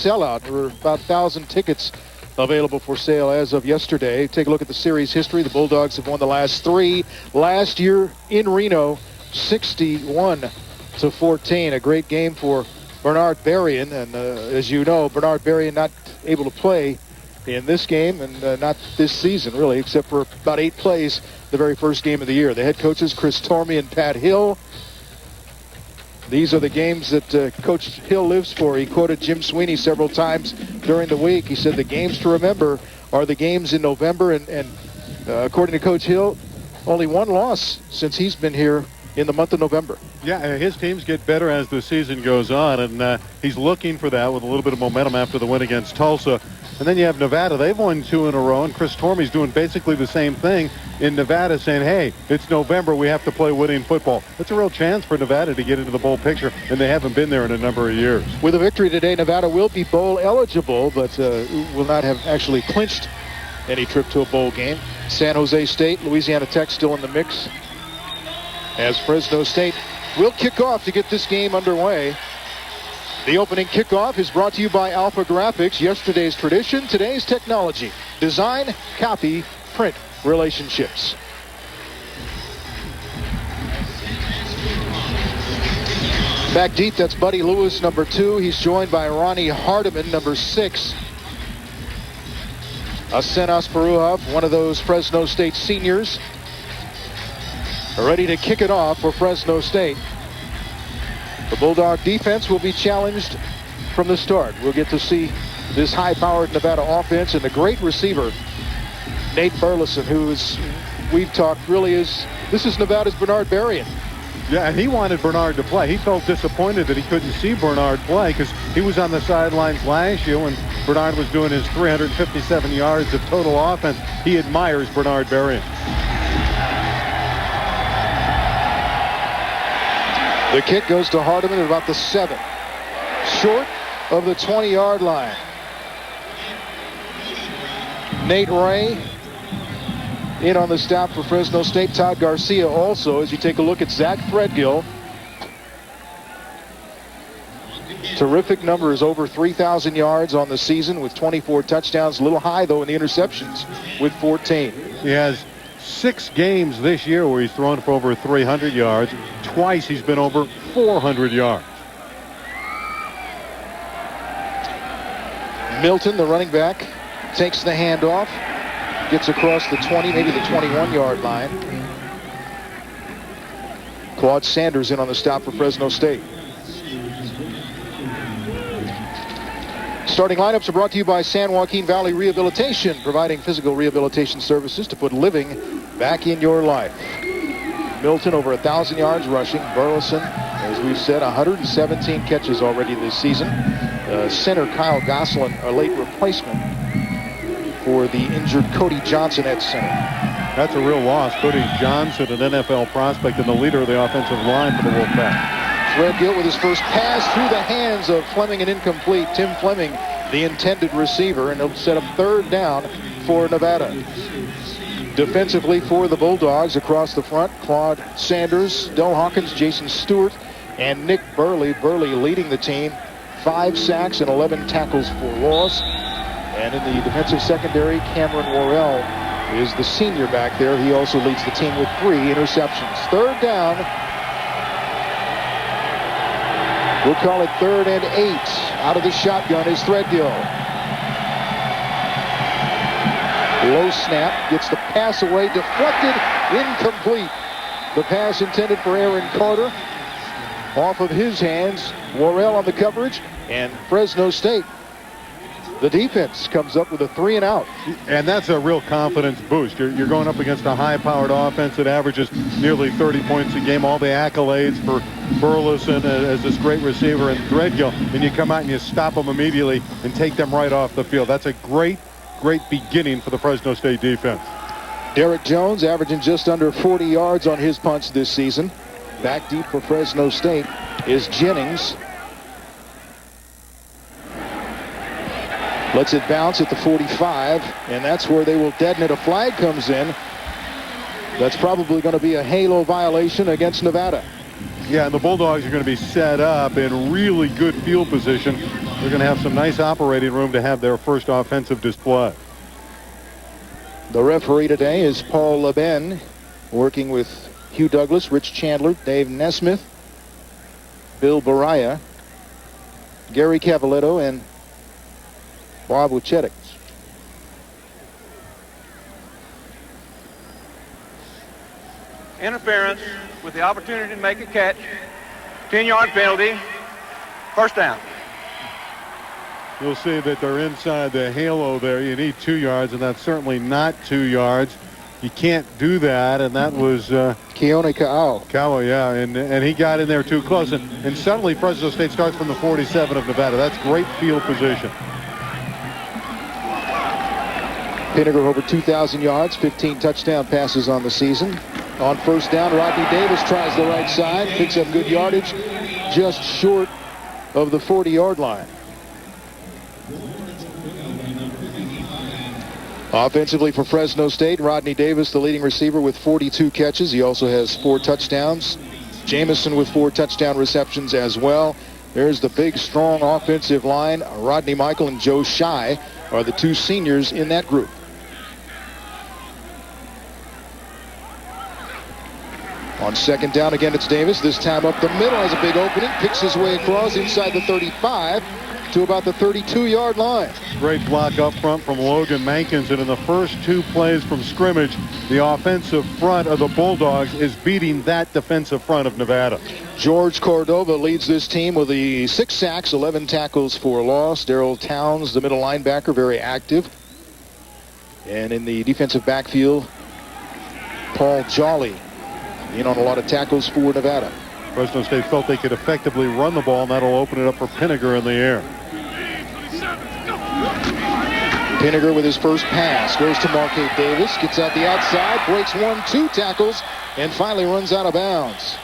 sellout. There were about 1,000 tickets available for sale as of yesterday. Take a look at the series history. The Bulldogs have won the last 3. Last year in Reno, 61-14. A great game for Bernard Berrian. And as you know, Bernard Berrian not able to play in this game and not this season, really, except for about 8 plays the very first game of the year. The head coaches, Chris Tormey and Pat Hill. These are the games that Coach Hill lives for. He quoted Jim Sweeney several times during the week. He said the games to remember are the games in November. And according to Coach Hill, only 1 loss since he's been here in the month of November. Yeah, his teams get better as the season goes on, and he's looking for that with a little bit of momentum after the win against Tulsa. And then you have Nevada. They've won 2 in a row, and Chris Tormey's doing basically the same thing in Nevada, saying, hey, it's November, we have to play winning football. It's a real chance for Nevada to get into the bowl picture, and they haven't been there in a number of years. With a victory today, Nevada will be bowl eligible, but will not have actually clinched any trip to a bowl game. San Jose State, Louisiana Tech still in the mix, as Fresno State will kick off to get this game underway. The opening kickoff is brought to you by Alpha Graphics. Yesterday's tradition, today's technology. Design, copy, print relationships. Back deep, that's Buddy Lewis, number 2. He's joined by Ronnie Hardiman, number 6. Asenas Peruhov, one of those Fresno State seniors, ready to kick it off for Fresno State. The Bulldog defense will be challenged from the start. We'll get to see this high-powered Nevada offense and the great receiver, Nate Burleson, who is, we've talked, really is, this is Nevada's Bernard Berrian. Yeah, and he wanted Bernard to play. He felt disappointed that he couldn't see Bernard play because he was on the sidelines last year when Bernard was doing his 357 yards of total offense. He admires Bernard Berrian. The kick goes to Hardiman at about the 7, short of the 20-yard line. Nate Ray in on the stop for Fresno State. Todd Garcia also, as you take a look at Zach Threadgill. Terrific numbers, over 3,000 yards on the season with 24 touchdowns. A little high, though, in the interceptions with 14. He has 6 games this year where he's thrown for over 300 yards. Twice he's been over 400 yards. Milton, the running back, takes the handoff, gets across the 20, maybe the 21-yard line. Claude Sanders in on the stop for Fresno State. Starting lineups are brought to you by San Joaquin Valley Rehabilitation, providing physical rehabilitation services to put living back in your life. Milton over 1,000 yards rushing. Burleson, as we've said, 117 catches already this season. Center Kyle Gosselin, a late replacement for the injured Cody Johnson at center. That's a real loss. Cody Johnson, an NFL prospect and the leader of the offensive line for the Wolfpack. Threadgill with his first pass through the hands of Fleming and incomplete. Tim Fleming, the intended receiver, and it'll set up 3rd down for Nevada. Defensively for the Bulldogs across the front, Claude Sanders, Del Hawkins, Jason Stewart, and Nick Burley. Burley leading the team, 5 sacks and 11 tackles for loss. And in the defensive secondary, Cameron Worrell is the senior back there. He also leads the team with 3 interceptions. 3rd down. We'll call it 3rd and 8. Out of the shotgun is Threadgill. Low snap, gets the pass away, deflected, incomplete. The pass intended for Aaron Carter. Off of his hands, Worrell on the coverage, and Fresno State, the defense, comes up with a 3 and out. And that's a real confidence boost. You're going up against a high-powered offense that averages nearly 30 points a game. All the accolades for Burleson as this great receiver and Threadgill, and you come out and you stop them immediately and take them right off the field. That's a great beginning for the Fresno State defense. Derek Jones averaging just under 40 yards on his punts this season. Back deep for Fresno State is Jennings. Lets it bounce at the 45, and that's where they will deaden it. A flag comes in. That's probably going to be a halo violation against Nevada. Yeah, and the Bulldogs are going to be set up in really good field position they're going to have some nice operating room to have their first offensive display. The referee today is Paul LeBen, working with Hugh Douglas, Rich Chandler, Dave Nesmith, Bill Baraya, Gary Cavaletto, and Bob Wuchetic. Interference with the opportunity to make a catch. 10-yard penalty. First down. You'll see that they're inside the halo there. You need 2 yards, and that's certainly not 2 yards. You can't do that, and that was Keone Ka'au. Ka'au, yeah, and he got in there too close. And suddenly Fresno State starts from the 47 of Nevada. That's great field position. Pinegar over 2,000 yards, 15 touchdown passes on the season. On first down, Rodney Davis tries the right side, picks up good yardage, just short of the 40-yard line. Offensively for Fresno State, Rodney Davis, the leading receiver with 42 catches. He also has 4 touchdowns. Jamison with 4 touchdown receptions as well. There's the big, strong offensive line. Rodney Michael and Joe Shy are the 2 seniors in that group. On second down, again, it's Davis. This time up the middle, has a big opening, picks his way across inside the 35 to about the 32-yard line. Great block up front from Logan Mankins, and in the first 2 plays from scrimmage, the offensive front of the Bulldogs is beating that defensive front of Nevada. George Cordova leads this team with the 6 sacks, 11 tackles for loss. Darrell Towns, the middle linebacker, very active. And in the defensive backfield, Paul Jolly in on a lot of tackles for Nevada. Fresno State felt they could effectively run the ball, and that'll open it up for Pinegar in the air. Pinegar with his first pass goes to Marquette Davis, gets out the outside, breaks 1-2 tackles, and finally runs out of bounds.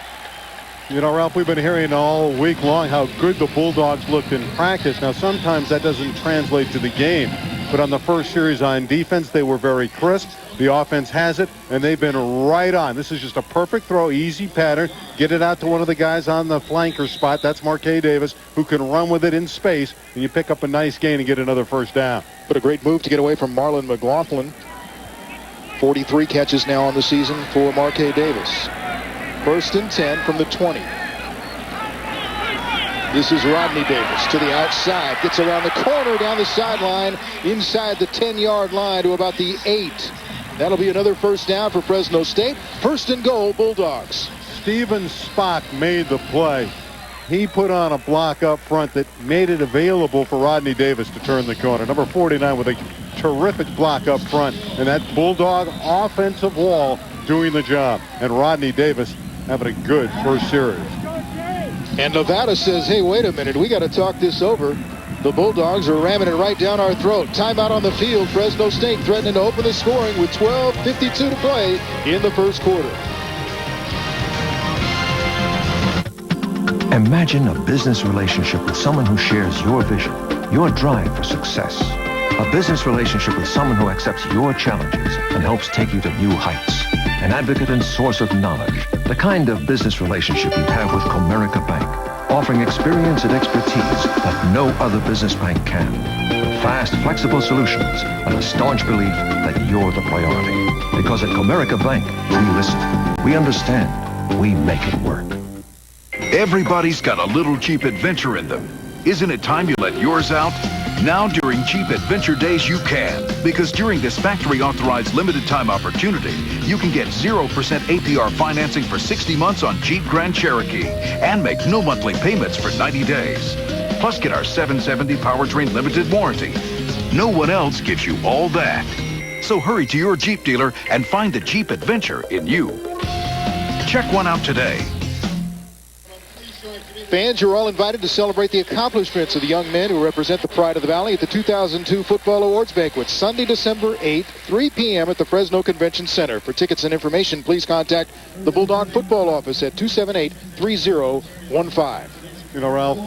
You know, Ralph, we've been hearing all week long how good the Bulldogs looked in practice. Now, sometimes that doesn't translate to the game, but on the first series on defense, they were very crisp. The offense has it, and they've been right on. This is just a perfect throw, easy pattern. Get it out to one of the guys on the flanker spot. That's Marquette Davis, who can run with it in space, and you pick up a nice gain and get another first down. But a great move to get away from Marlon McLaughlin. 43 catches now on the season for Marquette Davis. First and 10 from the 20. This is Rodney Davis to the outside. Gets around the corner, down the sideline, inside the 10-yard line to about the 8. That'll be another first down for Fresno State. First and goal, Bulldogs. Steven Spock made the play. He put on a block up front that made it available for Rodney Davis to turn the corner. Number 49 with a terrific block up front. And that Bulldog offensive wall doing the job. And Rodney Davis having a good first series. And Nevada says, hey, wait a minute, we got to talk this over. The Bulldogs are ramming it right down our throat. Timeout on the field. Fresno State threatening to open the scoring with 12:52 to play in the first quarter. Imagine a business relationship with someone who shares your vision, your drive for success. A business relationship with someone who accepts your challenges and helps take you to new heights. An advocate and source of knowledge. The kind of business relationship you have with Comerica Bank, offering experience and expertise that no other business bank can. With fast, flexible solutions and a staunch belief that you're the priority. Because at Comerica Bank, we listen, we understand, we make it work. Everybody's got a little Jeep adventure in them. Isn't it time you let yours out? Now during Jeep Adventure Days you can, because during this factory-authorized limited-time opportunity, you can get 0% APR financing for 60 months on Jeep Grand Cherokee and make no monthly payments for 90 days. Plus get our 770 powertrain limited warranty. No one else gives you all that. So hurry to your Jeep dealer and find the Jeep Adventure in you. Check one out today. Fans, you're all invited to celebrate the accomplishments of the young men who represent the pride of the Valley at the 2002 Football Awards Banquet, Sunday, December 8th, 3 p.m. at the Fresno Convention Center. For tickets and information, please contact the Bulldog Football Office at 278-3015. You know, Ralph,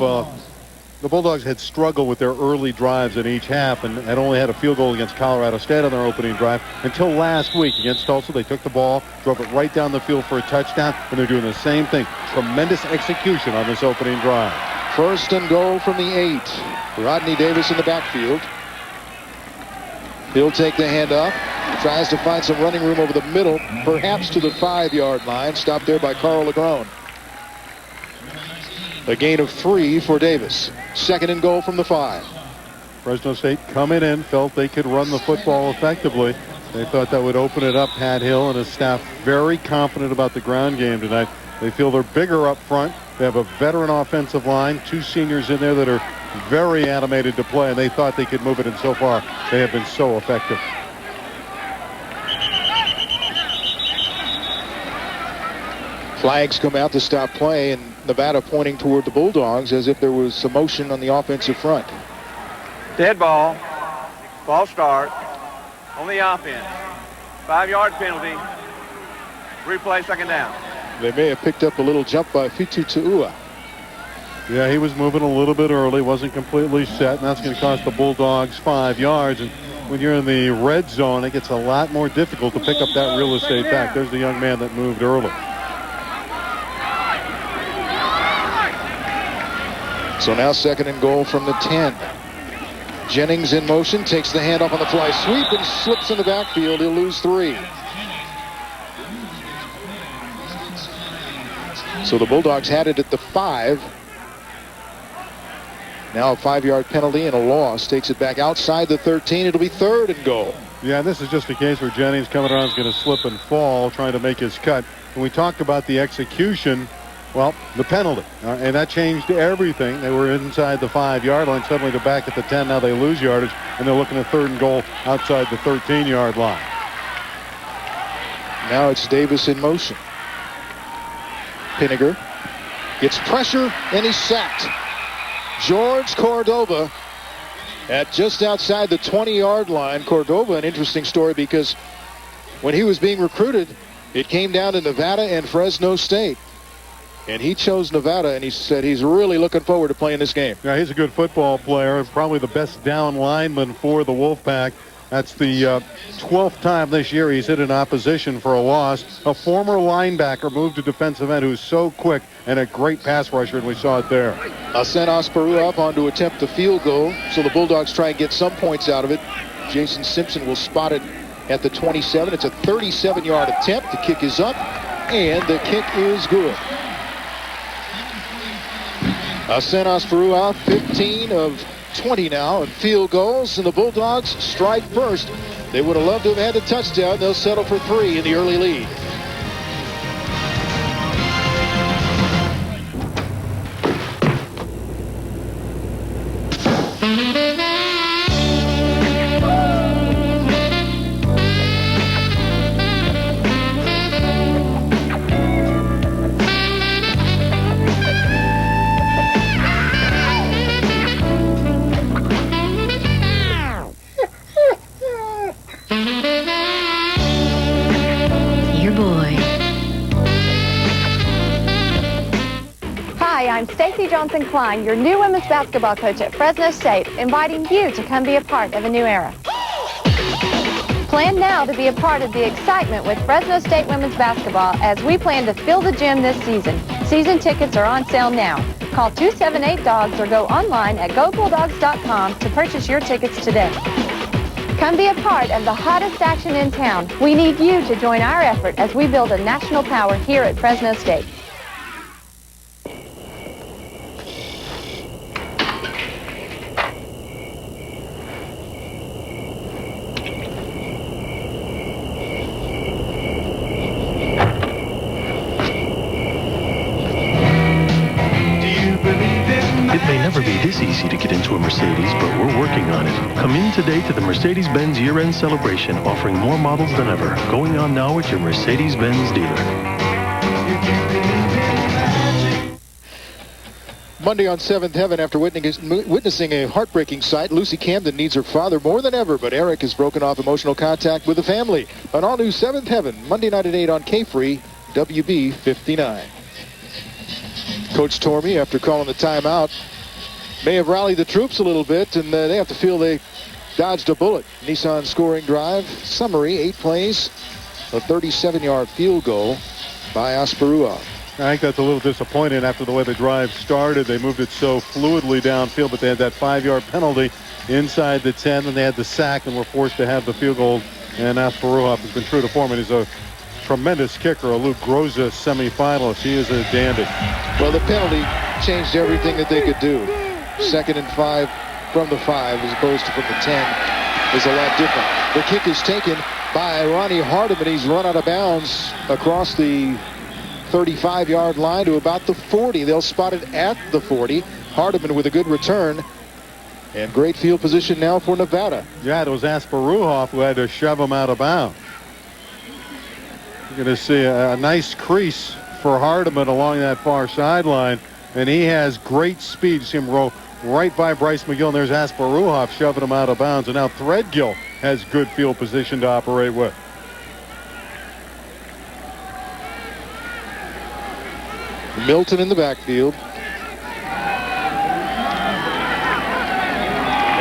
the Bulldogs had struggled with their early drives in each half and had only had a field goal against Colorado State on their opening drive until last week against Tulsa. They took the ball, drove it right down the field for a touchdown, and they're doing the same thing. Tremendous execution on this opening drive. First and goal from the 8. Rodney Davis in the backfield. He'll take the handoff. Tries to find some running room over the middle, perhaps to the 5-yard line. Stopped there by Carl Legrone. A gain of 3 for Davis. Second and goal from the 5. Fresno State coming in, felt they could run the football effectively. They thought that would open it up. Pat Hill and his staff very confident about the ground game tonight. They feel they're bigger up front. They have a veteran offensive line, 2 seniors in there that are very animated to play, and they thought they could move it, and so far they have been so effective. Flags come out to stop play, and Nevada pointing toward the Bulldogs as if there was some motion on the offensive front. Dead ball. Ball start on the offense. 5-yard penalty. Replay, second down. They may have picked up a little jump by Fitu Tu'ua. Yeah, he was moving a little bit early, wasn't completely set, and that's going to cost the Bulldogs 5 yards. And when you're in the red zone, it gets a lot more difficult to pick up that real estate back. There's the young man that moved early. So now second and goal from the 10. Jennings in motion, takes the handoff on the fly sweep and slips in the backfield. He'll lose 3. So the Bulldogs had it at the 5. Now a 5-yard penalty and a loss takes it back outside the 13. It'll be third and goal. Yeah, this is just a case where Jennings coming around is going to slip and fall, trying to make his cut. When we talked about the execution, well, the penalty, and that changed everything. They were inside the 5-yard line. Suddenly they're back at the 10. Now they lose yardage, and they're looking at third and goal outside the 13-yard line. Now it's Davis in motion. Pinegar gets pressure, and he's sacked. George Cordova at just outside the 20-yard line. Cordova, an interesting story because when he was being recruited, it came down to Nevada and Fresno State. And he chose Nevada, and he said he's really looking forward to playing this game. Yeah, he's a good football player, probably the best down lineman for the Wolfpack. That's the 12th time this year he's hit an opposition for a loss. A former linebacker moved to defensive end who's so quick and a great pass rusher, and we saw it there. Asenas Peruaf on to attempt the field goal, so the Bulldogs try and get some points out of it. Jason Simpson will spot it at the 27. It's a 37-yard attempt. The kick is up, and the kick is good. Asenas Peruaf, 15 of 20 now, and field goals, and the Bulldogs strike first. They would have loved to have had the touchdown. They'll settle for 3 in the early lead. I'm Stacy Johnson-Klein, your new women's basketball coach at Fresno State, inviting you to come be a part of a new era. Plan now to be a part of the excitement with Fresno State women's basketball as we plan to fill the gym this season. Season tickets are on sale now. Call 278-DOGS or go online at gobulldogs.com to purchase your tickets today. Come be a part of the hottest action in town. We need you to join our effort as we build a national power here at Fresno State. It may never be this easy to get into a Mercedes, but we're working on it. Come in today to the Mercedes-Benz year-end celebration, offering more models than ever. Going on now at your Mercedes-Benz dealer. Monday on 7th Heaven, after witnessing a heartbreaking sight, Lucy Camden needs her father more than ever, but Eric has broken off emotional contact with the family. An all-new 7th Heaven, Monday night at 8 on K-Free, WB 59. Coach Tormey, after calling the timeout, may have rallied the troops a little bit, and they have to feel they dodged a bullet. Nissan scoring drive. Summary, 8 plays, a 37-yard field goal by Asperua. I think that's a little disappointing after the way the drive started. They moved it so fluidly downfield, but they had that 5-yard penalty inside the 10, and they had the sack and were forced to have the field goal. And Asparuhov has been true to form, and he's a tremendous kicker, a Luke Groza semifinalist. He is a dandy. Well, the penalty changed everything that they could do. 2nd and 5 from the 5 as opposed to from the 10 is a lot different. The kick is taken by Ronnie Hardiman. He's run out of bounds across the 35-yard line to about the 40. They'll spot it at the 40. Hardiman with a good return. And great field position now for Nevada. Yeah, it was Asparuhov who had to shove him out of bounds. You're going to see a nice crease for Hardiman along that far sideline. And he has great speed. You see him roll right by Bryce McGill. And there's Asparuhov shoving him out of bounds. And now Threadgill has good field position to operate with. Milton in the backfield.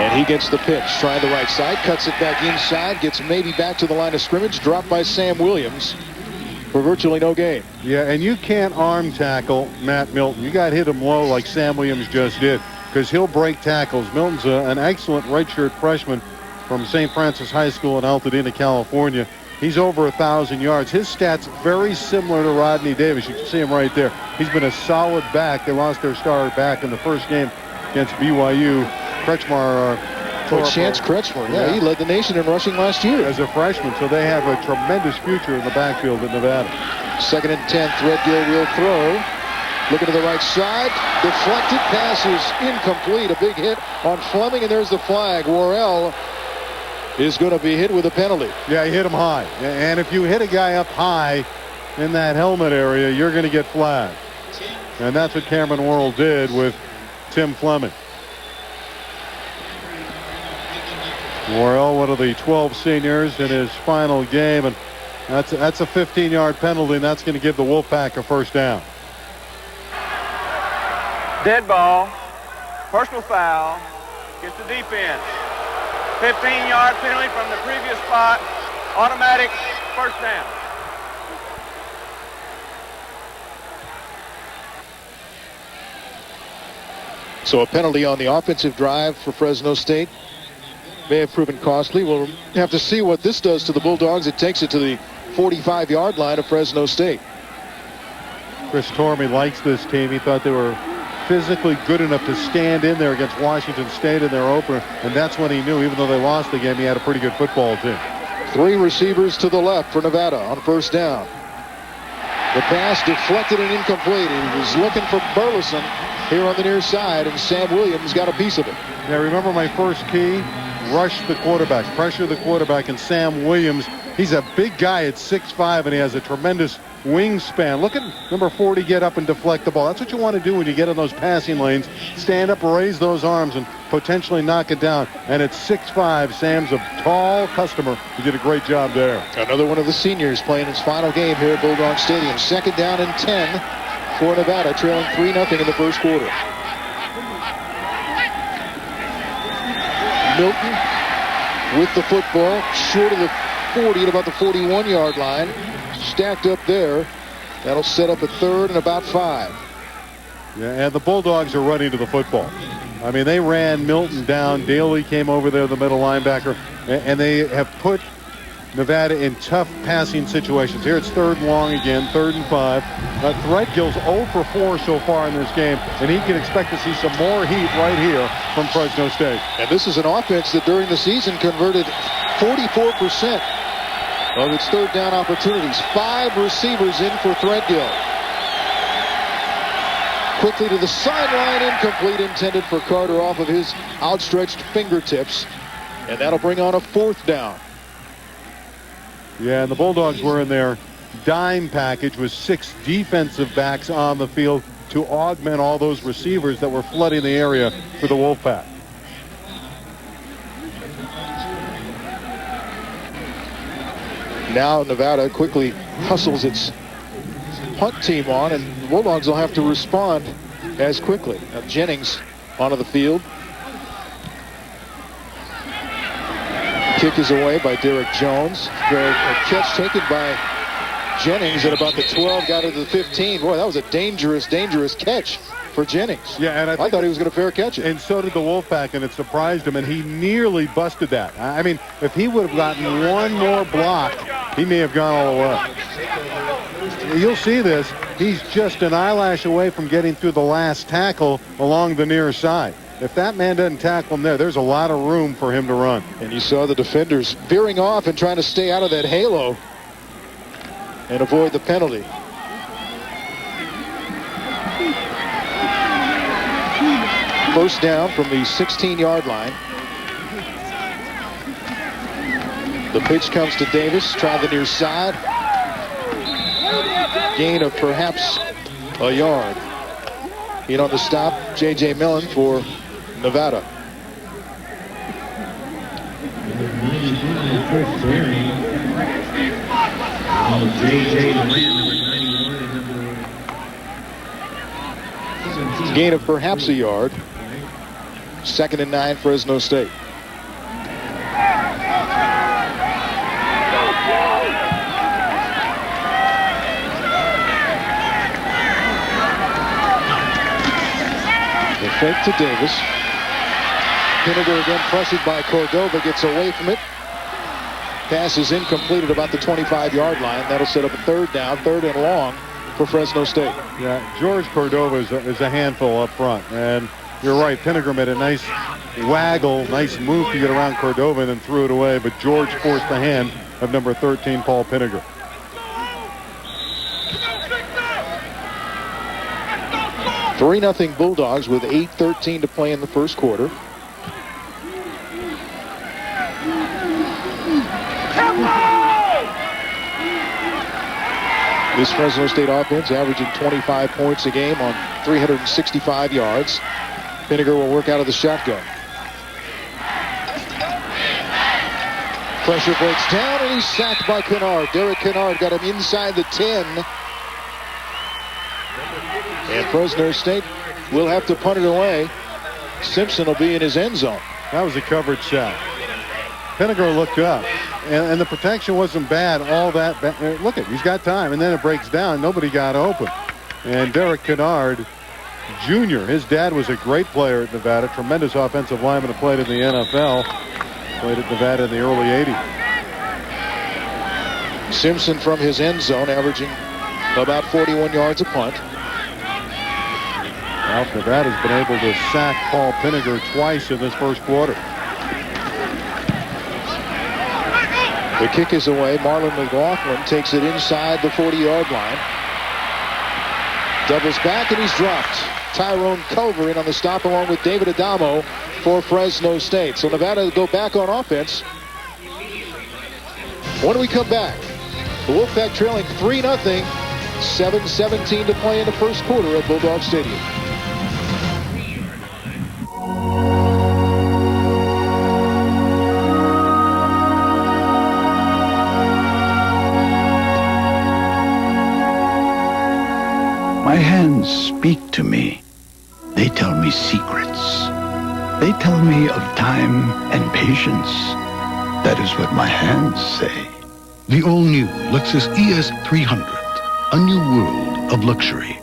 And he gets the pitch. Trying the right side. Cuts it back inside. Gets maybe back to the line of scrimmage. Dropped by Sam Williams for virtually no gain. Yeah, and you can't arm tackle Matt Milton. You got to hit him low like Sam Williams just did, because he'll break tackles. Milton's an excellent redshirt freshman from St. Francis High School in Altadena, California. He's over 1,000 yards. His stats very similar to Rodney Davis. You can see him right there. He's been a solid back. They lost their star back in the first game against BYU. Kretschmar. Chance Kretschmar. Yeah, he led the nation in rushing last year as a freshman. So they have a tremendous future in the backfield at Nevada. 2nd and 10. Threadgill will throw. Looking to the right side. Deflected passes incomplete. A big hit on Fleming, and there's the flag. Worrell is going to be hit with a penalty. Yeah, he hit him high. And if you hit a guy up high in that helmet area, you're going to get flagged. And that's what Cameron Worrell did with Tim Fleming. Worrell, one of the 12 seniors in his final game, and that's a 15-yard penalty, and that's going to give the Wolfpack a first down. Dead ball. Personal foul. Gets the defense. 15-yard penalty from the previous spot. Automatic first down. So a penalty on the offensive drive for Fresno State may have proven costly. We'll have to see what this does to the Bulldogs. It takes it to the 45-yard line of Fresno State. Chris Tormey likes this team. He thought they were physically good enough to stand in there against Washington State in their opener, and that's when he knew, even though they lost the game, he had a pretty good football team. 3 receivers to the left for Nevada on first down. The pass deflected and incomplete. He was looking for Burleson here on the near side, and Sam Williams got a piece of it. Yeah, remember my first key? Rush the quarterback, pressure the quarterback, and Sam Williams, he's a big guy at 6'5", and he has a tremendous wingspan. Look at number 40 get up and deflect the ball. That's what you want to do when you get in those passing lanes. Stand up, raise those arms, and potentially knock it down. And at 6'5", Sam's a tall customer. He did a great job there. Another one of the seniors playing his final game here at Bulldog Stadium. 2nd down and 10 for Nevada, trailing 3-0 in the first quarter. Milton with the football, short of the 40 at about the 41-yard line. Stacked up there. That'll set up a 3rd and about 5. Yeah, and the Bulldogs are running to the football. I mean, they ran Milton down. Daly came over there, the middle linebacker, and they have put Nevada in tough passing situations. Here it's 3rd and long again, 3rd and 5. Threadgill's 0 for 4 so far in this game, and he can expect to see some more heat right here from Fresno State. And this is an offense that during the season converted 44% of its 3rd down opportunities. 5 receivers in for Threadgill. Quickly to the sideline, incomplete, intended for Carter off of his outstretched fingertips. And that'll bring on a 4th down. Yeah, and the Bulldogs were in their dime package with 6 defensive backs on the field to augment all those receivers that were flooding the area for the Wolfpack. Now Nevada quickly hustles its punt team on, and the Bulldogs will have to respond as quickly. Now Jennings onto the field. Kick is away by Derek Jones. A catch taken by Jennings at about the 12, got into the 15. Boy, that was a dangerous, dangerous catch for Jennings. Yeah, and I thought he was going to fair catch it. And so did the Wolfpack, and it surprised him, and he nearly busted that. I mean, if he would have gotten one more block, he may have gone all the way. You'll see this. He's just an eyelash away from getting through the last tackle along the near side. If that man doesn't tackle him there's a lot of room for him to run. And you saw the defenders veering off and trying to stay out of that halo and avoid the penalty. First down from the 16-yard line. The pitch comes to Davis. Try the near side. Gain of perhaps a yard. In on the stop, J.J. Millen for Nevada. Gain of perhaps a yard. 2nd and 9, Fresno State. The fake to Davis. Pinegar again pressured by Cordova, gets away from it. Pass is incomplete at about the 25-yard line. That'll set up a 3rd down, 3rd and long for Fresno State. Yeah, George Cordova is a handful up front. And you're right, Pinegar made a nice waggle, nice move to get around Cordova and then threw it away. But George forced the hand of number 13, Paul Pinegar. Three 0 Bulldogs with 8:13 to play in the first quarter. This Fresno State offense averaging 25 points a game on 365 yards. Pinegar will work out of the shotgun. Pressure breaks down and he's sacked by Kennard. Derek Kennard got him inside the 10. And Fresno State will have to punt it away. Simpson will be in his end zone. That was a coverage sack. Pinegar looked up, and the protection wasn't bad. All that. Look at, he's got time, and then it breaks down. Nobody got open. And Derek Kennard, Jr., his dad was a great player at Nevada, tremendous offensive lineman who played in the NFL, played at Nevada in the early 80s. Simpson from his end zone, averaging about 41 yards a punt. South Nevada's been able to sack Paul Pinegar twice in this first quarter. The kick is away. Marlon McLaughlin takes it inside the 40-yard line. Doubles back and he's dropped. Tyrone Culver in on the stop along with David Adamo for Fresno State. So Nevada will go back on offense. When we come back, the Wolfpack trailing 3-0. 7:17 to play in the first quarter at Bulldog Stadium. My hands speak to me. They tell me secrets. They tell me of time and patience. That is what my hands say. The all-new Lexus ES 300. A new world of luxury.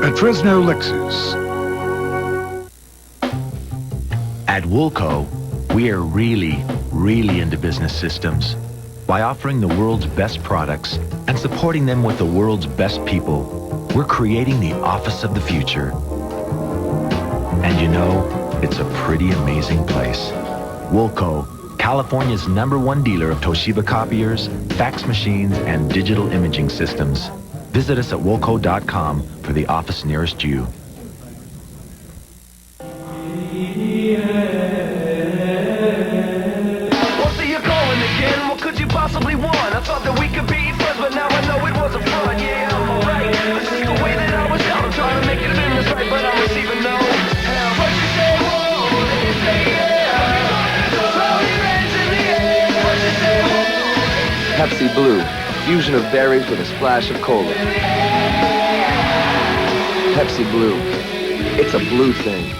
At Fresno Lexus. At Woolco, we are really into business systems. By offering the world's best products and supporting them with the world's best people, we're creating the office of the future. And you know, it's a pretty amazing place. Woolco, California's #1 dealer of Toshiba copiers, fax machines, and digital imaging systems. Visit us at Woolco.com for the office nearest you. Well, see you calling again. What could you possibly want? I thought that we could be friends, but now I know it wasn't fun. Yeah, I'm alright. This is the way that I was out. I'm trying to make it in this right, but I'm receiving no help. What you say, whoa, then you say yeah. Throw your hands in the air. What you say, whoa. Pepsi Blue, a fusion of berries with a splash of cola. Pepsi Blue, it's a blue thing.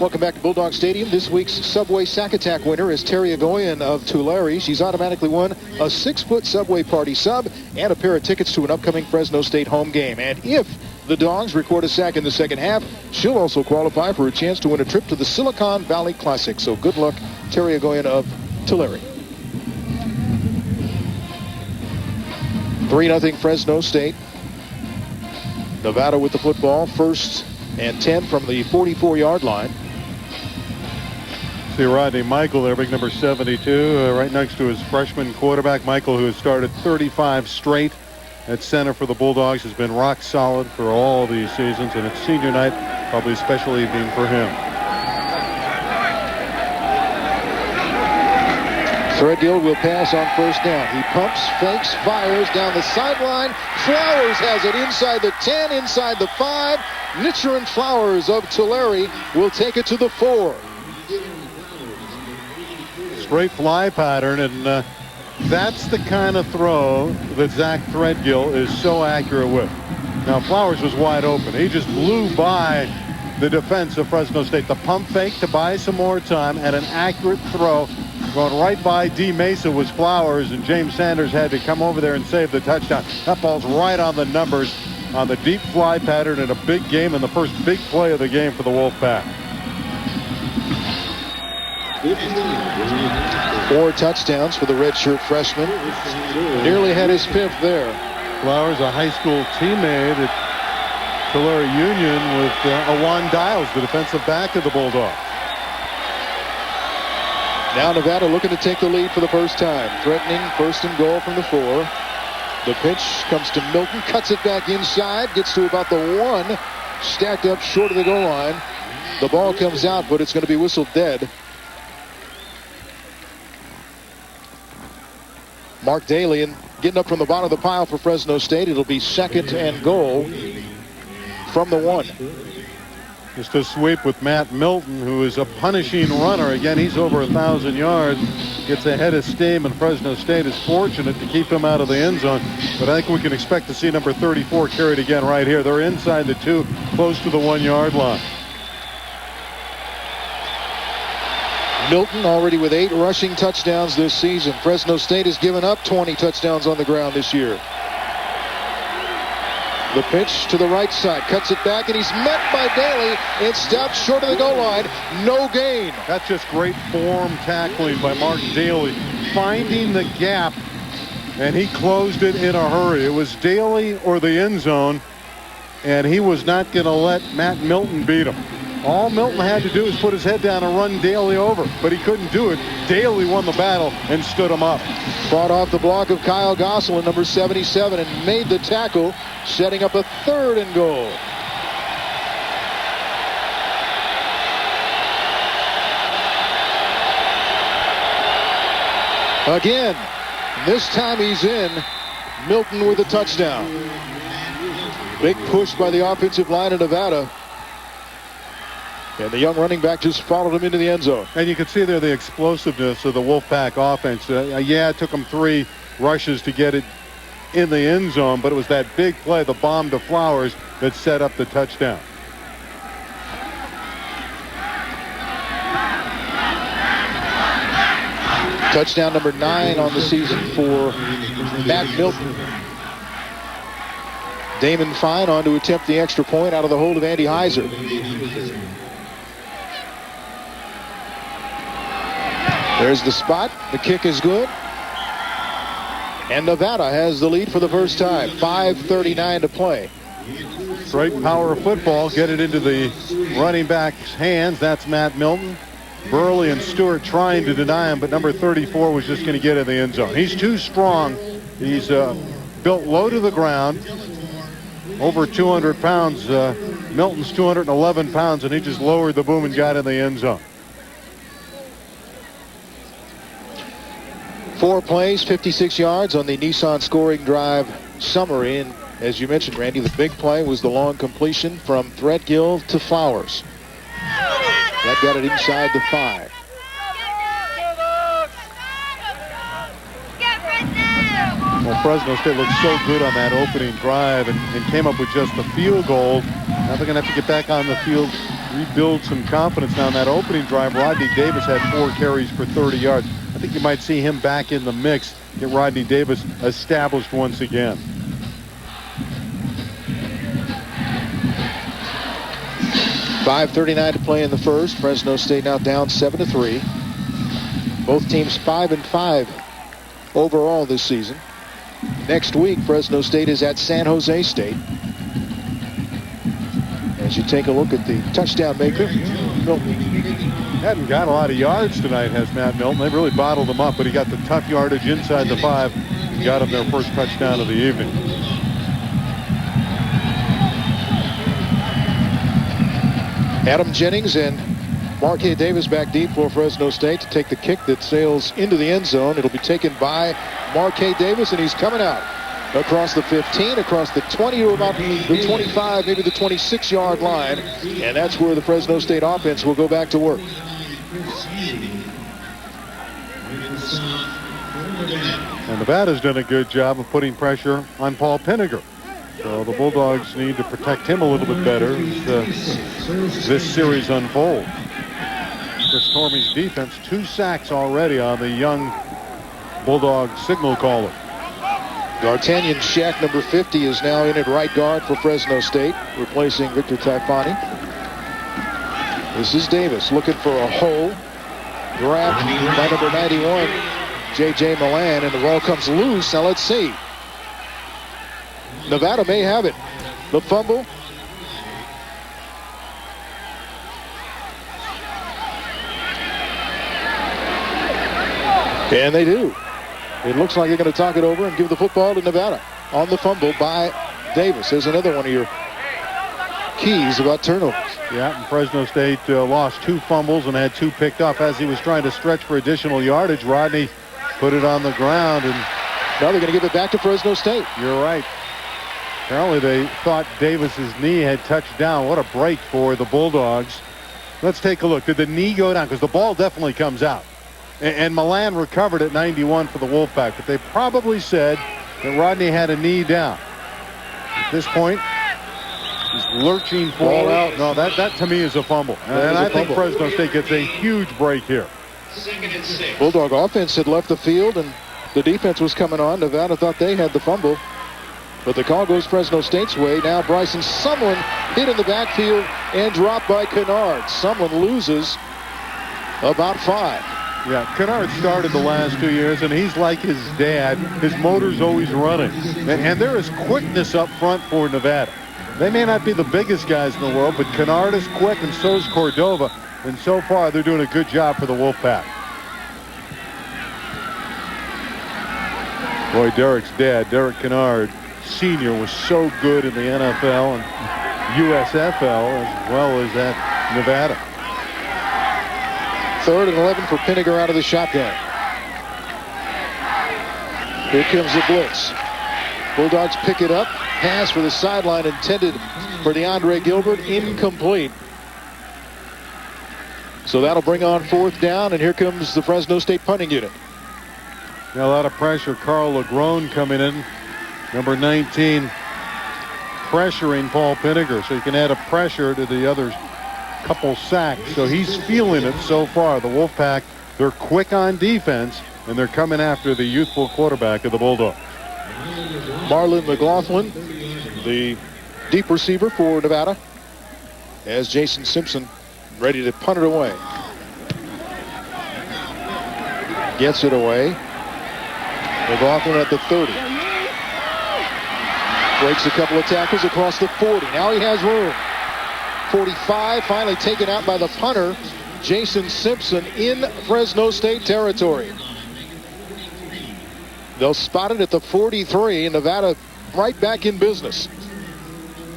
Welcome back to Bulldog Stadium. This week's Subway Sack Attack winner is Terry Agoyan of Tulare. She's automatically won a 6-foot Subway Party sub and a pair of tickets to an upcoming Fresno State home game. And if the Dogs record a sack in the second half, she'll also qualify for a chance to win a trip to the Silicon Valley Classic. So good luck, Terry Agoyan of Tulare. 3-0 Fresno State. Nevada with the football, 1st and 10 from the 44-yard line. See Rodney Michael there, big number 72, right next to his freshman quarterback. Michael, who has started 35 straight at center for the Bulldogs, has been rock solid for all these seasons, and it's senior night, probably a special evening for him. Threadgill will pass on 1st down. He pumps, fakes, fires down the sideline. Flowers has it inside the 10, inside the 5. Nitcher and Flowers of Tulare will take it to the 4. Straight fly pattern, and that's the kind of throw that Zach Threadgill is so accurate with. Now, Flowers was wide open. He just blew by the defense of Fresno State. The pump fake to buy some more time and an accurate throw. Going right by D. Mesa was Flowers, and James Sanders had to come over there and save the touchdown. That ball's right on the numbers on the deep fly pattern in a big game and the first big play of the game for the Wolfpack. 4 touchdowns for the redshirt freshman. Nearly had his 5th there. Flowers, a high school teammate at Tulare Union with Awan Dials, the defensive back of the Bulldogs. Now Nevada looking to take the lead for the first time. Threatening 1st and goal from the 4. The pitch comes to Milton, cuts it back inside, gets to about the 1, stacked up short of the goal line. The ball comes out, but it's going to be whistled dead. Mark Daly getting up from the bottom of the pile for Fresno State. It'll be 2nd and goal from the 1. Just a sweep with Matt Milton, who is a punishing runner. Again, he's over 1,000 yards. Gets ahead of steam, and Fresno State is fortunate to keep him out of the end zone. But I think we can expect to see number 34 carried again right here. They're inside the 2, close to the 1-yard line. Milton already with 8 rushing touchdowns this season. Fresno State has given up 20 touchdowns on the ground this year. The pitch to the right side, cuts it back, and he's met by Daly and stopped short of the goal line. No gain. That's just great form tackling by Mark Daly, finding the gap, and he closed it in a hurry. It was Daly or the end zone, and he was not going to let Matt Milton beat him. All Milton had to do was put his head down and run Daly over, but he couldn't do it. Daly won the battle and stood him up. Fought off the block of Kyle Gosselin, number 77, and made the tackle, setting up a 3rd and goal. Again, this time he's in. Milton with a touchdown. Big push by the offensive line of Nevada. And the young running back just followed him into the end zone. And you can see there the explosiveness of the Wolfpack offense. Yeah, it took them 3 rushes to get it in the end zone, but it was that big play, the bomb to Flowers, that set up the touchdown. Touchdown number 9 on the season for Matt Milton. Damon Fine on to attempt the extra point out of the hold of Andy Heiser. There's the spot. The kick is good. And Nevada has the lead for the first time. 5:39 to play. Great power of football. Get it into the running back's hands. That's Matt Milton. Burley and Stewart trying to deny him, but number 34 was just going to get in the end zone. He's too strong. He's built low to the ground. Over 200 pounds. Milton's 211 pounds, and he just lowered the boom and got in the end zone. 4 plays, 56 yards on the Nissan scoring drive summary. And as you mentioned, Randy, the big play was the long completion from Threadgill to Flowers. That got it inside the 5. Well, Fresno State looked so good on that opening drive and came up with just the field goal. Now they're going to have to get back on the field rebuild some confidence now. On that opening drive, Rodney Davis had 4 carries for 30 yards. I think you might see him back in the mix, get Rodney Davis established once again. .5:39 to play in the first. Fresno State now down 7-3. Both teams 5-5 overall this season. Next week, Fresno State is at San Jose State. As you take a look at the touchdown maker, Milton. Hadn't got a lot of yards tonight, has Matt Milton. They really bottled him up, but he got the tough yardage inside the 5. Got him their first touchdown of the evening. Adam Jennings and Marquez Davis back deep for Fresno State to take the kick that sails into the end zone. It'll be taken by Marquez Davis, and he's coming out across the 15, across the 20 to about the 25, maybe the 26-yard line. And that's where the Fresno State offense will go back to work. And Nevada's done a good job of putting pressure on Paul Pinegar. So the Bulldogs need to protect him a little bit better as this series unfolds. Chris Tormey's defense, 2 sacks already on the young Bulldog signal caller. D'Artagnan Shack, number 50, is now in at right guard for Fresno State, replacing Victor Taifani. This is Davis looking for a hole. Grabbed by number 91, J.J. Milan, and the ball comes loose. Now let's see. Nevada may have it. The fumble. And they do. It looks like they're going to talk it over and give the football to Nevada on the fumble by Davis. There's another one of your keys about turnovers. Yeah, and Fresno State lost 2 fumbles and had 2 picked up as he was trying to stretch for additional yardage. Rodney put it on the ground, and now they're going to give it back to Fresno State. You're right. Apparently they thought Davis's knee had touched down. What a break for the Bulldogs. Let's take a look. Did the knee go down? Because the ball definitely comes out. And Milan recovered at 91 for the Wolfpack, but they probably said that Rodney had a knee down. At this point, he's lurching forward. No, that to me is a fumble. And I think Fresno State gets a huge break here. Bulldog offense had left the field, and the defense was coming on. Nevada thought they had the fumble, but the call goes Fresno State's way. Now Bryson Sumlin hit in the backfield and dropped by Kennard. Sumlin loses about 5. Yeah, Kennard started the last 2 years, and he's like his dad. His motor's always running. And there is quickness up front for Nevada. They may not be the biggest guys in the world, but Kennard is quick, and so is Cordova. And so far, they're doing a good job for the Wolfpack. Boy, Derek's dad, Derek Kennard, Sr., was so good in the NFL and USFL as well as at Nevada. 3rd and 11 for Pinegar out of the shotgun. Here comes the blitz. Bulldogs pick it up. Pass for the sideline intended for DeAndre Gilbert. Incomplete. So that'll bring on 4th down, and here comes the Fresno State punting unit. Now a lot of pressure. Carl Legrone coming in, number 19, pressuring Paul Pinegar, so you can add a pressure to the other couple sacks. So he's feeling it so far. The Wolfpack, they're quick on defense, and they're coming after the youthful quarterback of the Bulldogs. Marlon McLaughlin, the deep receiver for Nevada, as Jason Simpson ready to punt it away. Gets it away. McLaughlin at the 30. Breaks a couple of tackles across the 40. Now he has room. 45, finally taken out by the punter, Jason Simpson, in Fresno State territory. They'll spot it at the 43, and Nevada right back in business.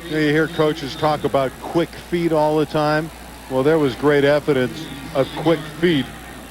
You hear coaches talk about quick feet all the time. Well, there was great evidence of quick feet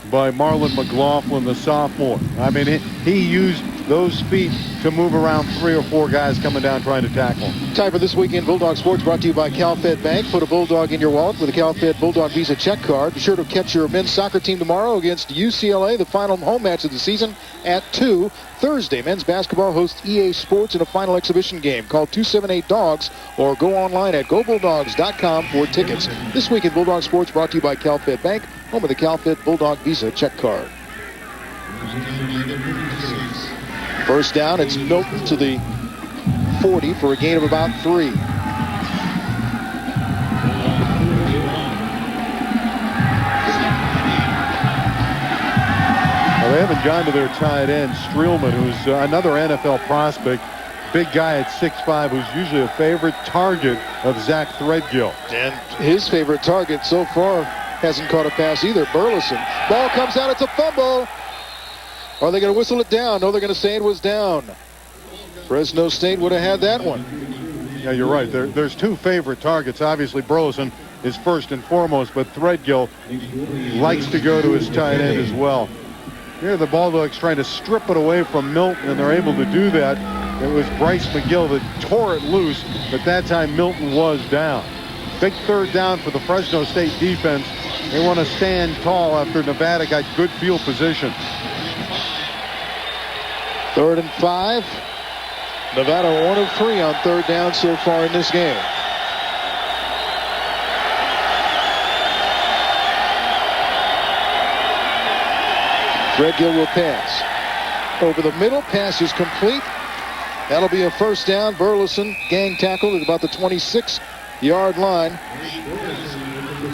by Marlon McLaughlin, the sophomore. I mean, he used those feet to move around 3 or 4 guys coming down trying to tackle. Time for This Week in Bulldog Sports, brought to you by CalFed Bank. Put a Bulldog in your wallet with a CalFed Bulldog Visa check card. Be sure to catch your men's soccer team tomorrow against UCLA, the final home match of the season, at 2. Thursday, men's basketball hosts EA Sports in a final exhibition game. Call 278-DOGS or go online at gobulldogs.com for tickets. This Week in Bulldog Sports, brought to you by CalFed Bank, home of the CalFed Bulldog Visa check card. First down, it's Milton to the 40 for a gain of about 3. Well, they haven't gone to their tight end, Streelman, who's another NFL prospect. Big guy at 6'5", who's usually a favorite target of Zach Threadgill. And his favorite target so far hasn't caught a pass either, Burleson. Ball comes out, it's a fumble. Are they going to whistle it down? No, they're going to say it was down. Fresno State would have had that one. Yeah, you're right. There's 2 favorite targets. Obviously, Burleson is first and foremost, but Threadgill likes to go to his tight end as well. Here, the Bulldogs trying to strip it away from Milton, and they're able to do that. It was Bryce McGill that tore it loose, but that time Milton was down. Big third down for the Fresno State defense. They want to stand tall after Nevada got good field position. 3rd and 5. Nevada 1 of 3 on 3rd down so far in this game. Threadgill will pass. Over the middle, pass is complete. That'll be a first down. Burleson gang tackled at about the 26-yard line.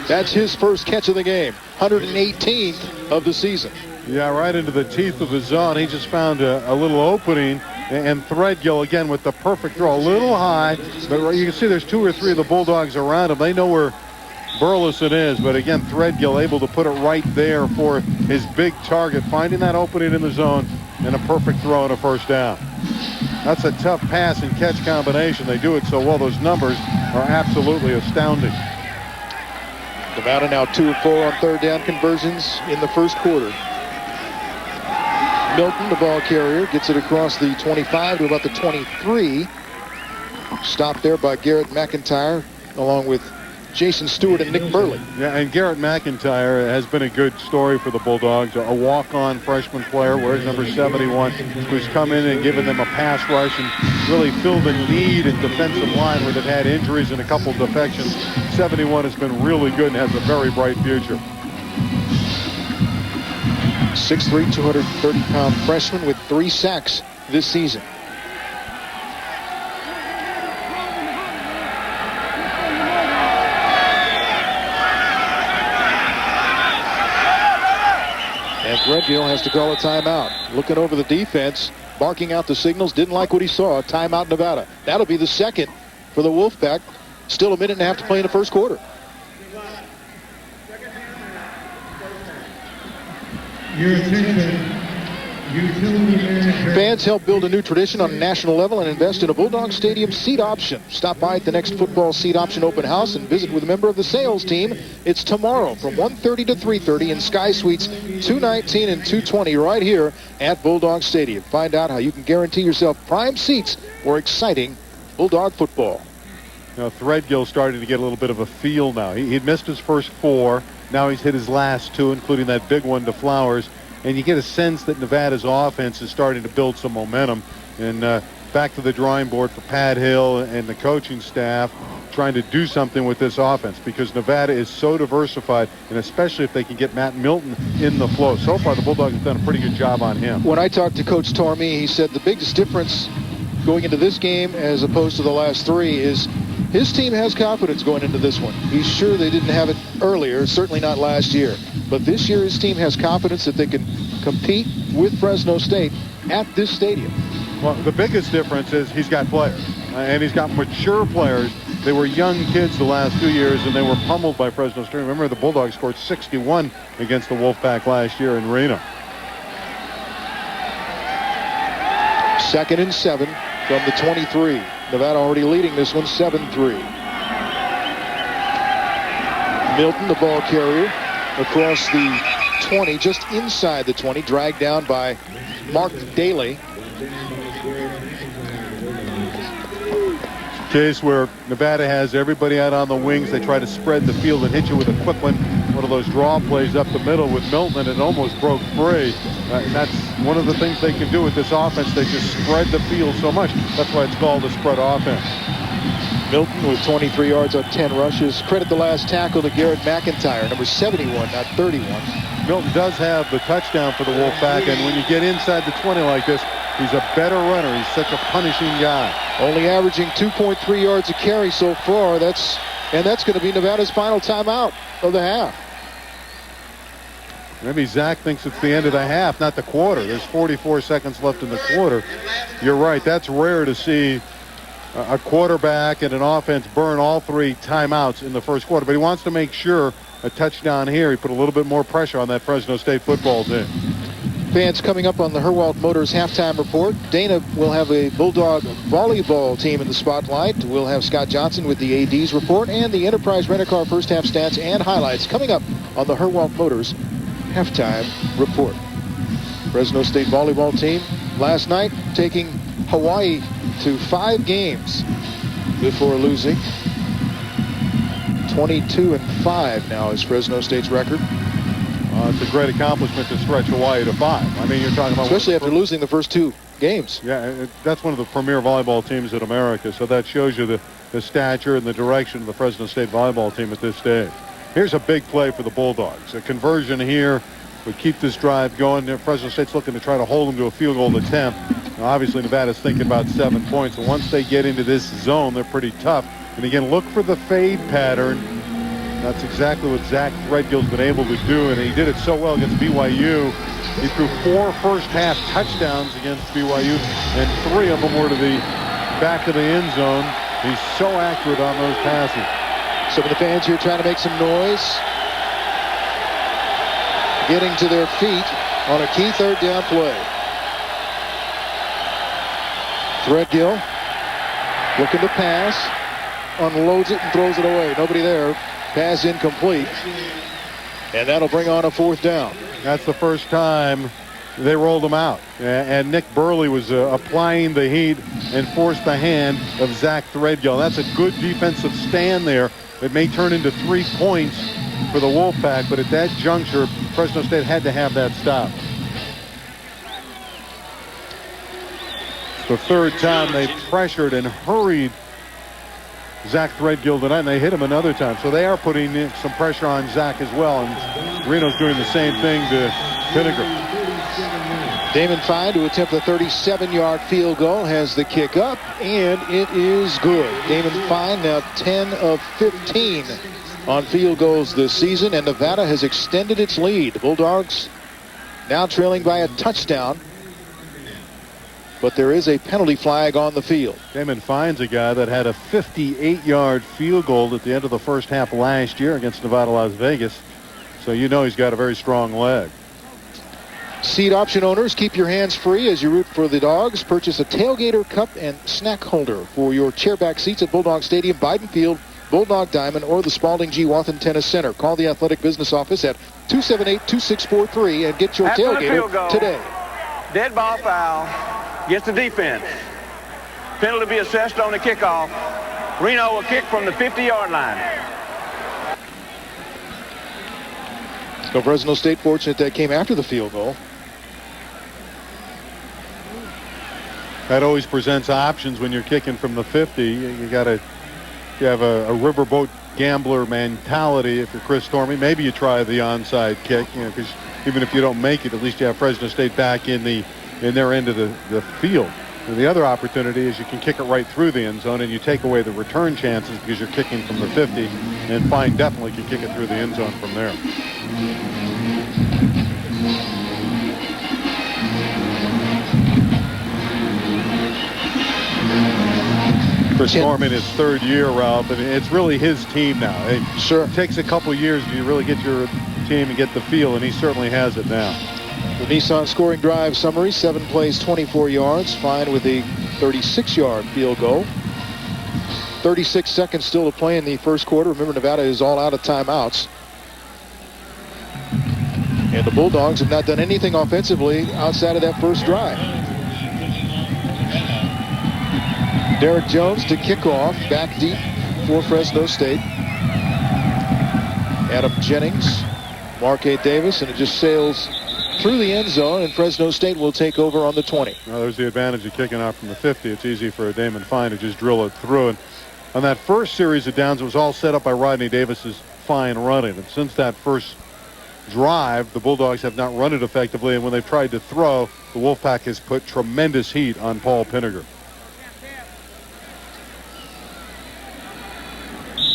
That's his first catch of the game. 118th of the season. Yeah, right into the teeth of the zone. He just found a little opening, and Threadgill again with the perfect throw. A little high, but you can see there's 2 or 3 of the Bulldogs around him. They know where Burleson is, but again, Threadgill able to put it right there for his big target, finding that opening in the zone, and a perfect throw and a first down. That's a tough pass and catch combination. They do it so well. Those numbers are absolutely astounding. Nevada now 2 of 4 on 3rd down conversions in the first quarter. Milton, the ball carrier, gets it across the 25 to about the 23. Stopped there by Garrett McIntyre, along with Jason Stewart and Nick Burley. Yeah, and Garrett McIntyre has been a good story for the Bulldogs. A walk-on freshman player, wears number 71, who's come in and given them a pass rush and really filled a need in defensive line where they've had injuries and a couple defections. 71 has been really good and has a very bright future. 6'3", 230-pound freshman with 3 sacks this season. And Threadgill has to call a timeout. Looking over the defense, barking out the signals, didn't like what he saw. Timeout Nevada. That'll be the second for the Wolfpack. Still a minute and a half to play in the first quarter. Your attention. Fans help build a new tradition on a national level and invest in a Bulldog Stadium seat option. Stop by at the next football seat option open house and visit with a member of the sales team. It's tomorrow from 1:30 to 3:30 in Sky Suites 219 and 220 right here at Bulldog Stadium. Find out how you can guarantee yourself prime seats for exciting Bulldog football. You know, Threadgill starting to get a little bit of a feel now. He'd missed his first 4. Now he's hit his last 2, including that big one to Flowers. And you get a sense that Nevada's offense is starting to build some momentum. And back to the drawing board for Pat Hill and the coaching staff, trying to do something with this offense because Nevada is so diversified, and especially if they can get Matt Milton in the flow. So far, the Bulldogs have done a pretty good job on him. When I talked to Coach Tormey, he said the biggest difference going into this game as opposed to the last 3 is his team has confidence going into this one. He's sure they didn't have it earlier, certainly not last year. But this year his team has confidence that they can compete with Fresno State at this stadium. Well, the biggest difference is he's got players, and he's got mature players. They were young kids the last 2 years, and they were pummeled by Fresno State. Remember, the Bulldogs scored 61 against the Wolfpack last year in Reno. 2nd and 7 from the 23. Nevada already leading this one 7-3. Milton, the ball carrier, across the 20, just inside the 20, dragged down by Mark Daly. Case where Nevada has everybody out on the wings. They try to spread the field and hit you with a quick one of those draw plays up the middle with Milton, and it almost broke free. That's one of the things they can do with this offense. They just spread the field so much. That's why it's called a spread offense. Milton with 23 yards on 10 rushes. Credit the last tackle to Garrett McIntyre, number 71, not 31. Milton does have the touchdown for the Wolfpack, and when you get inside the 20 like this, he's a better runner. He's such a punishing guy. Only averaging 2.3 yards a carry so far. That's going to be Nevada's final timeout of the half. Maybe Zach thinks it's the end of the half, not the quarter. There's 44 seconds left in the quarter. You're right. That's rare to see a quarterback and an offense burn all 3 timeouts in the first quarter. But he wants to make sure a touchdown here. He put a little bit more pressure on that Fresno State football team. Fans, coming up on the Herwalt Motors halftime report, Dana will have a Bulldog volleyball team in the spotlight. We'll have Scott Johnson with the AD's report and the Enterprise Rent-A-Car first half stats and highlights coming up on the Herwalt Motors halftime report. Fresno State volleyball team last night taking Hawaii to 5 games before losing. 22-5 now is Fresno State's record. It's a great accomplishment to stretch Hawaii to 5. I mean, you're talking about... Especially after losing the first 2 games. Yeah, that's one of the premier volleyball teams in America, so that shows you the stature and the direction of the Fresno State volleyball team at this stage. Here's a big play for the Bulldogs. A conversion here would keep this drive going. Fresno State's looking to try to hold them to a field goal attempt. Now, obviously, Nevada's thinking about 7 points, and once they get into this zone, they're pretty tough. And again, look for the fade pattern. That's exactly what Zach Threadgill's been able to do, and he did it so well against BYU. He threw 4 first-half touchdowns against BYU, and 3 of them were to the back of the end zone. He's so accurate on those passes. Some of the fans here trying to make some noise. Getting to their feet on a key 3rd down play. Threadgill looking to pass, unloads it and throws it away. Nobody there. Pass incomplete. And that'll bring on a 4th down. That's the first time they rolled him out. And Nick Burley was applying the heat and forced the hand of Zach Threadgill. That's a good defensive stand there. It may turn into 3 points for the Wolfpack, but at that juncture, Fresno State had to have that stop. It's the 3rd time they pressured and hurried Zach Threadgill tonight, and they hit him another time. So they are putting in some pressure on Zach as well, and Reno's doing the same thing to Pinegar. Damon Fine to attempt the 37-yard field goal, has the kick up, and it is good. Damon Fine now 10 of 15 on field goals this season, and Nevada has extended its lead. The Bulldogs now trailing by a touchdown, but there is a penalty flag on the field. Damon Fine's a guy that had a 58-yard field goal at the end of the first half last year against Nevada, Las Vegas, so you know he's got a very strong leg. Seat option owners, keep your hands free as you root for the Dogs. Purchase a tailgater cup and snack holder for your chairback seats at Bulldog Stadium, Biden Field, Bulldog Diamond, or the Spalding G. Wathen Tennis Center. Call the Athletic Business Office at 278-2643 and get your tailgater today. Dead ball foul. Gets the defense. Penalty to be assessed on the kickoff. Reno will kick from the 50-yard line. So Fresno State fortunate that came after the field goal. That always presents options when you're kicking from the 50. You have a riverboat gambler mentality. If you're Chris Tormey, maybe you try the onside kick, because even if you don't make it, at least you have Fresno State back in their end of the field. And the other opportunity is you can kick it right through the end zone, and you take away the return chances because you're kicking from the 50, and Fine definitely can kick it through the end zone from there. Chris Norman, his 3rd year, Ralph, and it's really his team now. It takes a couple years to really get your team and get the feel, and he certainly has it now. The Nissan scoring drive summary, 7 plays, 24 yards. Fine with a 36-yard field goal. 36 seconds still to play in the first quarter. Remember, Nevada is all out of timeouts. And the Bulldogs have not done anything offensively outside of that first drive. Derek Jones to kick off, back deep for Fresno State. Adam Jennings, Marquez Davis, and it just sails through the end zone, and Fresno State will take over on the 20. Well, there's the advantage of kicking off from the 50. It's easy for a Damon Fine to just drill it through. And on that first series of downs, it was all set up by Rodney Davis's fine running. And since that first drive, the Bulldogs have not run it effectively, and when they've tried to throw, the Wolfpack has put tremendous heat on Paul Pinegar.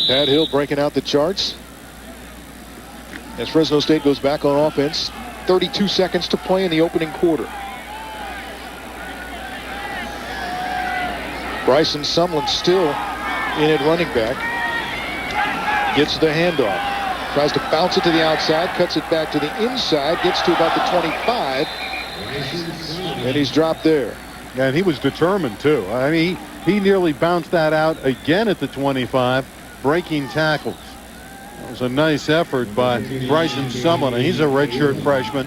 Pat Hill breaking out the charts as Fresno State goes back on offense. 32 seconds to play in the opening quarter. Bryson Sumlin still in at running back. Gets the handoff. Tries to bounce it to the outside, cuts it back to the inside, gets to about the 25, and he's dropped there. Yeah, and he was determined too. I mean, he nearly bounced that out again at the 25, breaking tackles. It was a nice effort by Bryson Sumlin, and he's a redshirt freshman.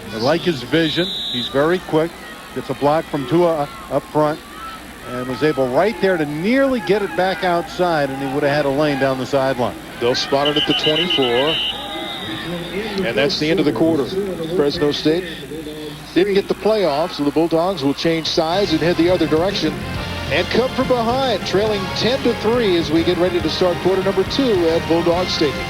I like his vision. He's very quick. Gets a block from Tua up front, and was able right there to nearly get it back outside, and he would have had a lane down the sideline. They'll spot it at the 24, and that's the end of the quarter. Fresno State didn't get the playoff, so the Bulldogs will change sides and head the other direction and come from behind, trailing 10-3 as we get ready to start quarter number 2 at Bulldog Stadium.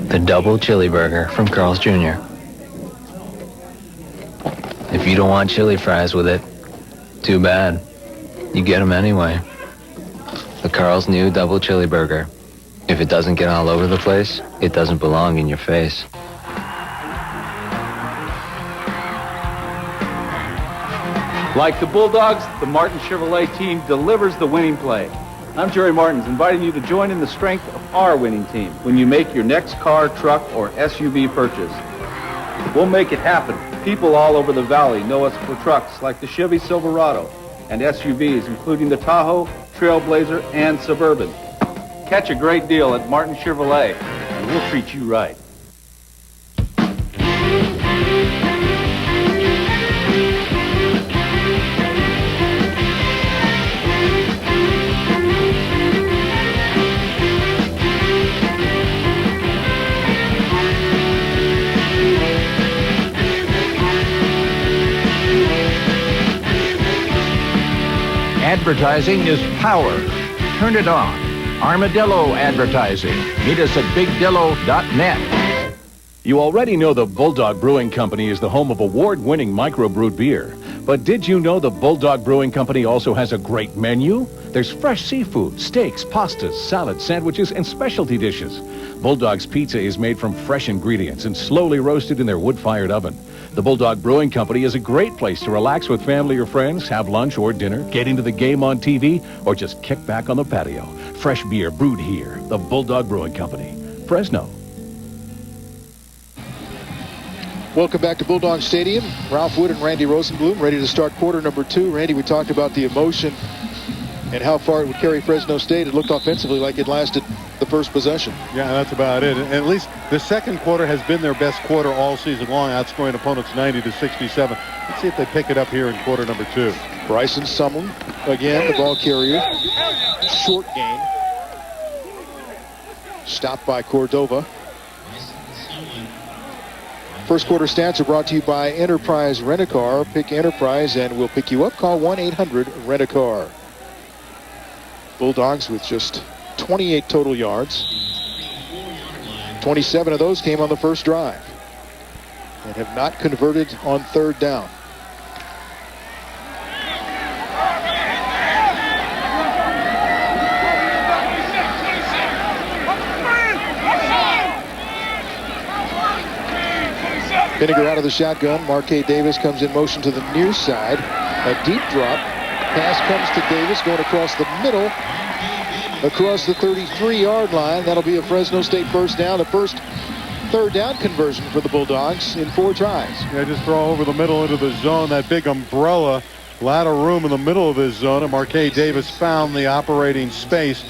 The double chili burger from Carl's Jr. If you don't want chili fries with it, too bad. You get them anyway. The Carl's new double chili burger. If it doesn't get all over the place, it doesn't belong in your face. Like the Bulldogs, the Martin Chevrolet team delivers the winning play. I'm Jerry Martins, inviting you to join in the strength of our winning team when you make your next car, truck, or SUV purchase. We'll make it happen. People all over the valley know us for trucks like the Chevy Silverado and SUVs, including the Tahoe, Trailblazer, and Suburban. Catch a great deal at Martin Chevrolet, and we'll treat you right. Advertising is power. Turn it on. Armadillo Advertising. Meet us at bigdillo.net. You already know the Bulldog Brewing Company is the home of award-winning microbrewed beer. But did you know the Bulldog Brewing Company also has a great menu? There's fresh seafood, steaks, pastas, salads, sandwiches, and specialty dishes. Bulldog's pizza is made from fresh ingredients and slowly roasted in their wood-fired oven. The Bulldog Brewing Company is a great place to relax with family or friends, have lunch or dinner, get into the game on TV, or just kick back on the patio. Fresh beer brewed here. The Bulldog Brewing Company, Fresno. Welcome back to Bulldog Stadium. Ralph Wood and Randy Rosenblum ready to start quarter number 2. Randy, we talked about the emotion and how far it would carry Fresno State. It looked offensively like it lasted the first possession. Yeah, that's about it. And at least the second quarter has been their best quarter all season long, outscoring opponents 90-67. Let's see if they pick it up here in quarter number 2. Bryson Sumlin, again, the ball carrier. Short gain. Stopped by Cordova. First quarter stats are brought to you by Enterprise Rent-A-Car. Pick Enterprise and we'll pick you up. Call 1-800-RENT-A-CAR. Bulldogs with just 28 total yards. 27 of those came on the first drive and have not converted on third down. Pinegar out of the shotgun. Marquez Davis comes in motion to the near side. A deep drop. Pass comes to Davis going across the middle. Across the 33-yard line. That'll be a Fresno State first down. The first third down conversion for the Bulldogs in 4 tries. Yeah, just throw over the middle into the zone. That big umbrella A lot of room in the middle of this zone, and Marquez Davis found the operating space.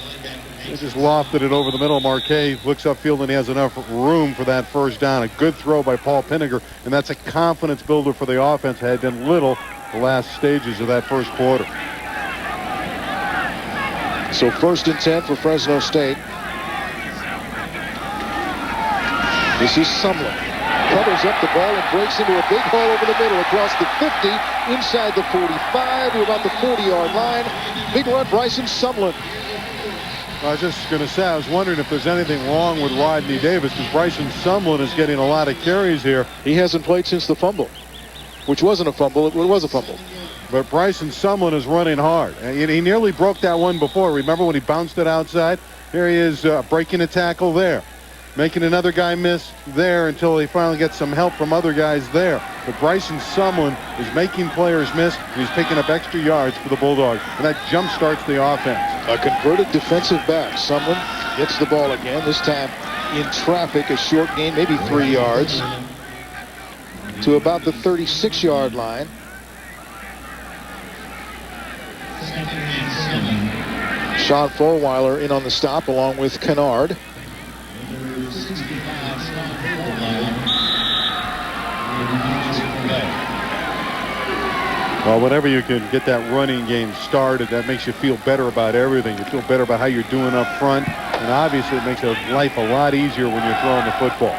He just lofted it over the middle. Marquez looks upfield, and he has enough room for that first down. A good throw by Paul Pinegar, and that's a confidence builder for the offense. Had been little the last stages of that first quarter. So 1st and 10 for Fresno State. This is Sumlin. Covers up the ball and breaks into a big hole over the middle across the 50, inside the 45, to about the 40-yard line. Big run, Bryson Sumlin. I was just going to say, I was wondering if there's anything wrong with Rodney Davis, because Bryson Sumlin is getting a lot of carries here. He hasn't played since the fumble, which wasn't a fumble. It was a fumble. But Bryson Sumlin is running hard. He nearly broke that one before. Remember when he bounced it outside? Here he is breaking a tackle there. Making another guy miss there until he finally gets some help from other guys there. But Bryson Sumlin is making players miss, and he's picking up extra yards for the Bulldogs. And that jump starts the offense. A converted defensive back. Sumlin gets the ball again, this time in traffic, a short gain, maybe 3 yards, to about the 36-yard line. Sean Fulweiler in on the stop along with Kennard. Well, whenever you can get that running game started, that makes you feel better about everything. You feel better about how you're doing up front, and obviously it makes life a lot easier when you're throwing the football.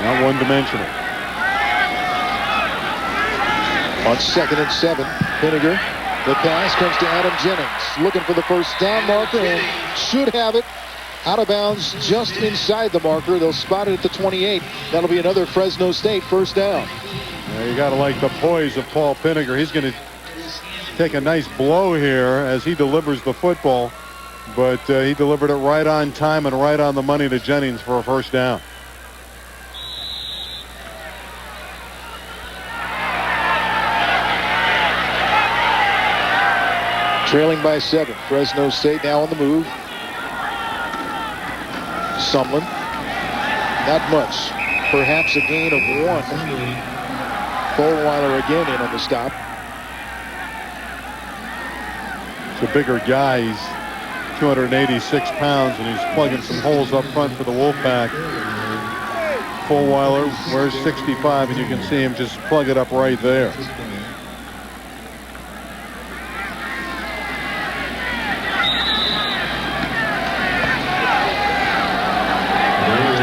Not one-dimensional. On 2nd and 7, Pinegar. The pass comes to Adam Jennings, looking for the first down marker, and should have it. Out of bounds just inside the marker. They'll spot it at the 28. That'll be another Fresno State first down. Yeah, you got to like the poise of Paul Pinegar. He's going to take a nice blow here as he delivers the football. But he delivered it right on time and right on the money to Jennings for a first down. Trailing by 7. Fresno State now on the move. Sumlin. Not much. Perhaps a gain of 1. Fulweiler again in on the stop. It's a bigger guy. He's 286 pounds, and he's plugging some holes up front for the Wolfpack. Fulweiler wears 65, and you can see him just plug it up right there.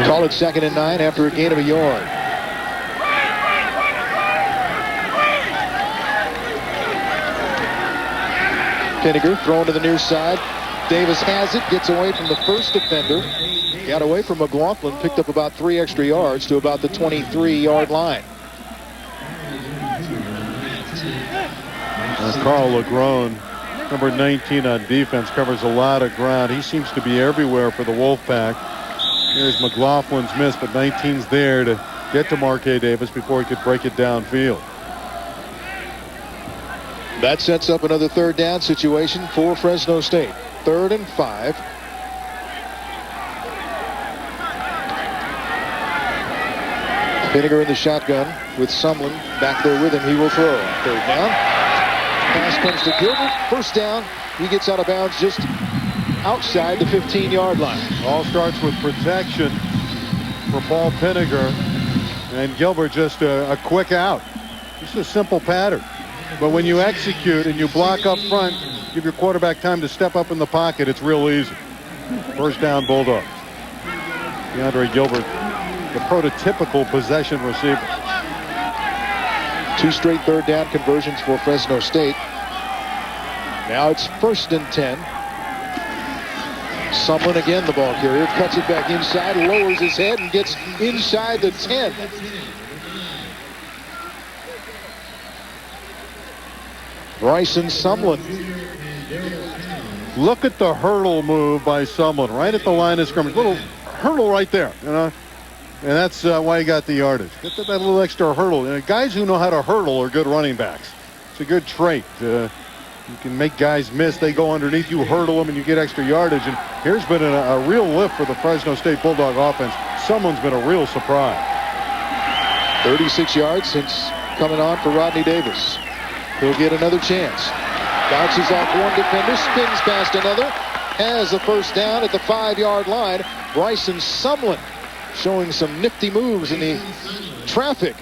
Call it 2nd and 9 after a gain of a yard. Pinegar thrown to the near side. Davis has it, gets away from the first defender. Got away from McLaughlin, picked up about 3 extra yards to about the 23-yard line. Carl Legrone, number 19 on defense, covers a lot of ground. He seems to be everywhere for the Wolfpack. Here's McLaughlin's miss, but 19's there to get to Marquez Davis before he could break it downfield. That sets up another 3rd down situation for Fresno State. 3rd and 5. Pinegar in the shotgun with Sumlin back there with him. He will throw. 3rd down. Pass comes to Gilbert. First down. He gets out of bounds just outside the 15-yard line. All starts with protection for Paul Pinegar, and Gilbert just a quick out. Just a simple pattern. But when you execute and you block up front, give your quarterback time to step up in the pocket, it's real easy. First down, Bulldogs. DeAndre Gilbert, the prototypical possession receiver. 2 straight 3rd down conversions for Fresno State. Now it's 1st and 10. Sumlin again, the ball carrier, cuts it back inside, lowers his head, and gets inside the 10. Bryson Sumlin. Look at the hurdle move by Sumlin right at the line of scrimmage. Little hurdle right there, you know. And that's why he got the yardage. Get that little extra hurdle. And guys who know how to hurdle are good running backs. It's a good trait. You can make guys miss. They go underneath. You hurdle them, and you get extra yardage. And here's been a real lift for the Fresno State Bulldog offense. Someone's been a real surprise. 36 yards since coming on for Rodney Davis. He'll get another chance. Bounces off one defender, spins past another, has the first down at the 5-yard line. Bryson Sumlin showing some nifty moves in the traffic.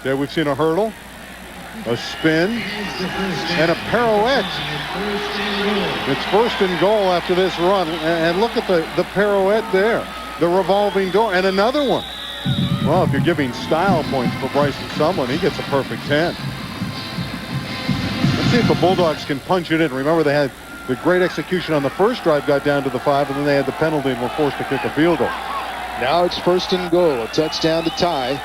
Yeah, we've seen a hurdle, a spin, and a pirouette. It's first and goal after this run. And look at the pirouette there. The revolving door, and another one. Well, if you're giving style points for Bryson Sumlin, he gets a perfect 10. Let's see if the Bulldogs can punch it in. Remember, they had the great execution on the first drive, got down to the 5, and then they had the penalty and were forced to kick a field goal. Now it's first and goal, a touchdown to tie.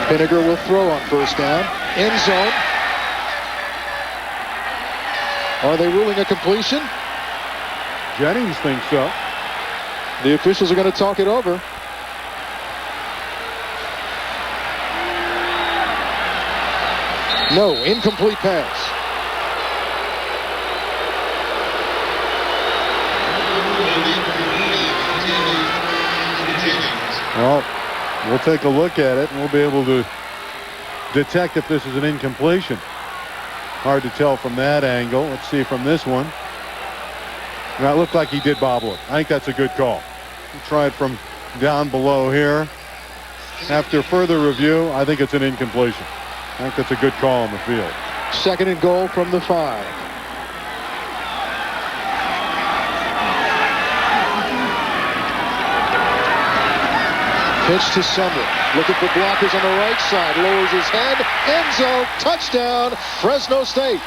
Pinegar will throw on first down. End zone. Are they ruling a completion? Jennings thinks so. The officials are going to talk it over. No, incomplete pass. Well, we'll take a look at it and we'll be able to detect if this is an incompletion. Hard to tell from that angle. Let's see from this one. That looked like he did bobble it. I think that's a good call. He tried from down below here. After further review, I think it's an incompletion. I think that's a good call on the field. Second and goal from the 5. Pitch to Sumlin. Looking for blockers on the right side. Lowers his head. End zone. Touchdown. Fresno State.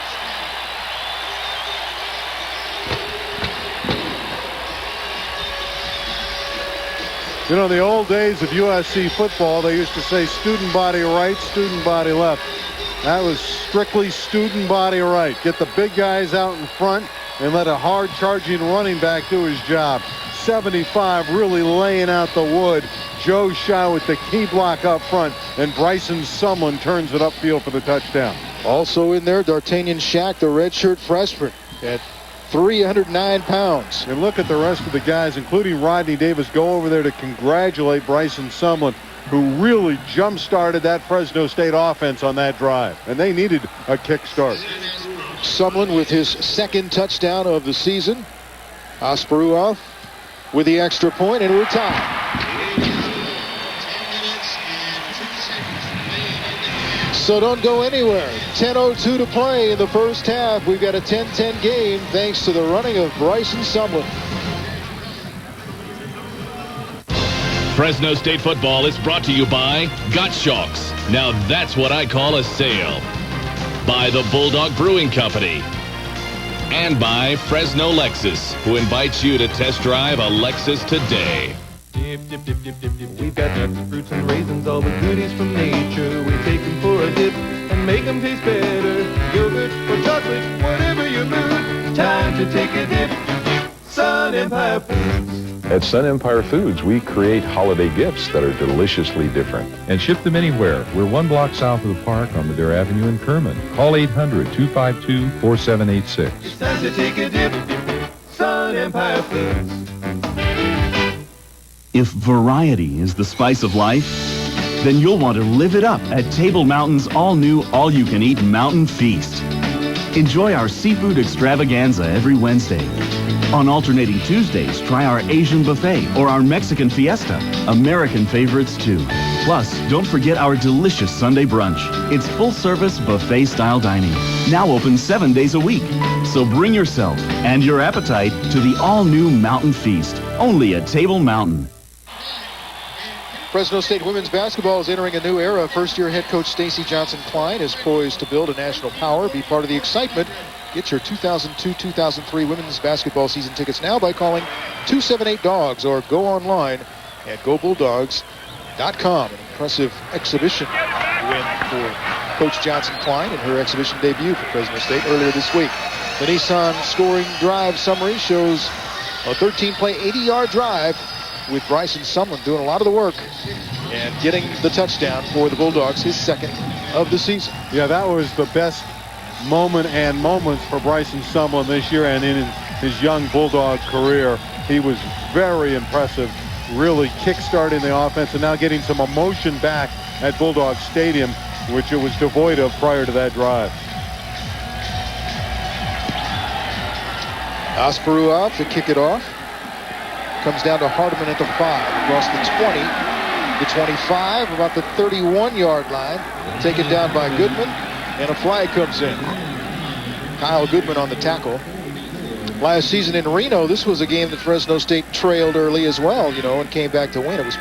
You know, in the old days of USC football, they used to say student body right, student body left. That was strictly student body right. Get the big guys out in front and let a hard-charging running back do his job. 75 really laying out the wood. Joe Shaw with the key block up front, and Bryson Sumlin turns it upfield for the touchdown. Also in there, D'Artagnan Shack, the redshirt freshman, at 309 pounds. And look at the rest of the guys, including Rodney Davis, go over there to congratulate Bryson Sumlin, who really jump-started that Fresno State offense on that drive. And they needed a kickstart. Sumlin with his second touchdown of the season. Asparuov with the extra point, and we're tied. So don't go anywhere. 10:02 to play in the first half. We've got a 10-10 game thanks to the running of Bryson Sumlin. Fresno State football is brought to you by Gottschalk's. Now that's what I call a sale. By the Bulldog Brewing Company. And by Fresno Lexus, who invites you to test drive a Lexus today. Dip, dip, dip, dip, dip, dip. We've got nuts, fruits, and raisins, all the goodies from nature. We take them for a dip and make them taste better. Yogurt or chocolate, whatever your mood. Time to take a dip. Sun Empire Foods. At Sun Empire Foods, we create holiday gifts that are deliciously different. And ship them anywhere. We're 1 block south of the park on Madera Avenue in Kerman. Call 800-252-4786. It's time to take a dip. Sun Empire Foods. If variety is the spice of life, then you'll want to live it up at Table Mountain's all-new, all-you-can-eat Mountain Feast. Enjoy our seafood extravaganza every Wednesday. On alternating Tuesdays, try our Asian buffet or our Mexican fiesta, American favorites too. Plus, don't forget our delicious Sunday brunch. It's full-service buffet-style dining, now open 7 days a week. So bring yourself and your appetite to the all-new Mountain Feast, only at Table Mountain. Fresno State women's basketball is entering a new era. First-year head coach Stacey Johnson-Klein is poised to build a national power. Be part of the excitement. Get your 2002-2003 women's basketball season tickets now by calling 278-DOGS or go online at gobulldogs.com. An impressive exhibition win for Coach Johnson-Klein in her exhibition debut for Fresno State earlier this week. The Nissan scoring drive summary shows a 13-play, 80-yard drive with Bryson Sumlin doing a lot of the work and getting the touchdown for the Bulldogs, his second of the season. Yeah, that was the best moment and moments for Bryson Sumlin this year and in his young Bulldog career. He was very impressive really kick-starting the offense and now getting some emotion back at Bulldog Stadium, which it was devoid of prior to that drive. Asparuov to kick it off. Comes down to Hardeman at the 5. Across the 20, the 25, about the 31-yard line. Taken down by Goodman, and a flag comes in. Kyle Goodman on the tackle. Last season in Reno, this was a game that Fresno State trailed early as well, and came back to win. It was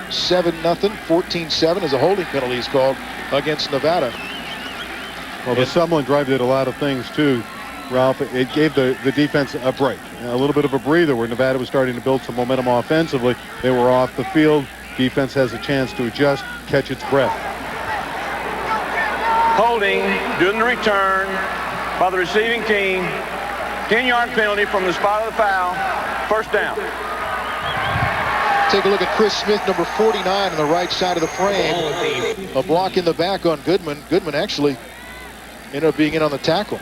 7-0, 14-7 as a holding penalty is called against Nevada. Well, the Sumlin drive did a lot of things, too, Ralph. It gave the defense a break, a little bit of a breather where Nevada was starting to build some momentum offensively. They were off the field. Defense has a chance to adjust, catch its breath. Holding during the return by the receiving team. 10-yard penalty from the spot of the foul. First down. Take a look at Chris Smith, number 49 on the right side of the frame. A block in the back on Goodman. Goodman actually ended up being in on the tackle.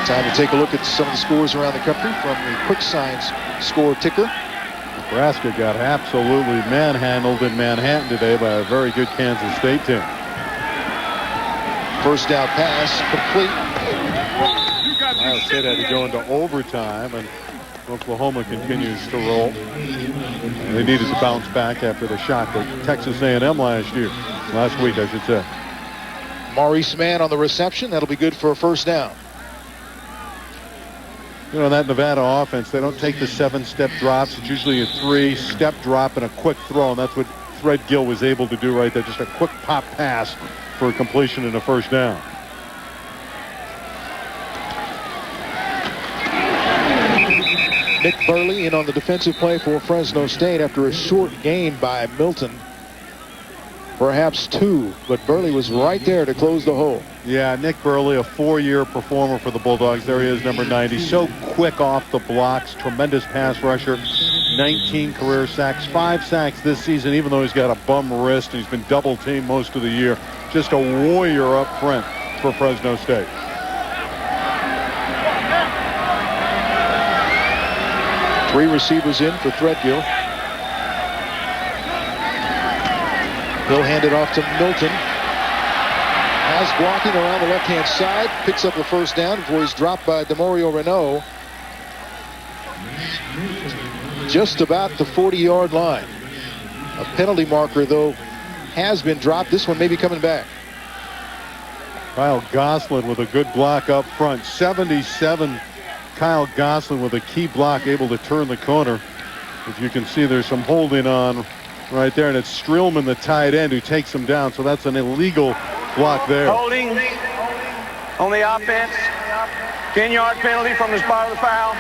Time to take a look at some of the scores around the country from the Quick Signs score ticker. Nebraska got absolutely manhandled in Manhattan today by a very good Kansas State team. First down pass complete. Ohio State had to go into overtime, and Oklahoma continues to roll. They needed to bounce back after the shock at Texas A&M last week, I should say. Maurice Mann on the reception. That'll be good for a first down. That Nevada offense, they don't take the 7-step drops. It's usually a 3-step drop and a quick throw, and that's what Threadgill was able to do right there. Just a quick pop pass for a completion and a first down. Nick Burley in on the defensive play for Fresno State after a short gain by Milton. Perhaps 2, but Burley was right there to close the hole. Yeah, Nick Burley, a 4-year performer for the Bulldogs. There he is, number 90. So quick off the blocks, tremendous pass rusher, 19 career sacks, 5 sacks this season, even though he's got a bum wrist and he's been double-teamed most of the year. Just a warrior up front for Fresno State. Three receivers in for Threadgill. He'll hand it off to Milton. Has blocking around the left-hand side. Picks up the first down before he's dropped by DeMario Renault. Just about the 40-yard line. A penalty marker, though, has been dropped. This one may be coming back. Kyle Goslin with a good block up front. 77, Kyle Goslin with a key block, able to turn the corner. As you can see, there's some holding on right there, and it's Streelman, the tight end, who takes him down. So that's an illegal block there. Holding on the offense. 10-yard penalty from the spot of the foul.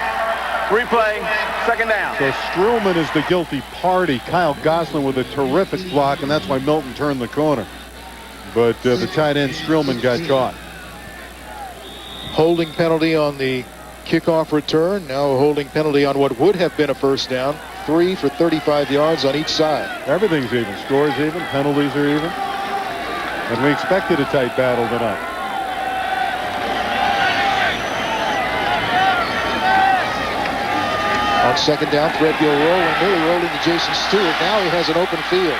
Replay, second down. So Streelman is the guilty party. Kyle Goslin with a terrific block, and that's why Milton turned the corner. But the tight end, Streelman, got caught. Holding penalty on the kickoff return. Now a holding penalty on what would have been a first down. 3 for 35 yards on each side. Everything's even. Scores even. Penalties are even. And we expected a tight battle tonight. On second down, Threadgill rolling, nearly rolling to Jason Stewart. Now he has an open field.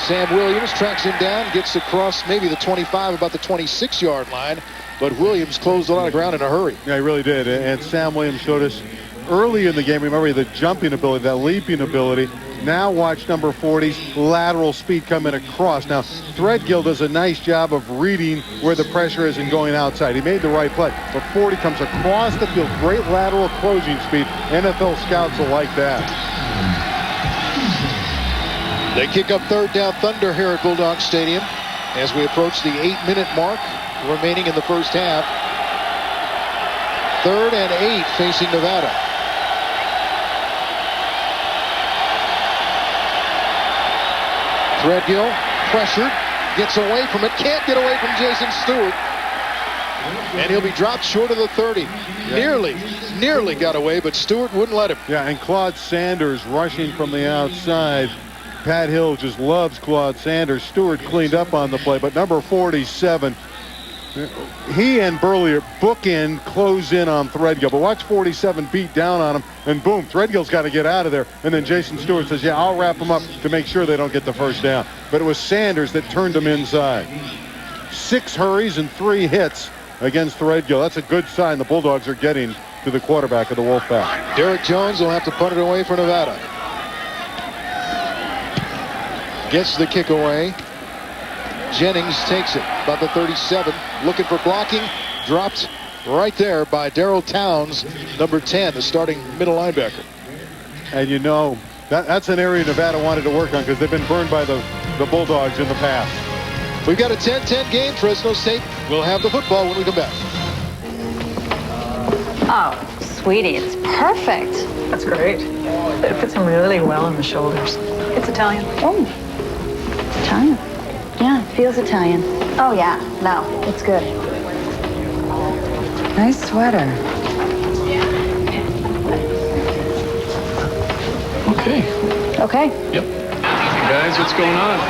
Sam Williams tracks him down, gets across maybe the 25, about the 26-yard line. But Williams closed a lot of ground in a hurry. Yeah, he really did. And Sam Williams showed us early in the game, remember, the jumping ability, that leaping ability. Now watch number 40's lateral speed coming across. Now, Threadgill does a nice job of reading where the pressure is and going outside. He made the right play. But 40 comes across the field. Great lateral closing speed. NFL scouts will like that. They kick up third down thunder here at Bulldog Stadium as we approach the 8-minute mark remaining in the first half. 3rd and 8 facing Nevada. Threadgill pressured, gets away from it, can't get away from Jason Stewart. And he'll be dropped short of the 30. Yeah. Nearly got away, but Stewart wouldn't let him. Yeah, and Claude Sanders rushing from the outside. Pat Hill just loves Claude Sanders. Stewart cleaned up on the play, but number 47 he and Burley bookend, close in on Threadgill. But watch 47 beat down on him, and boom, Threadgill's got to get out of there. And then Jason Stewart says, yeah, I'll wrap him up to make sure they don't get the first down. But it was Sanders that turned him inside. 6 hurries and 3 hits against Threadgill. That's a good sign the Bulldogs are getting to the quarterback of the Wolfpack. Derek Jones will have to punt it away for Nevada. Gets the kick away. Jennings takes it about the 37, looking for blocking, dropped right there by Darrell Towns, number 10, the starting middle linebacker. And you know, that's an area Nevada wanted to work on because they've been burned by the Bulldogs in the past. We've got a 10-10 game. Fresno State will have the football when we come back. Oh, sweetie, it's perfect. That's great. It fits him really well on the shoulders. It's Italian. Oh, Italian. Yeah, it feels Italian. Oh, yeah. No, it's good. Nice sweater. Okay. Okay. Yep. Guys, what's going on?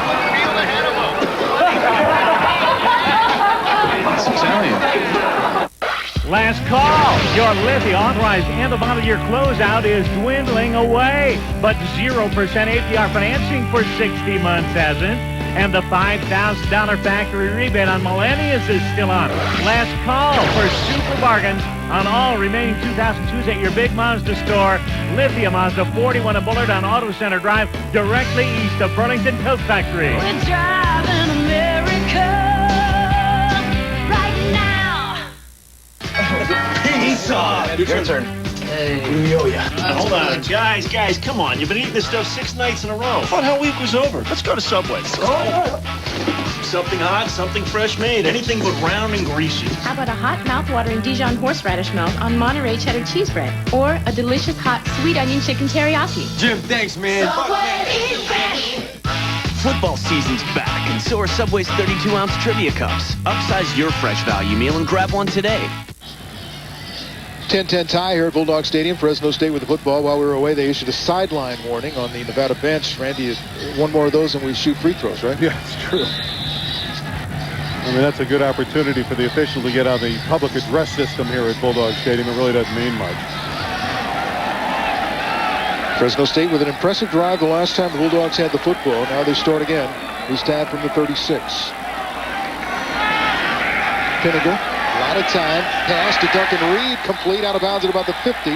It's Italian. Last call. Your Lithia authorized end of model year closeout is dwindling away, but 0% APR financing for 60 months hasn't. And the $5,000 factory rebate on Millennials is still on. Last call for super bargains on all remaining 2002s at your big Mazda store. Lithia Mazda 41 at Bullard on Auto Center Drive, directly east of Burlington Coat Factory. We're driving America right now. Pizza! Your turn. Hey, Hold on. Guys, come on. You've been eating this stuff 6 nights in a row. I thought hell week was over. Let's go to Subway. Something hot, something fresh made. Anything but round and greasy. How about a hot mouth-watering Dijon horseradish melt on Monterey cheddar cheese bread? Or a delicious hot sweet onion chicken teriyaki? Jim, thanks, man. Football season's back, and so are Subway's 32-ounce trivia cups. Upsize your fresh value meal and grab one today. 10-10 tie here at Bulldog Stadium. Fresno State with the football. While we were away, they issued a sideline warning on the Nevada bench. Randy, one more of those and we shoot free throws, right? Yeah, it's true. I mean, that's a good opportunity for the official to get on the public address system here at Bulldog Stadium. It really doesn't mean much. Fresno State with an impressive drive the last time the Bulldogs had the football. Now they start again. This time from the 36. Pinegar. A lot of time. Pass to Duncan Reed. Complete out of bounds at about the 50.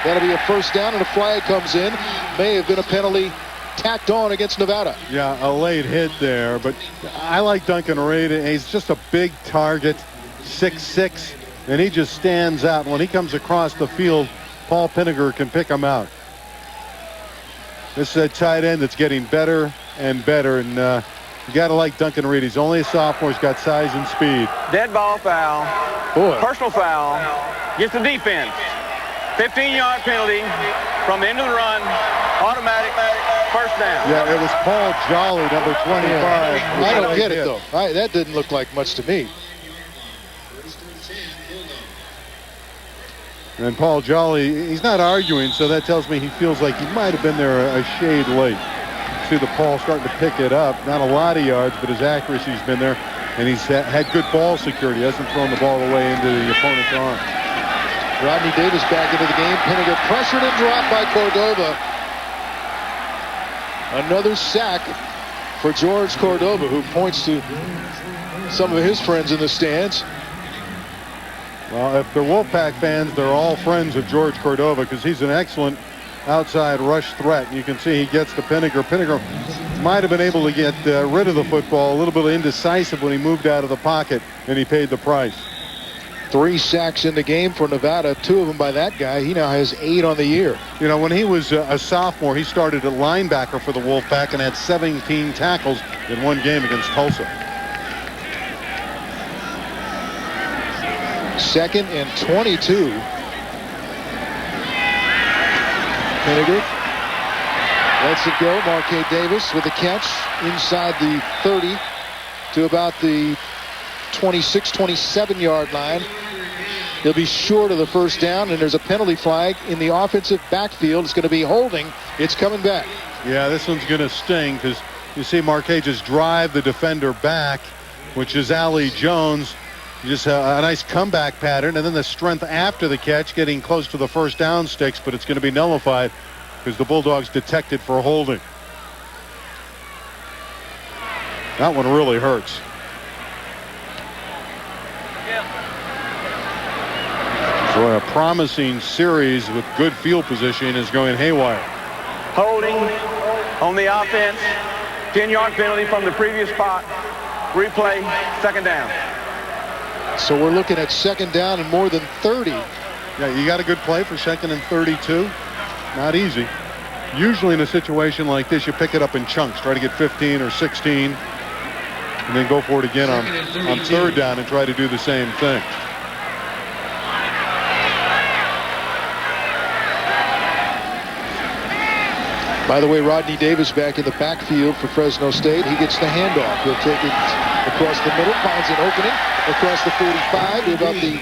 That'll be a first down, and a flag comes in. May have been a penalty tacked on against Nevada. Yeah, a late hit there, but I like Duncan Reed. He's just a big target, 6'6", and he just stands out. When he comes across the field, Paul Pinegar can pick him out. This is a tight end that's getting better and better, and you got to like Duncan Reed. He's only a sophomore. He's got size and speed. Dead ball foul. Boy. Personal foul. Gets the defense. 15-yard penalty from the end of the run. Automatic first down. Yeah, it was Paul Jolly, number 25. Yeah. I don't get it, though. That didn't look like much to me. And Paul Jolly, he's not arguing, so that tells me he feels like he might have been there a shade late. See the Paul starting to pick it up. Not a lot of yards, but his accuracy's been there, and he's had good ball security. He hasn't thrown the ball away into the opponent's arm. Rodney Davis back into the game. Pinegar pressured and dropped by Cordova. Another sack for George Cordova, who points to some of his friends in the stands. Well, if they're Wolfpack fans, they're all friends of George Cordova because he's an excellent outside rush threat. You can see he gets to Pinegar. Pinegar might have been able to get rid of the football, a little bit indecisive when he moved out of the pocket, and he paid the price. 3 sacks in the game for Nevada, 2 of them by that guy. He now has 8 on the year. You know, when he was a sophomore, he started at linebacker for the Wolfpack and had 17 tackles in one game against Tulsa. 2nd and 22. Pinegar lets it go. Marquette Davis with a catch inside the 30 to about the 26, 27-yard line. He'll be short of the first down, and there's a penalty flag in the offensive backfield. It's going to be holding. It's coming back. Yeah, this one's going to sting because you see Marquette just drive the defender back, which is Ali Jones. Just a nice comeback pattern, and then the strength after the catch, getting close to the first down sticks, but it's going to be nullified because the Bulldogs detected for holding. That one really hurts. So a promising series with good field position is going haywire. Holding on the offense. 10-yard penalty from the previous spot. Replay, second down. So we're looking at second down and more than 30. Yeah, you got a good play for second and 32. Not easy. Usually in a situation like this, you pick it up in chunks. Try to get 15 or 16. And then go for it again on third down and try to do the same thing. By the way, Rodney Davis back in the backfield for Fresno State. He gets the handoff. He'll take it across the middle, finds an opening across the 45 to about the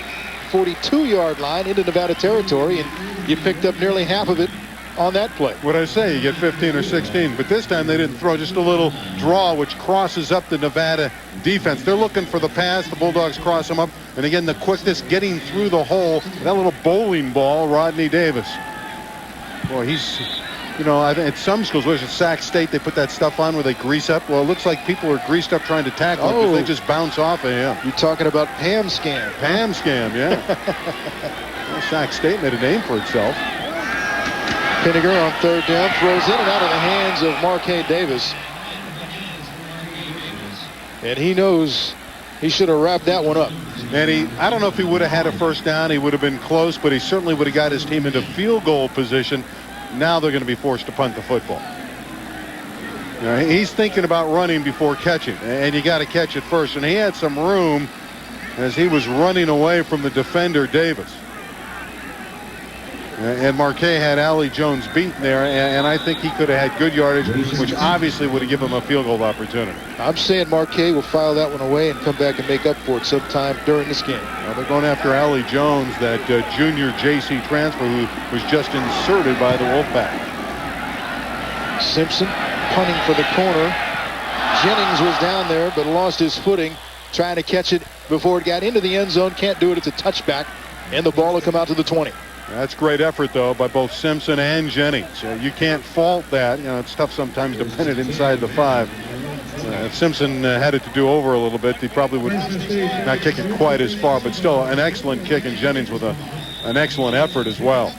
42-yard line into Nevada territory, and you picked up nearly half of it on that play. What I say, you get 15 or 16, but this time they didn't throw, just a little draw which crosses up the Nevada defense. They're looking for the pass. The Bulldogs cross them up, and again, the quickness getting through the hole. That little bowling ball, Rodney Davis. Boy, he's... You know, at some schools, whether it's Sac State, they put that stuff on where they grease up. Well, it looks like people are greased up trying to tackle him because they just bounce off of him. You're talking about Pam Scam. Pam Scam, yeah. Well, Sac State made a name for itself. Pinegar on third down, throws in and out of the hands of Marquez Davis. And he knows he should have wrapped that one up. And I don't know if he would have had a first down. He would have been close, but he certainly would have got his team into field goal position. Now they're going to be forced to punt the football. You know, he's thinking about running before catching, and you got to catch it first. And he had some room as he was running away from the defender, Davis. And Marquez had Allie Jones beaten there, and I think he could have had good yardage, which obviously would have given him a field goal opportunity. I'm saying Marquez will file that one away and come back and make up for it sometime during this game. Well, they're going after Allie Jones, that junior JC transfer who was just inserted by the Wolfpack. Simpson punting for the corner. Jennings was down there but lost his footing trying to catch it before it got into the end zone. Can't do it. It's a touchback, and the ball will come out to the 20. That's great effort, though, by both Simpson and Jennings. You can't fault that. You know, it's tough sometimes to pin it inside the 5. If Simpson had it to do over a little bit, he probably would not kick it quite as far, but still an excellent kick, and Jennings with an excellent effort as well.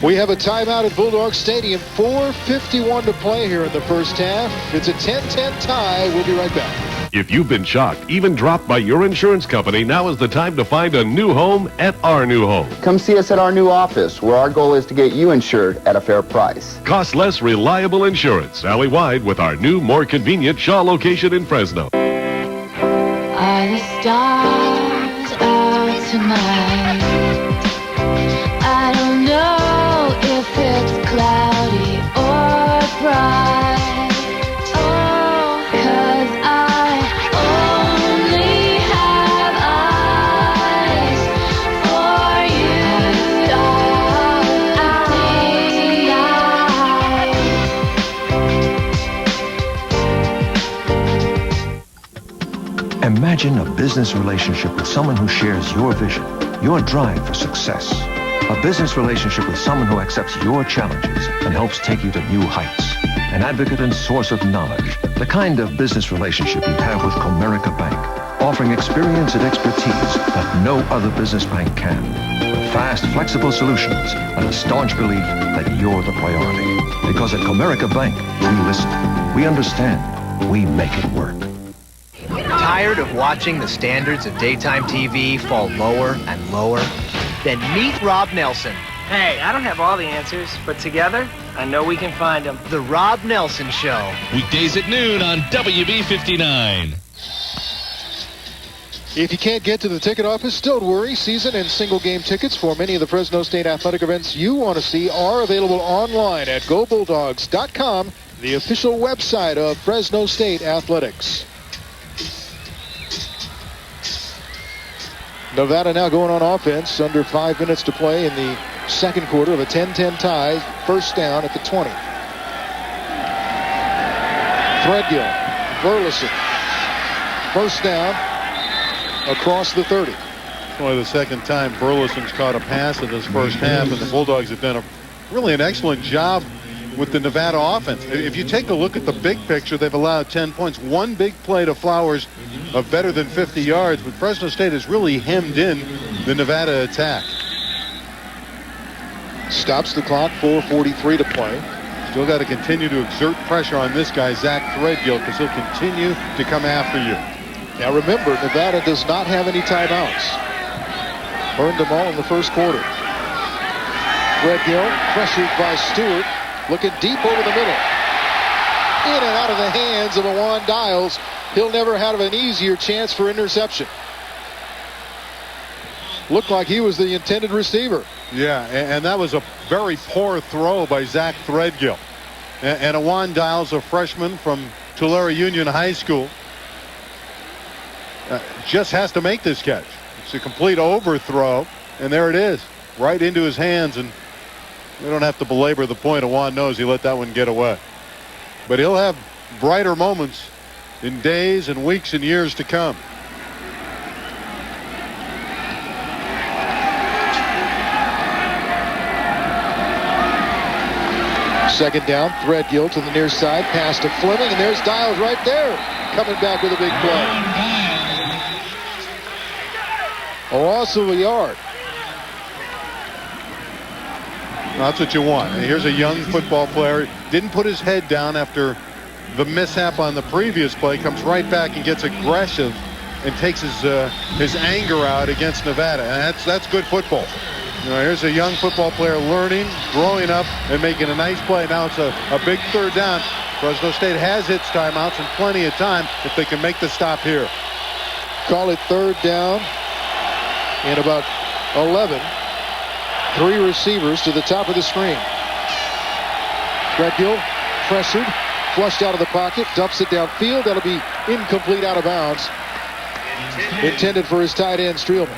We have a timeout at Bulldog Stadium. 4:51 to play here in the first half. It's a 10-10 tie. We'll be right back. If you've been shocked, even dropped by your insurance company, now is the time to find a new home at our new home. Come see us at our new office, where our goal is to get you insured at a fair price. Cost less, reliable insurance. Alley-wide with our new, more convenient Shaw location in Fresno. Are the stars out tonight? I don't know if it's cloudy or bright. Imagine a business relationship with someone who shares your vision, your drive for success. A business relationship with someone who accepts your challenges and helps take you to new heights. An advocate and source of knowledge. The kind of business relationship you have with Comerica Bank, offering experience and expertise that no other business bank can. With fast, flexible solutions and a staunch belief that you're the priority. Because at Comerica Bank, we listen, we understand, we make it work. Tired of watching the standards of daytime TV fall lower and lower? Then meet Rob Nelson. Hey, I don't have all the answers, but together, I know we can find them. The Rob Nelson Show. Weekdays at noon on WB59. If you can't get to the ticket office, don't worry. Season and single game tickets for many of the Fresno State athletic events you want to see are available online at GoBulldogs.com, the official website of Fresno State Athletics. Nevada now going on offense. Under 5 minutes to play in the second quarter of a 10-10 tie. First down at the 20. Threadgill, Burleson. First down across the 30. It's only the second time Burleson's caught a pass in this first half, and the Bulldogs have done really an excellent job with the Nevada offense. If you take a look at the big picture, they've allowed 10 points. One big play to Flowers of better than 50 yards, but Fresno State has really hemmed in the Nevada attack. Stops the clock, 4:43 to play. Still got to continue to exert pressure on this guy, Zach Threadgill, because he'll continue to come after you. Now remember, Nevada does not have any timeouts. Burned them all in the first quarter. Threadgill pressured by Stewart, looking deep over the middle. In and out of the hands of Awan Dials. He'll never have an easier chance for interception. Looked like he was the intended receiver. Yeah, and that was a very poor throw by Zach Threadgill. And Awan Dials, a freshman from Tulare Union High School, just has to make this catch. It's a complete overthrow, and there it is, right into his hands. And we don't have to belabor the point. Awan knows he let that one get away. But he'll have brighter moments in days and weeks and years to come. Second down, Threadgill to the near side, pass to Fleming, and there's Dials right there, coming back with a big play. A loss of a yard. That's what you want. And here's a young football player. Didn't put his head down after the mishap on the previous play. Comes right back and gets aggressive and takes his anger out against Nevada. And that's good football. You know, here's a young football player learning, growing up, and making a nice play. Now it's a big third down. Fresno State has its timeouts and plenty of time if they can make the stop here. Call it third down and about 11. 3 receivers to the top of the screen. Threadgill pressured, flushed out of the pocket, dumps it downfield. That'll be incomplete, out of bounds. Intended for his tight end, Streelman.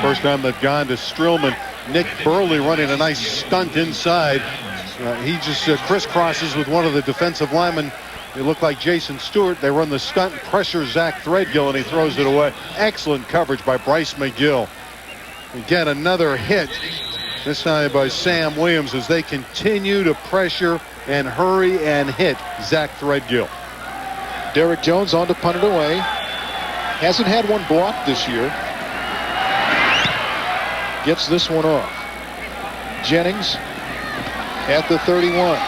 First time they've gone to Streelman. Nick Burley running a nice stunt inside. He just crisscrosses with one of the defensive linemen. They look like Jason Stewart. They run the stunt, pressure Zach Threadgill, and he throws it away. Excellent coverage by Bryce McGill. Again, another hit, this time by Sam Williams, as they continue to pressure and hurry and hit Zach Threadgill. Derek Jones on to punt it away. Hasn't had one blocked this year. Gets this one off. Jennings at the 31.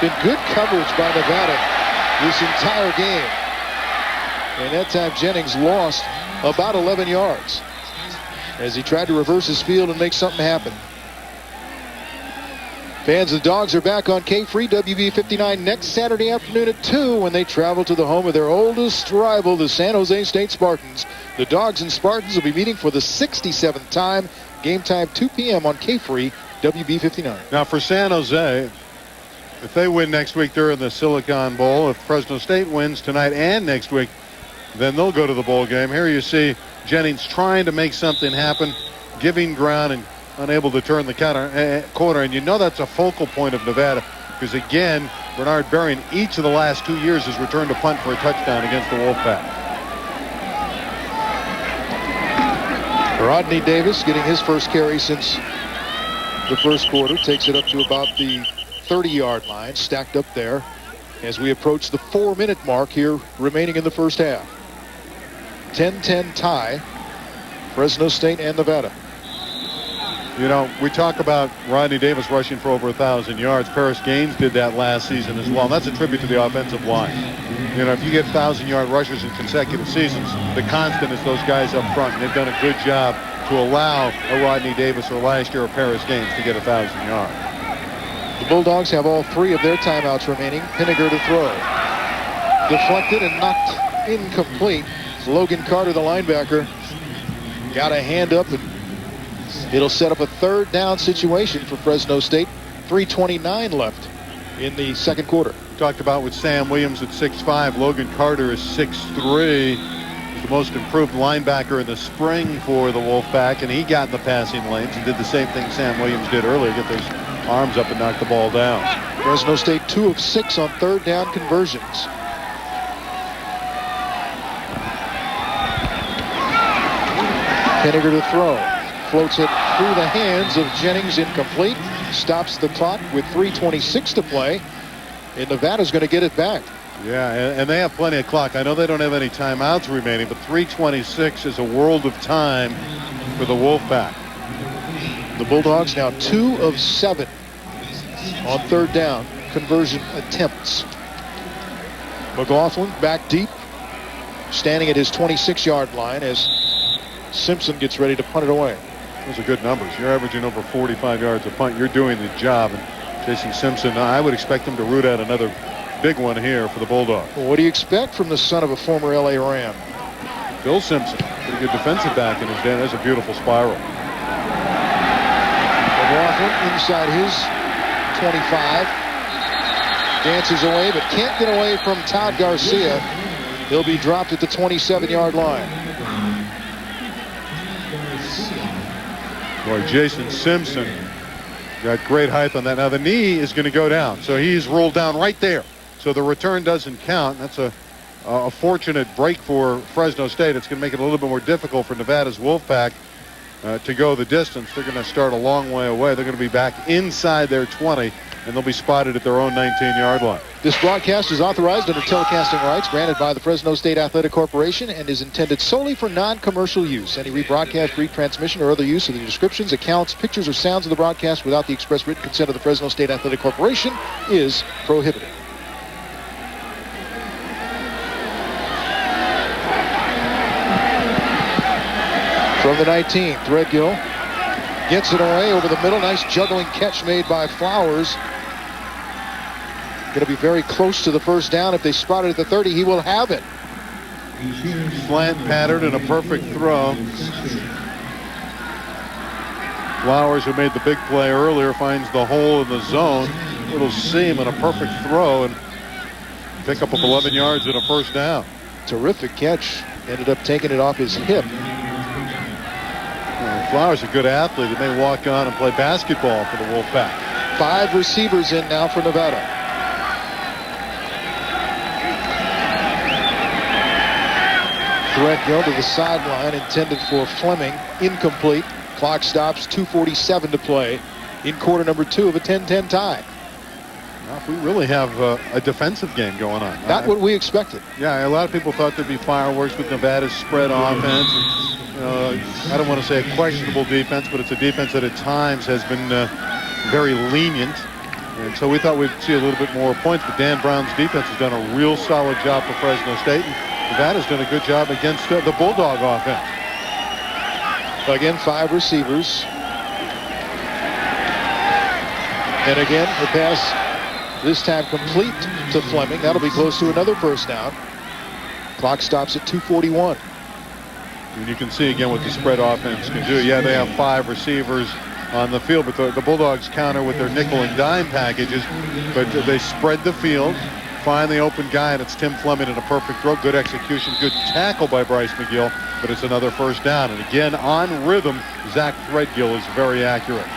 Been good coverage by Nevada this entire game. And that time Jennings lost about 11 yards as he tried to reverse his field and make something happen. Fans of the Dogs are back on K-Free WB59 next Saturday afternoon at 2 when they travel to the home of their oldest rival, the San Jose State Spartans. The Dogs and Spartans will be meeting for the 67th time. Game time 2 p.m. on K-Free WB59. Now for San Jose, if they win next week, they're in the Silicon Bowl. If Fresno State wins tonight and next week, then they'll go to the bowl game. Here you see Jennings trying to make something happen, giving ground and unable to turn the corner. And you know that's a focal point of Nevada because, again, Bernard Berrian each of the last 2 years has returned a punt for a touchdown against the Wolfpack. Rodney Davis getting his first carry since the first quarter. Takes it up to about the 30-yard line, stacked up there as we approach the 4-minute mark here remaining in the first half. 10-10 tie, Fresno State and Nevada. You know, we talk about Rodney Davis rushing for over 1,000 yards. Paris Gaines did that last season as well. And that's a tribute to the offensive line. You know, if you get 1,000-yard rushers in consecutive seasons, the constant is those guys up front. And they've done a good job to allow a Rodney Davis or last year a Paris Gaines to get 1,000 yards. The Bulldogs have all 3 of their timeouts remaining. Pinegar to throw. Deflected and knocked incomplete. Logan Carter, the linebacker, got a hand up, and it'll set up a third down situation for Fresno State. 3:29 left in the second quarter. Talked about with Sam Williams at 6'5". Logan Carter is 6'3". He's the most improved linebacker in the spring for the Wolfpack, and he got in the passing lanes and did the same thing Sam Williams did earlier, get those arms up and knock the ball down. Fresno State 2 of 6 on third down conversions. Pinegar to throw. Floats it through the hands of Jennings, incomplete. Stops the clock with 3:26 to play. And Nevada's going to get it back. Yeah, and they have plenty of clock. I know they don't have any timeouts remaining, but 3:26 is a world of time for the Wolfpack. The Bulldogs now 2 of 7 on third down conversion attempts. McLaughlin back deep, standing at his 26-yard line as Simpson gets ready to punt it away. Those are good numbers. You're averaging over 45 yards a punt. You're doing the job. And Jason Simpson, I would expect him to root out another big one here for the Bulldogs. Well, what do you expect from the son of a former L.A. Ram? Bill Simpson, pretty good defensive back in his day. That's a beautiful spiral. McLaughlin inside his 25. Dances away, but can't get away from Todd Garcia. He'll be dropped at the 27-yard line. Boy, Jason Simpson got great height on that. Now the knee is going to go down, so he's rolled down right there. So the return doesn't count. That's a fortunate break for Fresno State. It's going to make it a little bit more difficult for Nevada's Wolfpack to go the distance. They're going to start a long way away. They're going to be back inside their 20, and they'll be spotted at their own 19-yard line. This broadcast is authorized under telecasting rights granted by the Fresno State Athletic Corporation and is intended solely for non-commercial use. Any rebroadcast, retransmission, or other use of the descriptions, accounts, pictures, or sounds of the broadcast without the express written consent of the Fresno State Athletic Corporation is prohibited. From the 19, Threadgill gets it away over the middle. Nice juggling catch made by Flowers. Going to be very close to the first down. If they spot it at the 30, he will have it. Slant pattern and a perfect throw. Flowers, who made the big play earlier, finds the hole in the zone. Little seam and a perfect throw, and pick up 11 yards and a first down. Terrific catch. Ended up taking it off his hip. Flowers, a good athlete. He may walk on and play basketball for the Wolfpack. 5 receivers in now for Nevada. Threadgill to the sideline, intended for Fleming. Incomplete. Clock stops, 2:47 to play in quarter number 2 of a 10-10 tie. Well, we really have a defensive game going on. Not what we expected. Yeah, a lot of people thought there'd be fireworks with Nevada's spread offense. I don't want to say a questionable defense, but it's a defense that at times has been very lenient. And so we thought we'd see a little bit more points, but Dan Brown's defense has done a real solid job for Fresno State. And Nevada's done a good job against the Bulldog offense. Again, 5 receivers. And again, the pass this time complete to Fleming. That'll be close to another first down. Clock stops at 2:41. And you can see again what the spread offense can do. Yeah, they have 5 receivers on the field, but the Bulldogs counter with their nickel and dime packages. But they spread the field, find the open guy, and it's Tim Fleming in a perfect throw. Good execution, good tackle by Bryce McGill, but it's another first down. And again, on rhythm, Zach Threadgill is very accurate.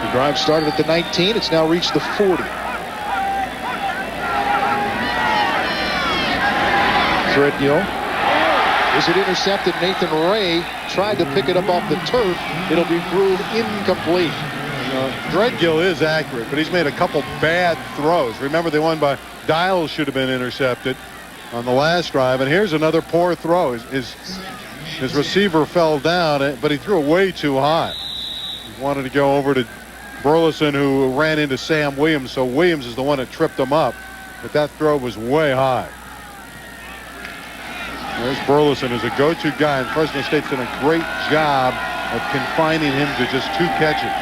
The drive started at the 19. It's now reached the 40. Threadgill. Is it intercepted? Nathan Ray tried to pick it up off the turf. It'll be ruled incomplete. Threadgill is accurate, but he's made a couple bad throws. Remember, the one by Dials should have been intercepted on the last drive. And here's another poor throw. His receiver fell down, but he threw it way too high. He wanted to go over to Burleson, who ran into Sam Williams, so Williams is the one that tripped him up. But that throw was way high. There's Burleson, who's a go-to guy, and Fresno State's done a great job of confining him to just 2 catches.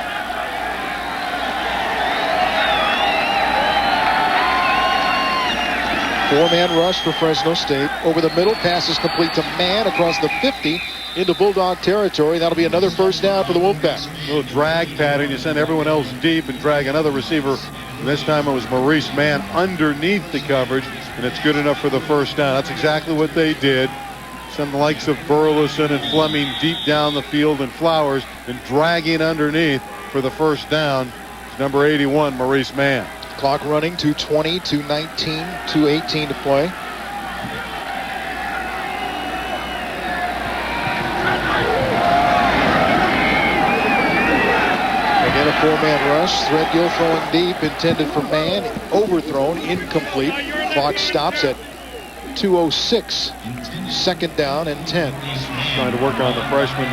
Four-man rush for Fresno State. Over the middle, pass is complete to Mann across the 50 into Bulldog territory. That'll be another first down for the Wolfpack. A little drag pattern. You send everyone else deep and drag another receiver. And this time it was Maurice Mann underneath the coverage, and it's good enough for the first down. That's exactly what they did. Send the likes of Burleson and Fleming deep down the field, and Flowers, and dragging underneath for the first down. It's number 81, Maurice Mann. Clock running, 2:20, 2:19, 2:18 to play. Two-man rush. Threadgill throwing deep, intended for man. Overthrown, incomplete. Clock stops at 2:06. Second down and 10. Trying to work on the freshman,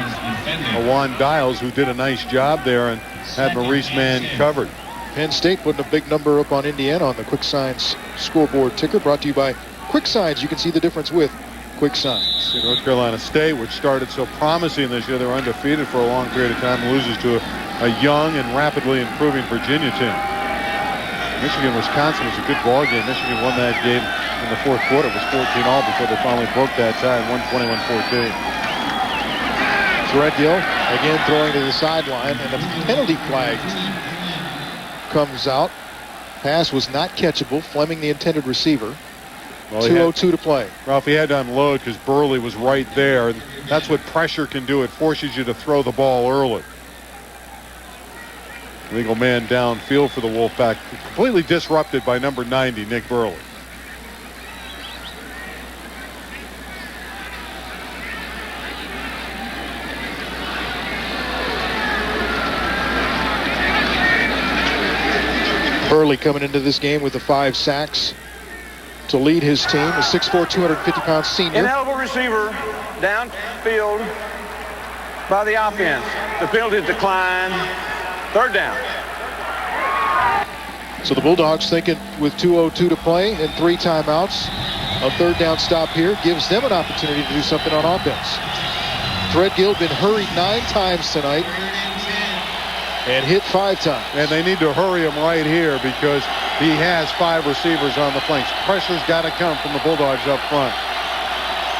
Awan Dials, who did a nice job there and had Maurice Mann covered. Penn State putting a big number up on Indiana on the Quick Signs scoreboard ticker, brought to you by Quick Signs. You can see the difference with Quick Signs. North Carolina State, which started so promising this year, they were undefeated for a long period of time, loses to a young and rapidly improving Virginia team. Michigan-Wisconsin was a good ball game. Michigan won that game in the fourth quarter. It was 14-all before they finally broke that tie and won 21-14. Threadgill again throwing to the sideline, and a penalty flag comes out. Pass was not catchable. Fleming, the intended receiver. Well, 2:02 to play. Ralph, he had to unload because Burley was right there, and that's what pressure can do. It forces you to throw the ball early. Legal man downfield for the Wolfpack, completely disrupted by number 90, Nick Burley. Burley coming into this game with the 5 sacks to lead his team. A 6'4", 250-pound senior. Ineligible receiver downfield by the offense. The field is declined. Third down. So the Bulldogs thinking with 2:02 to play and 3 timeouts. A third down stop here gives them an opportunity to do something on offense. Threadgill been hurried 9 times tonight and hit 5 times. And they need to hurry him right here because he has 5 receivers on the flanks. Pressure's got to come from the Bulldogs up front.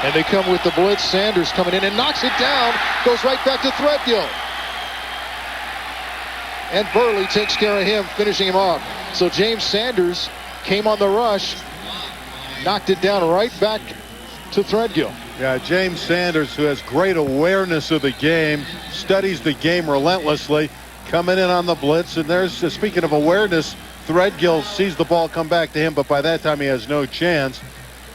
And they come with the blitz. Sanders coming in and knocks it down. Goes right back to Threadgill. And Burley takes care of him, finishing him off. So James Sanders came on the rush, knocked it down right back to Threadgill. Yeah, James Sanders, who has great awareness of the game, studies the game relentlessly, coming in on the blitz. And there's, speaking of awareness, Threadgill sees the ball come back to him, but by that time he has no chance.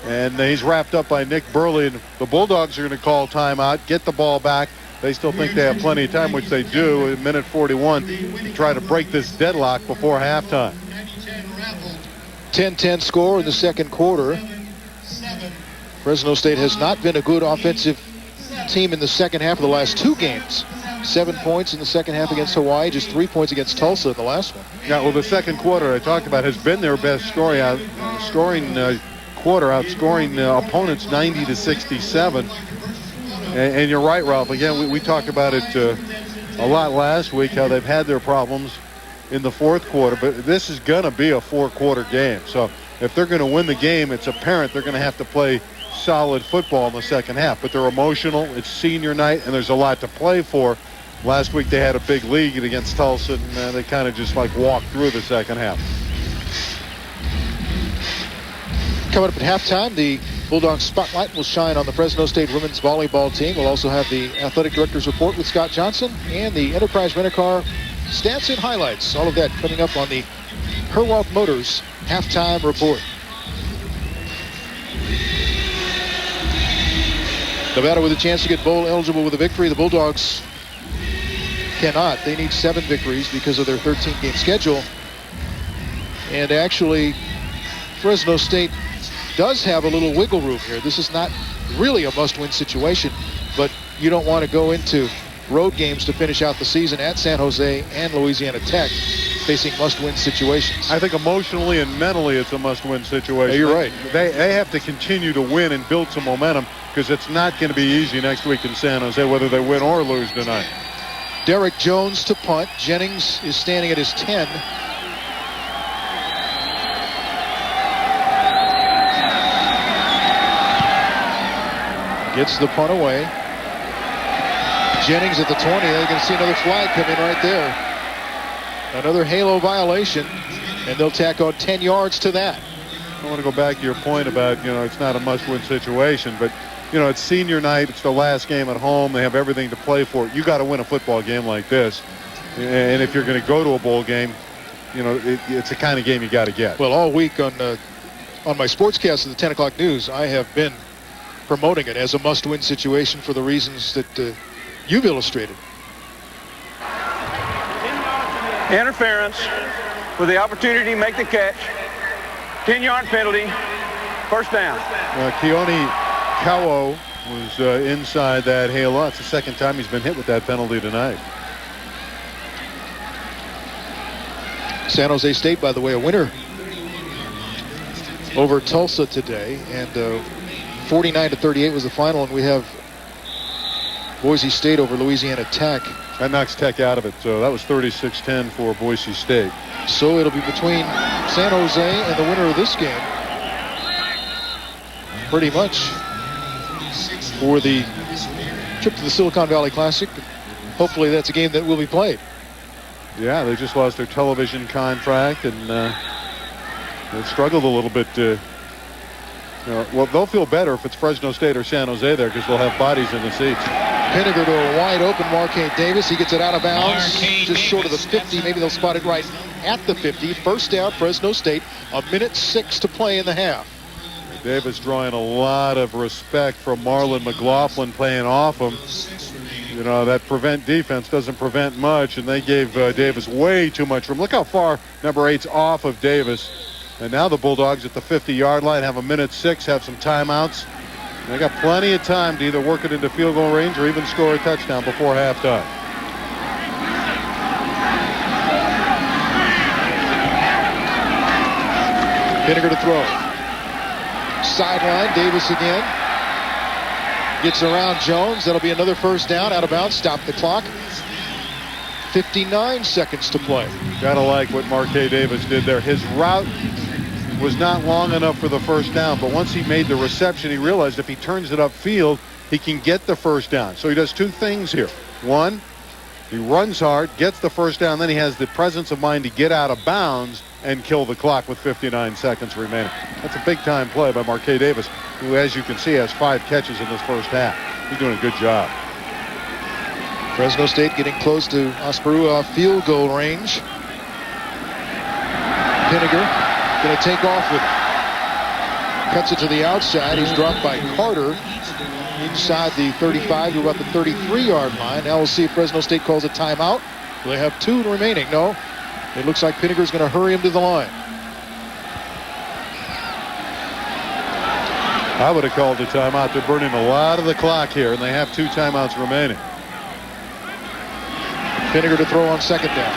And he's wrapped up by Nick Burley. And the Bulldogs are going to call timeout, get the ball back. They still think they have plenty of time, which they do, in minute 41, to try to break this deadlock before halftime. 10-10 score in the second quarter. Fresno State has not been a good offensive team in the second half of the last 2 games. 7 points in the second half against Hawaii, just 3 points against Tulsa in the last one. Yeah, well, the second quarter I talked about has been their best quarter, outscoring opponents 90-67. And you're right, Ralph. Again, we talked about it a lot last week, how they've had their problems in the fourth quarter. But this is going to be a 4-quarter game. So if they're going to win the game, it's apparent they're going to have to play solid football in the second half. But they're emotional. It's senior night, and there's a lot to play for. Last week they had a big lead against Tulsa, and they kind of just like walked through the second half. Coming up at halftime, the Bulldogs spotlight will shine on the Fresno State women's volleyball team. We'll also have the athletic director's report with Scott Johnson and the Enterprise Rent-A-Car stats and highlights. All of that coming up on the Herwealth Motors halftime report. Nevada with a chance to get bowl eligible with a victory. The Bulldogs cannot. They need 7 victories because of their 13-game schedule. And actually, Fresno State does have a little wiggle room here. This is not really a must-win situation, but you don't want to go into road games to finish out the season at San Jose and Louisiana Tech facing must-win situations. I think emotionally and mentally it's a must-win situation. Yeah, you're right. They have to continue to win and build some momentum because it's not going to be easy next week in San Jose, whether they win or lose tonight. Derek Jones to punt. Jennings is standing at his 10. Gets the punt away. Jennings at the 20. They're going to see another flag come in right there. Another halo violation, and they'll tack on 10 yards to that. I want to go back to your point about, it's not a must-win situation, but, it's senior night. It's the last game at home. They have everything to play for. You got to win a football game like this. And if you're going to go to a bowl game, it's the kind of game you got to get. Well, all week on my sportscast of the 10 o'clock news, I have been promoting it as a must-win situation for the reasons that you've illustrated. Interference with the opportunity to make the catch. 10-yard penalty. First down. Keone Kawo was inside that halo. It's the second time he's been hit with that penalty tonight. San Jose State, by the way, a winner over Tulsa today, and 49-38 was the final, and we have Boise State over Louisiana Tech. That knocks Tech out of it, so that was 36-10 for Boise State. So it'll be between San Jose and the winner of this game, pretty much, for the trip to the Silicon Valley Classic. Hopefully that's a game that will be played. Yeah, they just lost their television contract, and they've struggled a little bit to, well, they'll feel better if it's Fresno State or San Jose there, because they'll have bodies in the seats. Pinegar to a wide open Marquette Davis. He gets it out of bounds, just short of the 50. Maybe they'll spot it right at the 50. First down, Fresno State. 1:06 to play in the half. Davis drawing a lot of respect from Marlon McLaughlin playing off him. You know, that prevent defense doesn't prevent much, and they gave Davis way too much room. Look how far number 8's off of Davis. And now the Bulldogs at the 50-yard line have 1:06, have some timeouts. They got plenty of time to either work it into field goal range or even score a touchdown before halftime. Pinegar to throw. Sideline, Davis again. Gets around Jones. That'll be another first down. Out of bounds. Stop the clock. 59 seconds to play. Gotta like what Marquette Davis did there. His route was not long enough for the first down, but once he made the reception, he realized if he turns it upfield, he can get the first down. So he does two things here. One, he runs hard, gets the first down, then he has the presence of mind to get out of bounds and kill the clock with 59 seconds remaining. That's a big-time play by Marquette Davis, who, as you can see, has 5 catches in this first half. He's doing a good job. Fresno State getting close to Osparua field goal range. Pinegar going to take off with it. Cuts it to the outside. He's dropped by Carter inside the 35 to about the 33-yard line. Now we'll see if Fresno State calls a timeout. They have 2 remaining. No, it looks like Pinegar's going to hurry him to the line. I would have called a timeout. They're burning a lot of the clock here, and they have 2 timeouts remaining. Pinegar to throw on second down.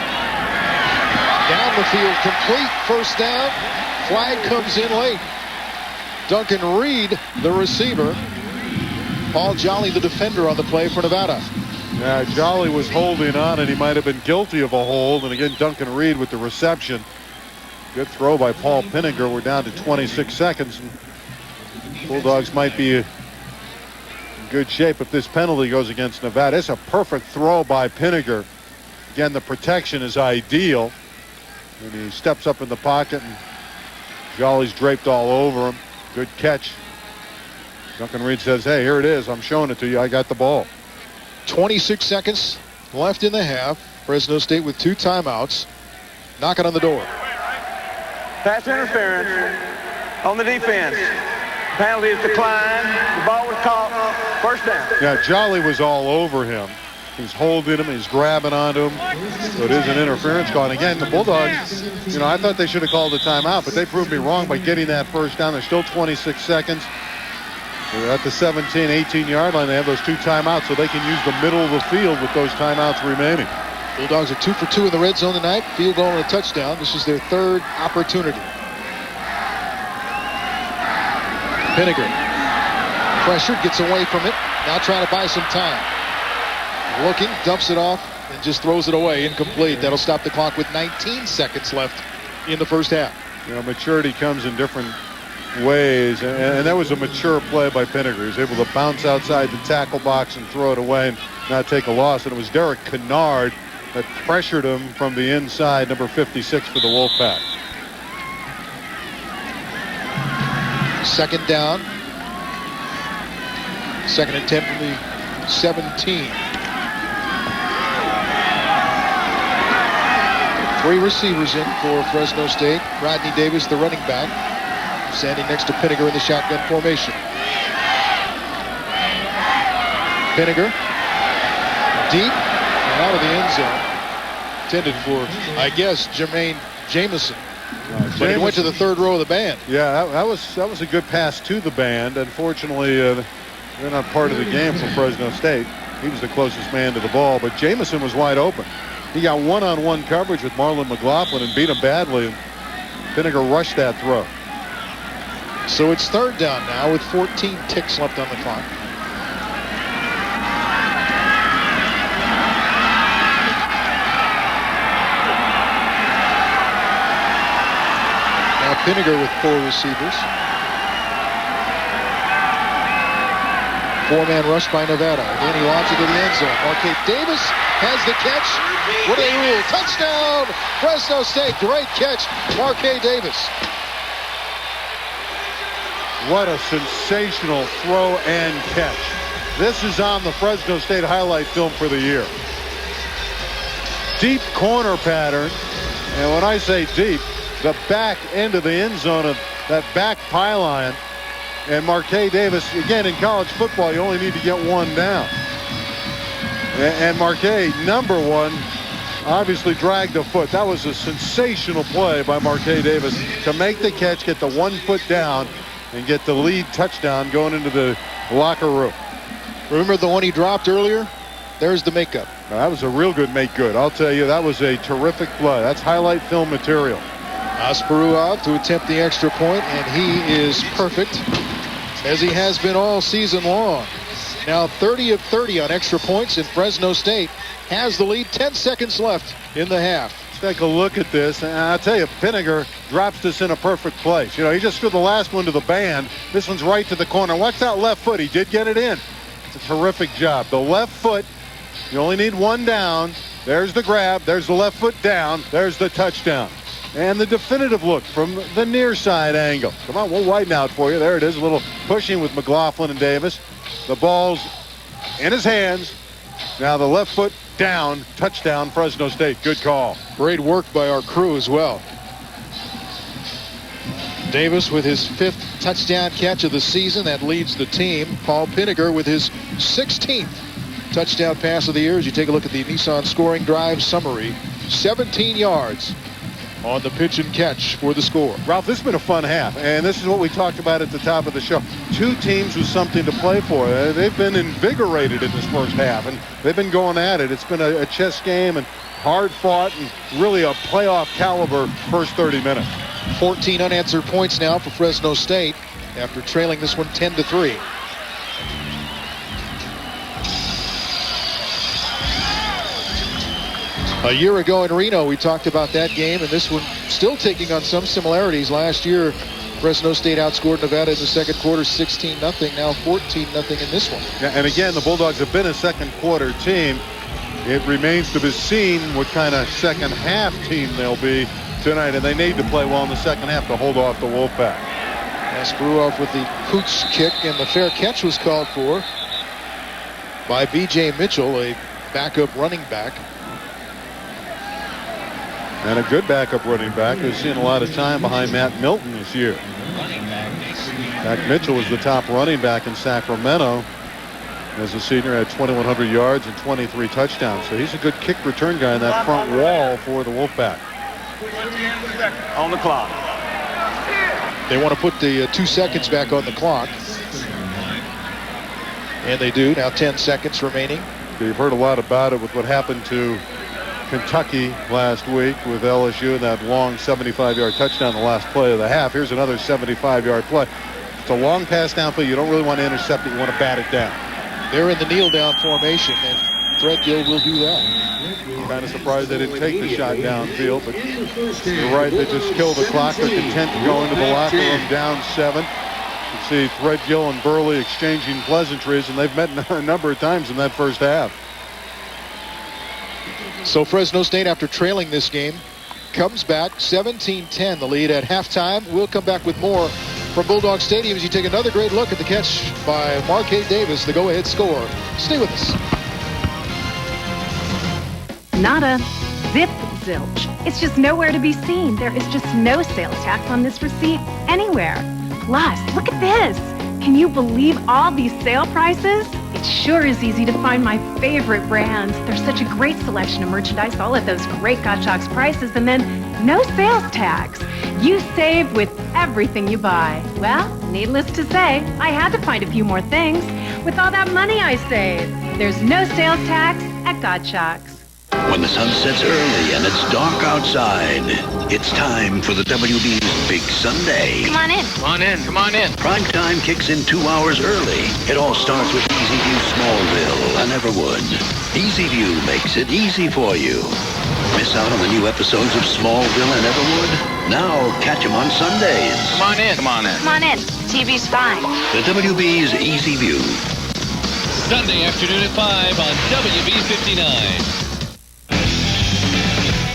Down the field, complete, first down. Flag comes in late. Duncan Reed, the receiver. Paul Jolly, the defender on the play for Nevada. Yeah, Jolly was holding on, and he might have been guilty of a hold. And again, Duncan Reed with the reception. Good throw by Paul Pinegar. We're down to 26 seconds. And Bulldogs might be in good shape if this penalty goes against Nevada. It's a perfect throw by Pinegar. Again, the protection is ideal. And he steps up in the pocket, and Jolly's draped all over him. Good catch. Duncan Reed says, hey, here it is. I'm showing it to you. I got the ball. 26 seconds left in the half. Fresno State with 2 timeouts. Knocking on the door. Pass interference on the defense. Penalty is declined. The ball was caught. First down. Yeah, Jolly was all over him. He's holding him. He's grabbing onto him. So it is an interference call. And again, the Bulldogs, you know, I thought they should have called a timeout, but they proved me wrong by getting that first down. There's still 26 seconds. They're at the 17, 18-yard line. They have those 2 timeouts, so they can use the middle of the field with those timeouts remaining. Bulldogs are 2 for 2 in the red zone tonight. Field goal and a touchdown. This is their 3rd opportunity. Pinegar. Pressured, gets away from it. Now trying to buy some time. Looking, dumps it off, and just throws it away. Incomplete. That'll stop the clock with 19 seconds left in the first half. You know, maturity comes in different ways, and that was a mature play by Pinegar. He was able to bounce outside the tackle box and throw it away and not take a loss. And it was Derek Kennard that pressured him from the inside, number 56 for the Wolfpack. Second down. Second and 10 from the 17. 3 receivers in for Fresno State. Rodney Davis, the running back, standing next to Pinegar in the shotgun formation. Pinegar, deep and out of the end zone. intended for, I guess, Jermaine Jamison. But he went to the third row of the band. Yeah, that was a good pass to the band. Unfortunately, they're not part of the game for Fresno State. He was the closest man to the ball, but Jamison was wide open. He got one-on-one coverage with Marlon McLaughlin and beat him badly. And Pinegar rushed that throw. So it's third down now with 14 ticks left on the clock. Now Pinegar with 4 receivers. 4-man rush by Nevada. Again, he lobs it to the end zone. Marquette Davis has the catch. What do they rule? Touchdown, Fresno State. Great catch, Marquette Davis. What a sensational throw and catch. This is on the Fresno State highlight film for the year. Deep corner pattern. And when I say deep, the back end of the end zone of that back pylon. And Marquette Davis, again, in college football, you only need to get one down. And Marquette, number one, obviously dragged a foot. That was a sensational play by Marquette Davis to make the catch, get the 1 foot down, and get the lead touchdown going into the locker room. Remember the one he dropped earlier? There's the makeup. Now, that was a real good make good. I'll tell you, that was a terrific play. That's highlight film material. Asparuov to attempt the extra point, and he is perfect, as he has been all season long. Now 30 of 30 on extra points, and Fresno State has the lead. 10 seconds left in the half. Let's take a look at this, and I'll tell you, Pinegar drops this in a perfect place. You know, he just threw the last one to the band. This one's right to the corner. Watch that left foot. He did get it in. It's a terrific job. The left foot, you only need one down. There's the grab. There's the left foot down. There's the touchdown. And the definitive look from the near side angle. Come on, we'll widen out for you. There it is, a little pushing with McLaughlin and Davis. The ball's in his hands. Now the left foot down, touchdown, Fresno State. Good call. Great work by our crew as well. Davis with his 5th touchdown catch of the season. That leads the team. Paul Pinegar with his 16th touchdown pass of the year. As you take a look at the Nissan scoring drive summary, 17 yards on the pitch and catch for the score. Ralph, this has been a fun half, and this is what we talked about at the top of the show. Two teams with something to play for. They've been invigorated in this first half, and they've been going at it. It's been a chess game and hard fought and really a playoff caliber first 30 minutes. 14 unanswered points now for Fresno State after trailing this one 10-3. A year ago in Reno, we talked about that game, and this one still taking on some similarities. Last year, Fresno State outscored Nevada in the second quarter 16-0, now 14-0 in this one. Yeah, and again, the Bulldogs have been a second quarter team. It remains to be seen what kind of second half team they'll be tonight, and they need to play well in the second half to hold off the Wolfpack. Asparuov with the Hoots kick, and the fair catch was called for by B.J. Mitchell, a backup running back. And a good backup running back who's seen a lot of time behind Matt Milton this year. Matt Mitchell was the top running back in Sacramento. As a senior, had 2,100 yards and 23 touchdowns. So he's a good kick return guy in that front wall for the Wolfpack. On the clock. They want to put the 2 seconds back on the clock. And they do. Now 10 seconds remaining. You've heard a lot about it with what happened to Kentucky last week with LSU and that long 75-yard touchdown the last play of the half. Here's another 75-yard play. It's a long pass down play. You don't really want to intercept it. You want to bat it down. They're in the kneel down formation, and Threadgill will do that. I'm kind of surprised they didn't take the shot downfield, but you're right. They just killed the clock. They're content to go into the locker room down 7. You see Threadgill and Burley exchanging pleasantries, and they've met a number of times in that first half. So Fresno State, after trailing this game, comes back 17-10, the lead at halftime. We'll come back with more from Bulldog Stadium as you take another great look at the catch by Marquette Davis, the go-ahead score. Stay with us. Nada. Zip. Zilch. It's just nowhere to be seen. There is just no sales tax on this receipt anywhere. Plus, look at this. Can you believe all these sale prices? It's sure is easy to find my favorite brands. There's such a great selection of merchandise, all at those great Gottschalk's prices, and then no sales tax. You save with everything you buy. Well, needless to say, I had to find a few more things. With all that money I saved, there's no sales tax at Gottschalk's. When the sun sets early and it's dark outside, it's time for the WB's Big Sunday. Come on in. Come on in. Come on in. Prime time kicks in 2 hours early. It all starts with EasyView Smallville and Everwood. EasyView makes it easy for you. Miss out on the new episodes of Smallville and Everwood? Now catch them on Sundays. Come on in. Come on in. Come on in. TV's fine. The WB's EasyView. Sunday afternoon at 5 on WB 59.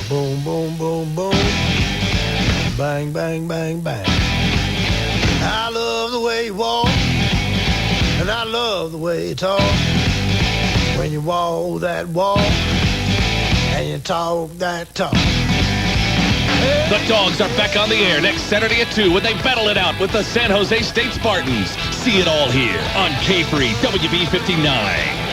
Boom, boom, boom, boom. Bang, bang, bang, bang. I love the way you walk, and I love the way you talk. When you walk that walk, and you talk that talk. The Dogs are back on the air next Saturday at 2 when they battle it out with the San Jose State Spartans. See it all here on K-Free WB 59.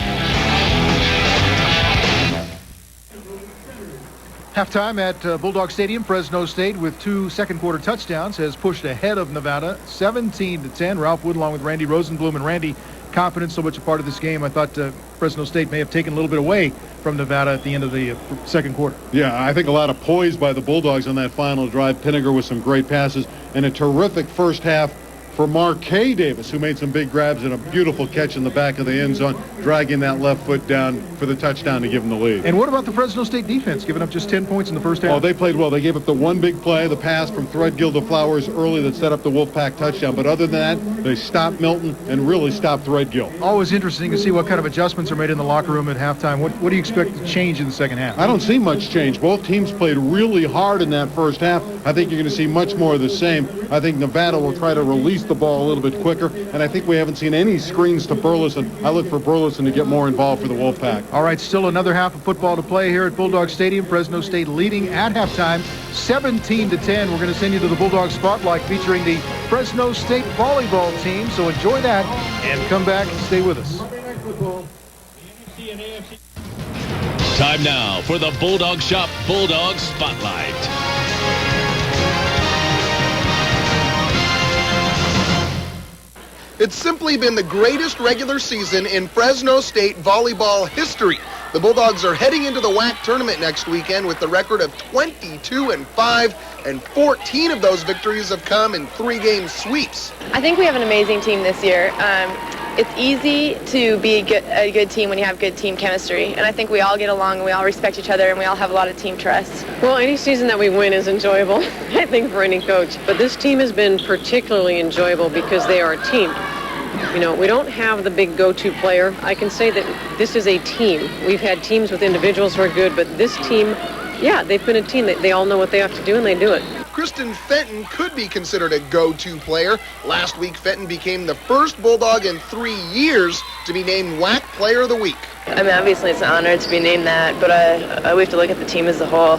Halftime at Bulldog Stadium. Fresno State with 2 second-quarter touchdowns has pushed ahead of Nevada 17-10. Ralph Wood along with Randy Rosenblum, and Randy, confidence so much a part of this game. I thought Fresno State may have taken a little bit away from Nevada at the end of the second quarter. Yeah, I think a lot of poise by the Bulldogs on that final drive. Pinegar with some great passes and a terrific first half for Marquet Davis, who made some big grabs and a beautiful catch in the back of the end zone, dragging that left foot down for the touchdown to give them the lead. And what about the Fresno State defense, giving up just 10 points in the first half? Oh, they played well. They gave up the one big play, the pass from Threadgill to Flowers early that set up the Wolfpack touchdown. But other than that, they stopped Milton and really stopped Threadgill. Always interesting to see what kind of adjustments are made in the locker room at halftime. What do you expect to change in the second half? I don't see much change. Both teams played really hard in that first half. I think you're going to see much more of the same. I think Nevada will try to release the ball a little bit quicker, and I think we haven't seen any screens to Burleson. I look for Burleson to get more involved for the Wolfpack. All right, still another half of football to play here at Bulldog Stadium. Fresno State leading at halftime 17-10. We're going to send you to the Bulldog Spotlight featuring the Fresno State volleyball team, so enjoy that and come back and stay with us. Time now for the Bulldog Shop Bulldog Spotlight. It's simply been the greatest regular season in Fresno State volleyball history. The Bulldogs are heading into the WAC tournament next weekend with the record of 22-5, and 14 of those victories have come in 3-game sweeps. I think we have an amazing team this year. It's easy to be a good team when you have good team chemistry, and I think we all get along and we all respect each other and we all have a lot of team trust. Well, any season that we win is enjoyable, I think, for any coach. But this team has been particularly enjoyable because they are a team. You know, we don't have the big go-to player. I can say that this is a team. We've had teams with individuals who are good, but this team, yeah, they've been a team. They all know what they have to do, and they do it. Kristen Fenton could be considered a go-to player. Last week, Fenton became the first Bulldog in 3 years to be named WAC Player of the Week. I mean, obviously it's an honor to be named that, but we have to look at the team as a whole.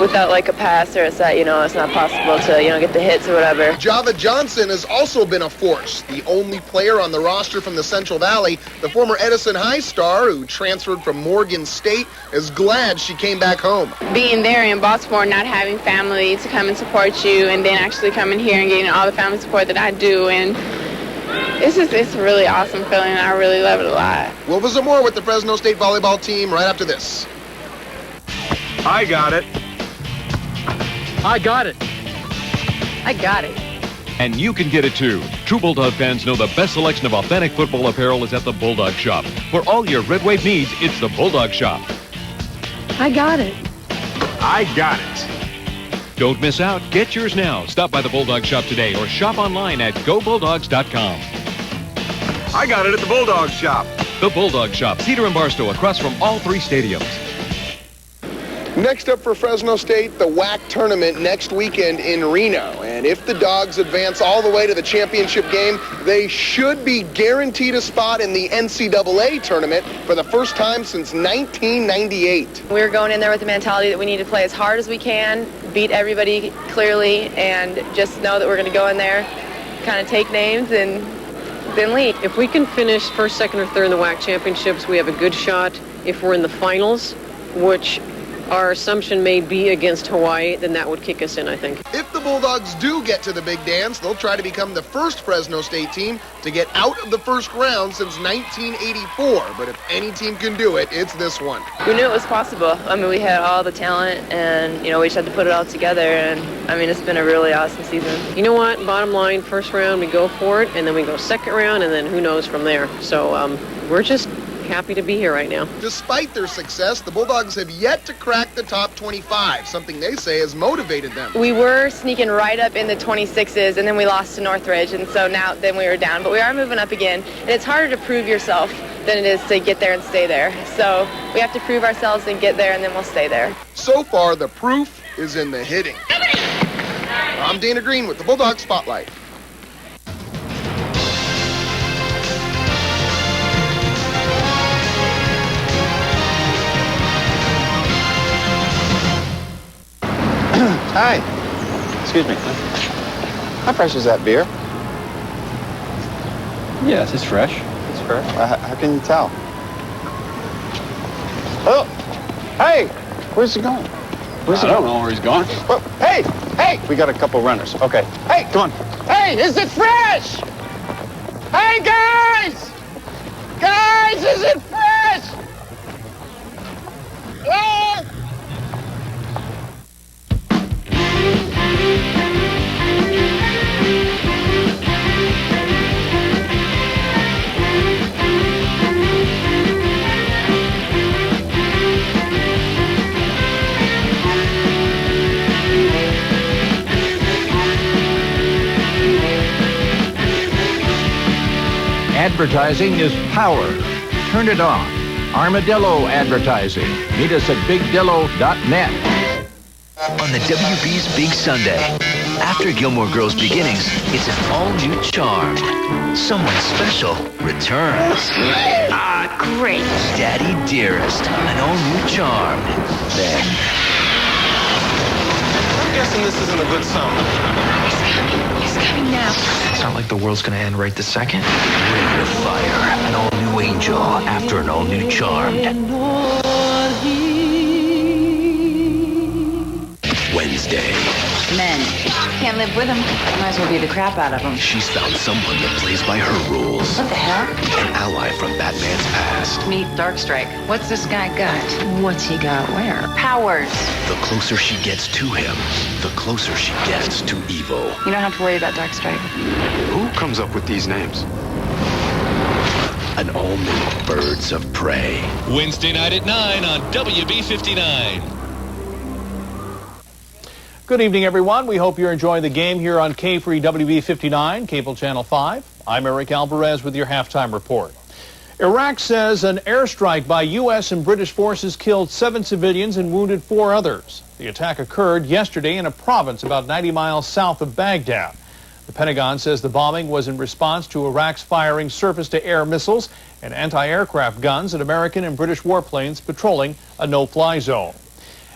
Without like a pass or a set, you know, it's not possible to, you know, get the hits or whatever. Java Johnson has also been a force. The only player on the roster from the Central Valley, the former Edison High star who transferred from Morgan State, is glad she came back home. Being there in Baltimore, not having family to come and support you, and then actually coming here and getting all the family support that I do, and it's a really awesome feeling. I really love it a lot. We'll visit more with the Fresno State volleyball team right after this. I got it. I got it. I got it. And you can get it too. True Bulldog fans know the best selection of authentic football apparel is at the Bulldog Shop. For all your Red Wave needs, it's the Bulldog Shop. I got it. I got it. Don't miss out. Get yours now. Stop by the Bulldog Shop today or shop online at GoBulldogs.com. I got it at the Bulldog Shop. The Bulldog Shop, Cedar and Barstow, across from all 3 stadiums. Next up for Fresno State, the WAC tournament next weekend in Reno. And if the Dogs advance all the way to the championship game, they should be guaranteed a spot in the NCAA tournament for the first time since 1998. We're going in there with the mentality that we need to play as hard as we can, beat everybody clearly, and just know that we're going to go in there, kind of take names and then lead. If we can finish first, second, or third in the WAC championships, we have a good shot. If we're in the finals, which our assumption may be against Hawaii, then that would kick us in, I think. If the Bulldogs do get to the big dance, they'll try to become the first Fresno State team to get out of the first round since 1984. But if any team can do it, it's this one. We knew it was possible. I mean, we had all the talent, and, we just had to put it all together. And, it's been a really awesome season. You know what? Bottom line, first round, we go for it, and then we go second round, and then who knows from there. So we're just happy to be here right now. Despite their success, the Bulldogs have yet to crack the top 25, something they say has motivated them. We were sneaking right up in the 26s, and then we lost to Northridge, and so then we were down. But we are moving up again, and it's harder to prove yourself than it is to get there and stay there. So we have to prove ourselves and get there, and then we'll stay there. So far, the proof is in the hitting. I'm Dana Green with the Bulldog Spotlight. Hi. Excuse me. How fresh is that beer? Yes, it's fresh. It's fresh. How can you tell? Oh, hey, where's he going? I don't know where he's going. Well, hey, we got a couple runners. Okay. Hey, come on. Hey, is it fresh? Hey, guys! Guys, is it fresh? Oh! Advertising is power. Turn it on. Armadillo Advertising. Meet us at bigdillo.net. On the WB's Big Sunday, after Gilmore Girls' beginnings, it's an all-new charm. Someone special returns. Ah, great. Daddy Dearest, an all-new charm. Then... I'm guessing this isn't a good song. He's coming now. It's not like the world's gonna end right this second. Ring of Fire, an all-new angel after an all-new Charmed. Wednesday. Men. Can't live with them. Might as well beat the crap out of them. She's found someone that plays by her rules. What the hell? An ally from Batman's past. Meet Darkstrike. What's this guy got? What's he got where? Powers. The closer she gets to him, the closer she gets to evil. You don't have to worry about Darkstrike. Who comes up with these names? An all-new Birds of Prey. Wednesday night at 9 on WB59. Good evening, everyone. We hope you're enjoying the game here on K-Free WB59, Cable Channel 5. I'm Eric Alvarez with your halftime report. Iraq says an airstrike by U.S. and British forces killed 7 civilians and wounded 4 others. The attack occurred yesterday in a province about 90 miles south of Baghdad. The Pentagon says the bombing was in response to Iraq's firing surface-to-air missiles and anti-aircraft guns at American and British warplanes patrolling a no-fly zone.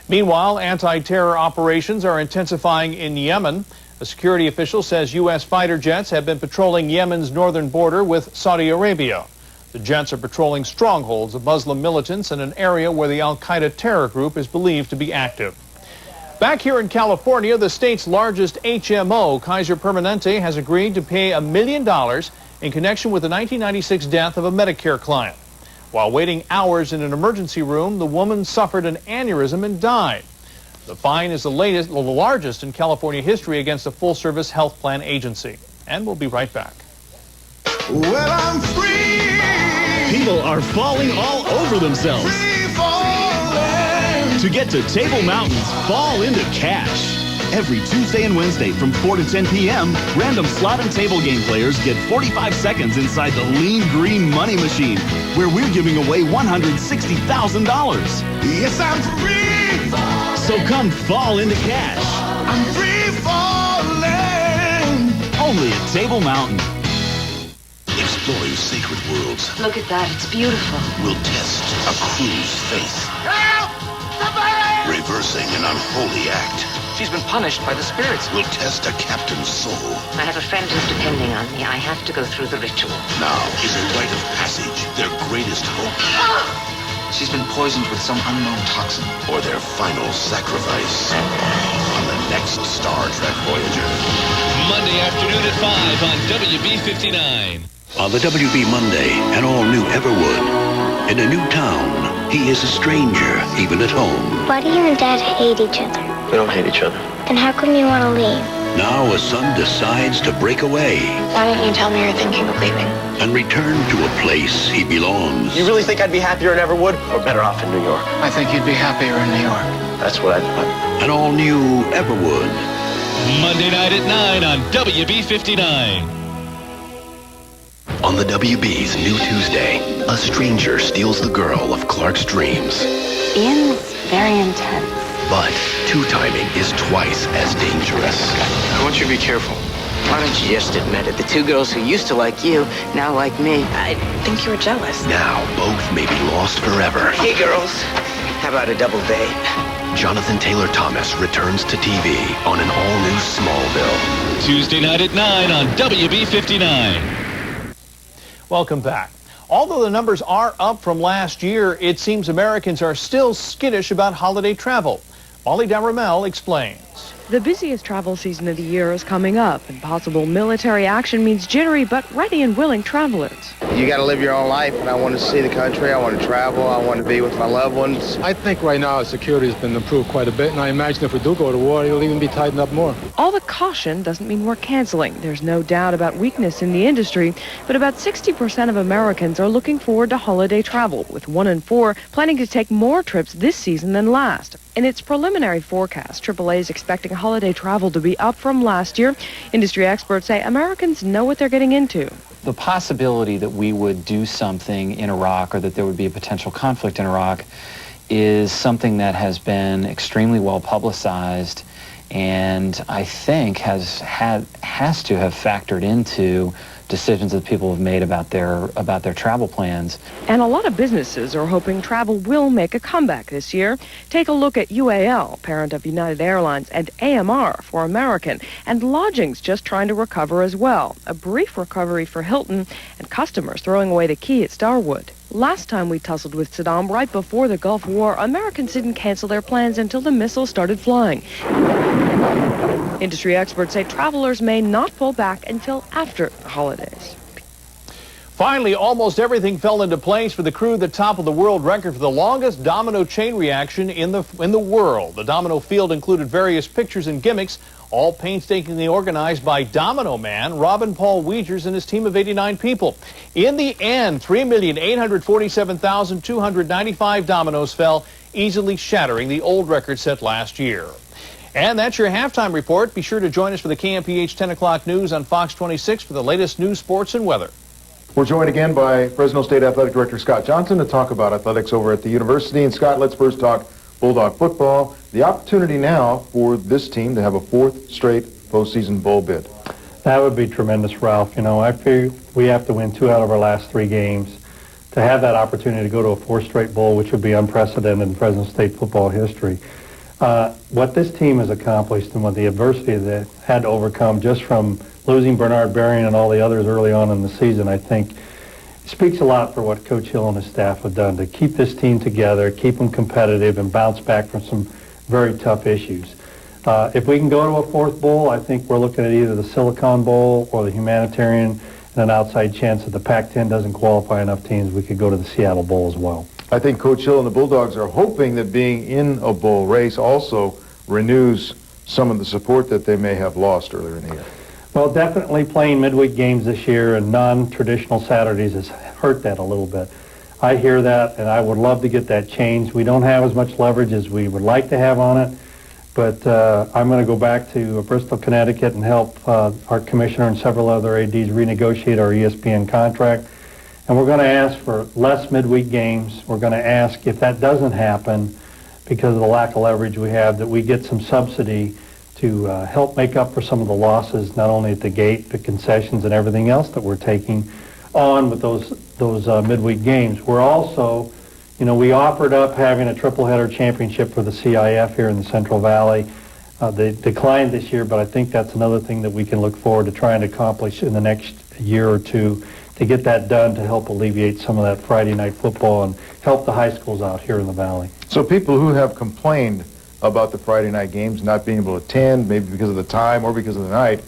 Meanwhile, anti-terror operations are intensifying in Yemen. A security official says U.S. fighter jets have been patrolling Yemen's northern border with Saudi Arabia. The jets are patrolling strongholds of Muslim militants in an area where the al-Qaeda terror group is believed to be active. Back here in California, the state's largest HMO, Kaiser Permanente, has agreed to pay $1 million in connection with the 1996 death of a Medicare client. While waiting hours in an emergency room, the woman suffered an aneurysm and died. The fine is the largest in California history against a full-service health plan agency. And we'll be right back. Well, I'm free. People are falling all over themselves. Free falling. To get to Table Mountain's Fall into Cash. Every Tuesday and Wednesday from 4 to 10 p.m., random slot and table game players get 45 seconds inside the Lean Green Money Machine, where we're giving away $160,000. Yes, I'm free falling. So come fall into cash. I'm free falling. Only at Table Mountain. Exploring sacred worlds Look at that. It's beautiful. will test a crew's faith. Help! Somebody! reversing an unholy act. She's been punished by the spirits. Will test a captain's soul. I have a friend who's depending on me. I have to go through the ritual. Now is a rite of passage their greatest hope. She's been poisoned with some unknown toxin. Or their final sacrifice on the next Star Trek Voyager. Monday afternoon at 5 on WB 59. On the WB Monday, an all-new Everwood. In a new town, he is a stranger, even at home. Why do you and Dad hate each other? We don't hate each other. Then how come you want to leave? Now a son decides to break away Why don't you tell me you're thinking of leaving? and return to a place he belongs. You really think I'd be happier in Everwood or better off in New York? I think you'd be happier in New York. That's what I thought. An all-new Everwood. Monday night at 9 on WB 59. On the WB's New Tuesday, a stranger steals the girl of Clark's dreams. Ian's very intense. But two-timing is twice as dangerous. I want you to be careful. Why don't you just admit it? The two girls who used to like you now like me. I think you were jealous. Now both may be lost forever. Hey, girls. How about a double date? Jonathan Taylor Thomas returns to TV on an all-new Smallville. Tuesday night at 9 on WB 59. Welcome back. Although the numbers are up from last year, it seems Americans are still skittish about holiday travel. Molly Daramel explains. The busiest travel season of the year is coming up, and possible military action means jittery but ready and willing travelers. You got to live your own life, and I want to see the country, I want to travel, I want to be with my loved ones. I think right now security has been improved quite a bit, and I imagine if we do go to war, it'll even be tightened up more. All the caution doesn't mean we're canceling. There's no doubt about weakness in the industry, but about 60% of Americans are looking forward to holiday travel, with 1 in 4 planning to take more trips this season than last. In its preliminary forecast, AAA is expecting holiday travel to be up from last year. Industry experts say Americans know what they're getting into. The possibility that we would do something in Iraq or that there would be a potential conflict in Iraq is something that has been extremely well publicized and I think has to have factored into decisions that people have made about their travel plans. And a lot of businesses are hoping travel will make a comeback this year. Take a look at UAL, parent of United Airlines, and AMR for American, and lodging's just trying to recover as well. A brief recovery for Hilton, and customers throwing away the key at Starwood. Last time we tussled with Saddam right before the Gulf War, Americans didn't cancel their plans until the missiles started flying. Industry experts say travelers may not pull back until after the holidays. Finally, almost everything fell into place for the crew that toppled the world record for the longest domino chain reaction in the world. The domino field included various pictures and gimmicks, all painstakingly organized by Domino Man, Robin Paul Wiegers, and his team of 89 people. In the end, 3,847,295 dominoes fell, easily shattering the old record set last year. And that's your halftime report. Be sure to join us for the KMPH 10 o'clock news on Fox 26 for the latest news, sports, and weather. We're joined again by Fresno State Athletic Director Scott Johnson to talk about athletics over at the university. And Scott, let's first talk Bulldog football. The opportunity now for this team to have a 4th straight postseason bowl bid. That would be tremendous, Ralph. You know, I feel we have to win 2 out of our last 3 games to have that opportunity to go to a 4th straight bowl, which would be unprecedented in Fresno State football history. What this team has accomplished and what the adversity they had to overcome just from losing Bernard Berrian and all the others early on in the season, I think speaks a lot for what Coach Hill and his staff have done to keep this team together, keep them competitive, and bounce back from some very tough issues. If we can go to a 4th bowl, I think we're looking at either the Silicon Bowl or the Humanitarian, and an outside chance that the Pac-10 doesn't qualify enough teams, we could go to the Seattle Bowl as well. I think Coach Hill and the Bulldogs are hoping that being in a bowl race also renews some of the support that they may have lost earlier in the year. Well, definitely playing midweek games this year and non-traditional Saturdays has hurt that a little bit. I hear that, and I would love to get that changed. We don't have as much leverage as we would like to have on it, but I'm going to go back to Bristol, Connecticut and help our commissioner and several other ADs renegotiate our ESPN contract. And we're going to ask for less midweek games. We're going to ask if that doesn't happen because of the lack of leverage we have, that we get some subsidy to help make up for some of the losses, not only at the gate, but concessions and everything else that we're taking on with those midweek games. We're also We offered up having a triple-header championship for the CIF here in the Central Valley. They declined this year, but I think that's another thing that we can look forward to trying to accomplish in the next year or two to get that done to help alleviate some of that Friday night football and help the high schools out here in the Valley. So people who have complained about the Friday night games not being able to attend, maybe because of the time or because of the night,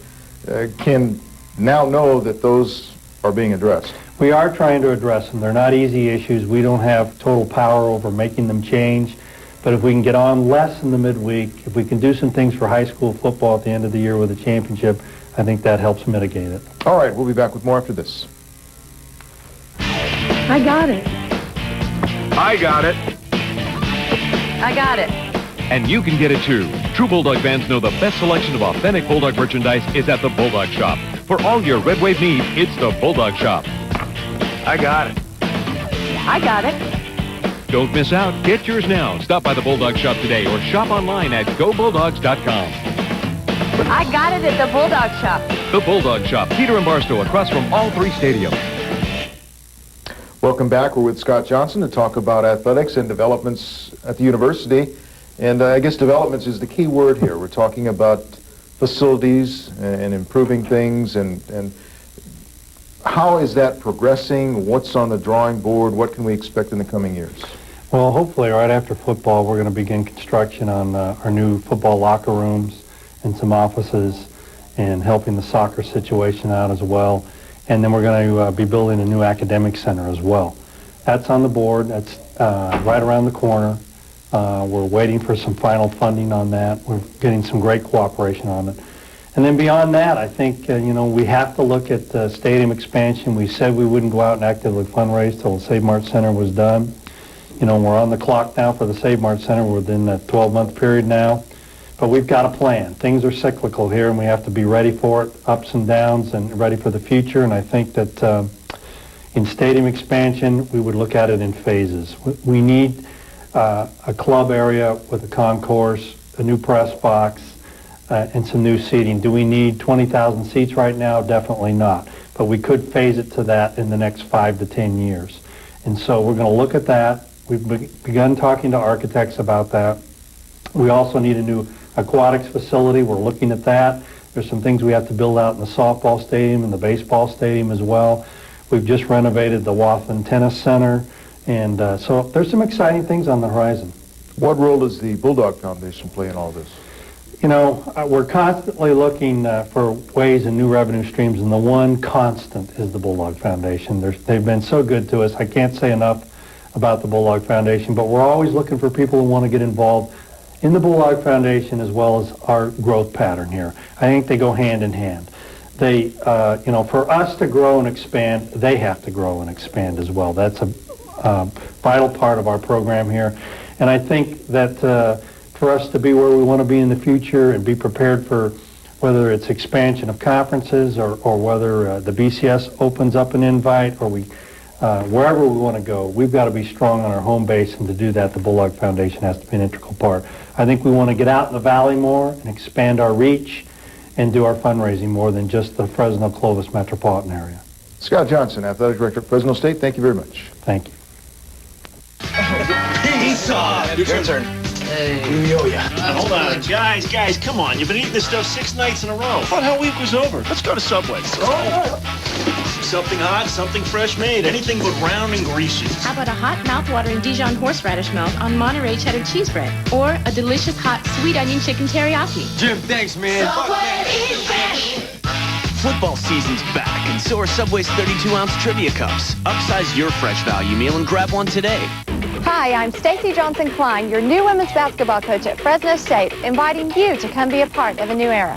can now know that those are being addressed. We are trying to address them. They're not easy issues. We don't have total power over making them change. But if we can get on less in the midweek, if we can do some things for high school football at the end of the year with a championship, I think that helps mitigate it. All right, we'll be back with more after this. I got it. I got it. I got it. And you can get it too. True Bulldog fans know the best selection of authentic Bulldog merchandise is at the Bulldog Shop. For all your Red Wave needs, it's the Bulldog Shop. I got it. I got it. Don't miss out. Get yours now. Stop by the Bulldog Shop today or shop online at GoBulldogs.com. I got it at the Bulldog Shop. The Bulldog Shop, Peter and Barstow, across from all three stadiums. Welcome back. We're with Scott Johnson to talk about athletics and developments at the university. And I guess developments is the key word here. We're talking about facilities and improving things. And how is that progressing? What's on the drawing board? What can we expect in the coming years? Well, hopefully right after football, we're going to begin construction on our new football locker rooms and some offices and helping the soccer situation out as well. And then we're going to be building a new academic center as well. That's on the board. That's right around the corner. We're waiting for some final funding on that. We're getting some great cooperation on it. And then beyond that, I think, we have to look at the stadium expansion. We said we wouldn't go out and actively fundraise till the Save Mart Center was done. We're on the clock now for the Save Mart Center. We're within that 12-month period now. But we've got a plan. Things are cyclical here, and we have to be ready for it, ups and downs, and ready for the future. And I think that in stadium expansion, we would look at it in phases. We need a club area with a concourse, a new press box, and some new seating. Do we need 20,000 seats right now? Definitely not. But we could phase it to that in the next 5 to 10 years. And so we're going to look at that. We've begun talking to architects about that. We also need a new aquatics facility. We're looking at that. There's some things we have to build out in the softball stadium and the baseball stadium as well. We've just renovated the Wathan Tennis Center. And so there's some exciting things on the horizon. What role does the Bulldog Foundation play in all this? We're constantly looking for ways and new revenue streams, and the one constant is the Bulldog Foundation. They've been so good to us. I can't say enough about the Bulldog Foundation, but we're always looking for people who want to get involved in the Bulldog Foundation as well as our growth pattern here. I think they go hand in hand. They, for us to grow and expand, they have to grow and expand as well. That's a vital part of our program here. And I think that for us to be where we want to be in the future and be prepared for whether it's expansion of conferences or whether the BCS opens up an invite or wherever we want to go, we've got to be strong on our home base, and to do that, the Bulldog Foundation has to be an integral part. I think we want to get out in the valley more and expand our reach and do our fundraising more than just the Fresno-Clovis metropolitan area. Scott Johnson, Athletic Director at Fresno State, thank you very much. Thank you. Peace off. Your turn. Hey. Hold on. Guys, come on. You've been eating this stuff 6 nights in a row. I thought hell week was over. Let's go to Subway. Something hot, something fresh made. Anything but round and greasy. How about a hot, mouth-watering Dijon horseradish melt on Monterey cheddar cheese bread? Or a delicious hot sweet onion chicken teriyaki? Jim, thanks, man. Football season's back, and so are Subway's 32-ounce trivia cups. Upsize your fresh value meal and grab one today. Hi, I'm Stacy Johnson-Klein, your new women's basketball coach at Fresno State, inviting you to come be a part of a new era.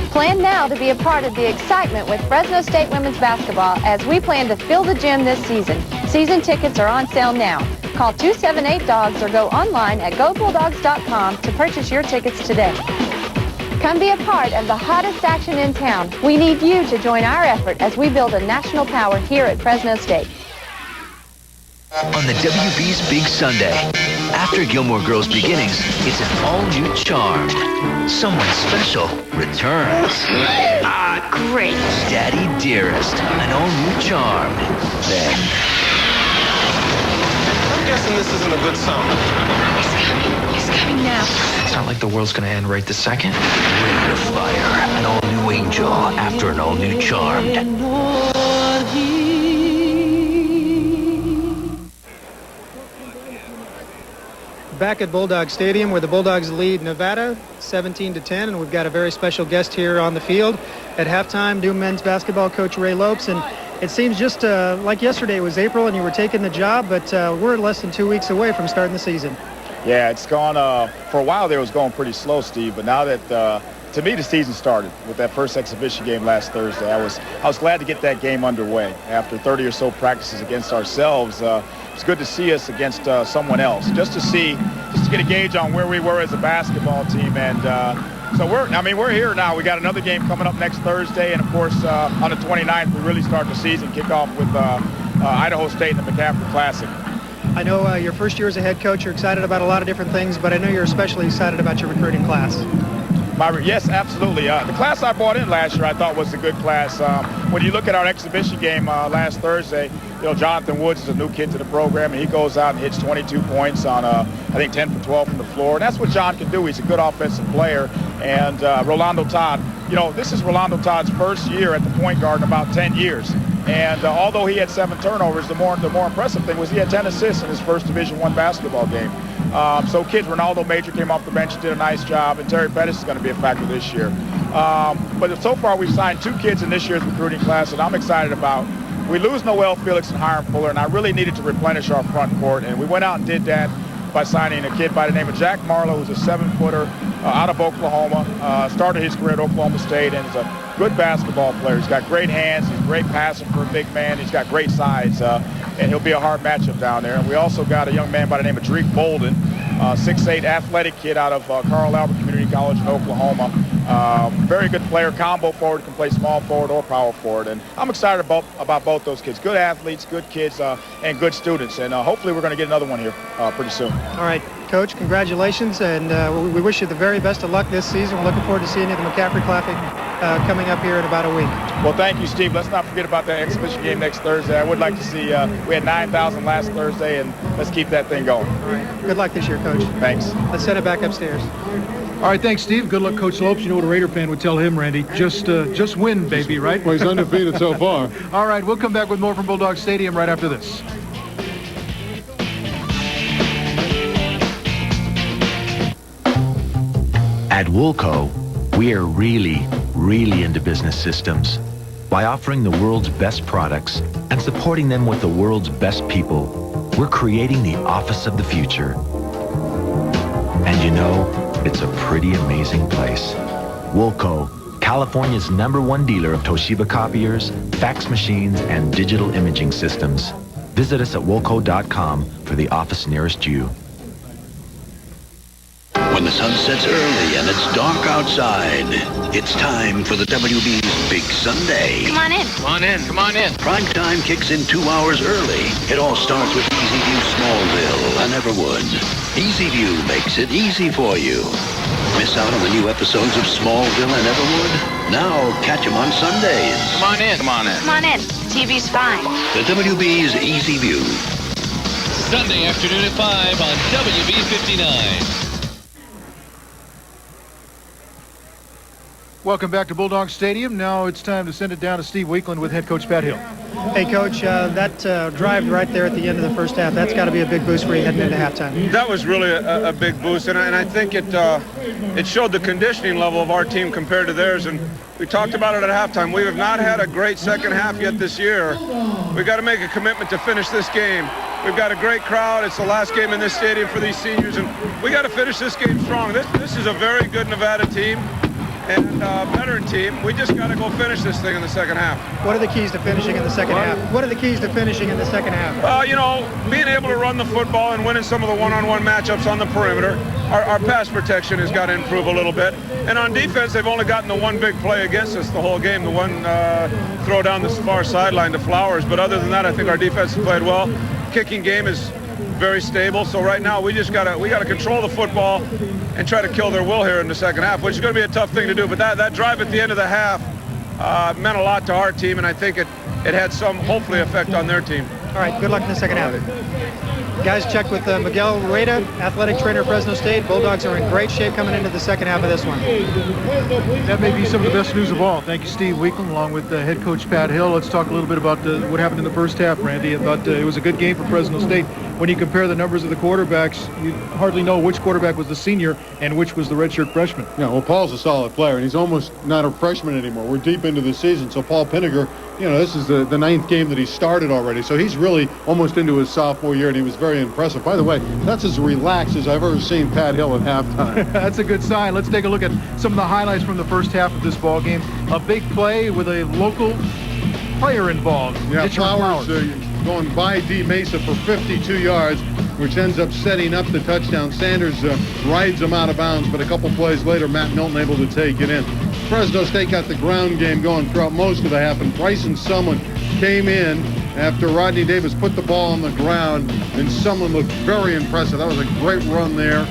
Plan now to be a part of the excitement with Fresno State women's basketball as we plan to fill the gym this season. Season tickets are on sale now. Call 278-DOGS or go online at GoBulldogs.com to purchase your tickets today. Come be a part of the hottest action in town. We need you to join our effort as we build a national power here at Fresno State. On the WB's Big Sunday, after Gilmore Girls' beginnings, it's an all-new Charmed. Someone special returns. Ah, great. Daddy Dearest, an all-new Charmed. Then, guessing this isn't a good sign. He's coming now. It's not like the world's gonna end right this second. Wind of Fire, an all-new Angel after an all-new Charmed. Back at Bulldog Stadium where the Bulldogs lead Nevada 17-10, and we've got a very special guest here on the field. At halftime, new men's basketball coach Ray Lopes, and it seems just like yesterday it was April and you were taking the job, but we're less than 2 weeks away from starting the season. Yeah, it's gone, for a while there it was going pretty slow, Steve, but now that, to me, the season started with that first exhibition game last Thursday. I was glad to get that game underway. After 30 or so practices against ourselves, it's good to see us against someone else, just to get a gauge on where we were as a basketball team. And so we're here now. We got another game coming up next Thursday, and of course on the 29th we really start the season, kick off with Idaho State in the McCaffrey Classic. I know your first year as a head coach, you're excited about a lot of different things, but I know you're especially excited about your recruiting class. Yes, absolutely. The class I brought in last year I thought was a good class. When you look at our exhibition game last Thursday, Jonathan Woods is a new kid to the program, and he goes out and hits 22 points on, I think, 10 for 12 from the floor. And that's what John can do. He's a good offensive player. And Rolando Todd, this is Rolando Todd's first year at the point guard in about 10 years. And although he had 7 turnovers, the more impressive thing was he had 10 assists in his first Division I basketball game. So kids, Ronaldo Major came off the bench and did a nice job, and Terry Pettis is going to be a factor this year. But so far we've signed 2 kids in this year's recruiting class, and I'm excited about. We lose Noel Felix and Hiram Fuller, and I really needed to replenish our front court, and we went out and did that by signing a kid by the name of Jack Marlowe, who's a 7-footer out of Oklahoma, started his career at Oklahoma State, and is a good basketball player. He's got great hands, he's a great passer for a big man, he's got great size, and he'll be a hard matchup down there. And we also got a young man by the name of Drake Bolden, 6'8", athletic kid out of Carl Albert Community College in Oklahoma. Very good player, combo forward, can play small forward or power forward. And I'm excited about both those kids. Good athletes, good kids, and good students. And hopefully we're going to get another one here pretty soon. All right, Coach, congratulations, and we wish you the very best of luck this season. We're looking forward to seeing you at the McCaffrey Classic coming up here in about a week. Well, thank you, Steve. Let's not forget about that exhibition game next Thursday. I would like to see, we had 9,000 last Thursday, and let's keep that thing going. All right. Good luck this year, Coach. Thanks. Let's send it back upstairs. All right, thanks, Steve. Good luck, Coach Lopes. You know what a Raider fan would tell him, Randy. Just win, baby, right? Well, he's undefeated so far. All right, we'll come back with more from Bulldog Stadium right after this. At Woolco, we are really into business systems. By offering the world's best products and supporting them with the world's best people, we're creating the office of the future. And it's a pretty amazing place. Woolco, California's #1 dealer of Toshiba copiers, fax machines, and digital imaging systems. Visit us at woolco.com for the office nearest you. When the sun sets early and it's dark outside, it's time for the WB's Big Sunday. Come on in. Come on in. Come on in. Prime time kicks in 2 hours early. It all starts with Easy View Smallville and Everwood. Easy View makes it easy for you. Miss out on the new episodes of Smallville and Everwood? Now catch them on Sundays. Come on in. Come on in. Come on in. TV's fine. The WB's Easy View. Sunday afternoon at 5 on WB 59. Welcome back to Bulldog Stadium. Now it's time to send it down to Steve Weekland with head coach Pat Hill. Hey, Coach, that drive right there at the end of the first half, that's got to be a big boost for you heading into halftime. That was really a big boost, and I think it showed the conditioning level of our team compared to theirs. And we talked about it at halftime. We have not had a great second half yet this year. We've got to make a commitment to finish this game. We've got a great crowd. It's the last game in this stadium for these seniors, and we got to finish this game strong. This is a very good Nevada team and veteran team. We just got to go finish this thing in the second half. What are the keys to finishing in the second half? What are the keys to finishing in the second half? Being able to run the football and winning some of the one-on-one matchups on the perimeter. Our pass protection has got to improve a little bit. And on defense, they've only gotten the one big play against us the whole game, the one throw down the far sideline to Flowers. But other than that, I think our defense has played well. Kicking game is very stable. So right now, we gotta control the football and try to kill their will here in the second half, which is going to be a tough thing to do. But that drive at the end of the half meant a lot to our team, and I think it had some, hopefully, effect on their team. All right, good luck in the second half. Guys, check with Miguel Rueda, athletic trainer at Fresno State. Bulldogs are in great shape coming into the second half of this one. That may be some of the best news of all. Thank you, Steve Weekland, along with head coach Pat Hill. Let's talk a little bit about what happened in the first half, Randy. I thought it was a good game for Fresno State. When you compare the numbers of the quarterbacks, you hardly know which quarterback was the senior and which was the redshirt freshman. Yeah, well, Paul's a solid player, and he's almost not a freshman anymore. We're deep into the season, so Paul Pinegar, this is the ninth game that he started already, so he's really almost into his sophomore year, and he was very impressive. By the way, that's as relaxed as I've ever seen Pat Hill at halftime. That's a good sign. Let's take a look at some of the highlights from the first half of this ball game. A big play with a local player involved. Yeah, Flowers going by D. Mesa for 52 yards, which ends up setting up the touchdown. Sanders rides him out of bounds, but a couple plays later, Matt Milton able to take it in. Fresno State got the ground game going throughout most of the half, and Bryson Sumlin came in after Rodney Davis put the ball on the ground, and Sumlin looked very impressive. That was a great run there.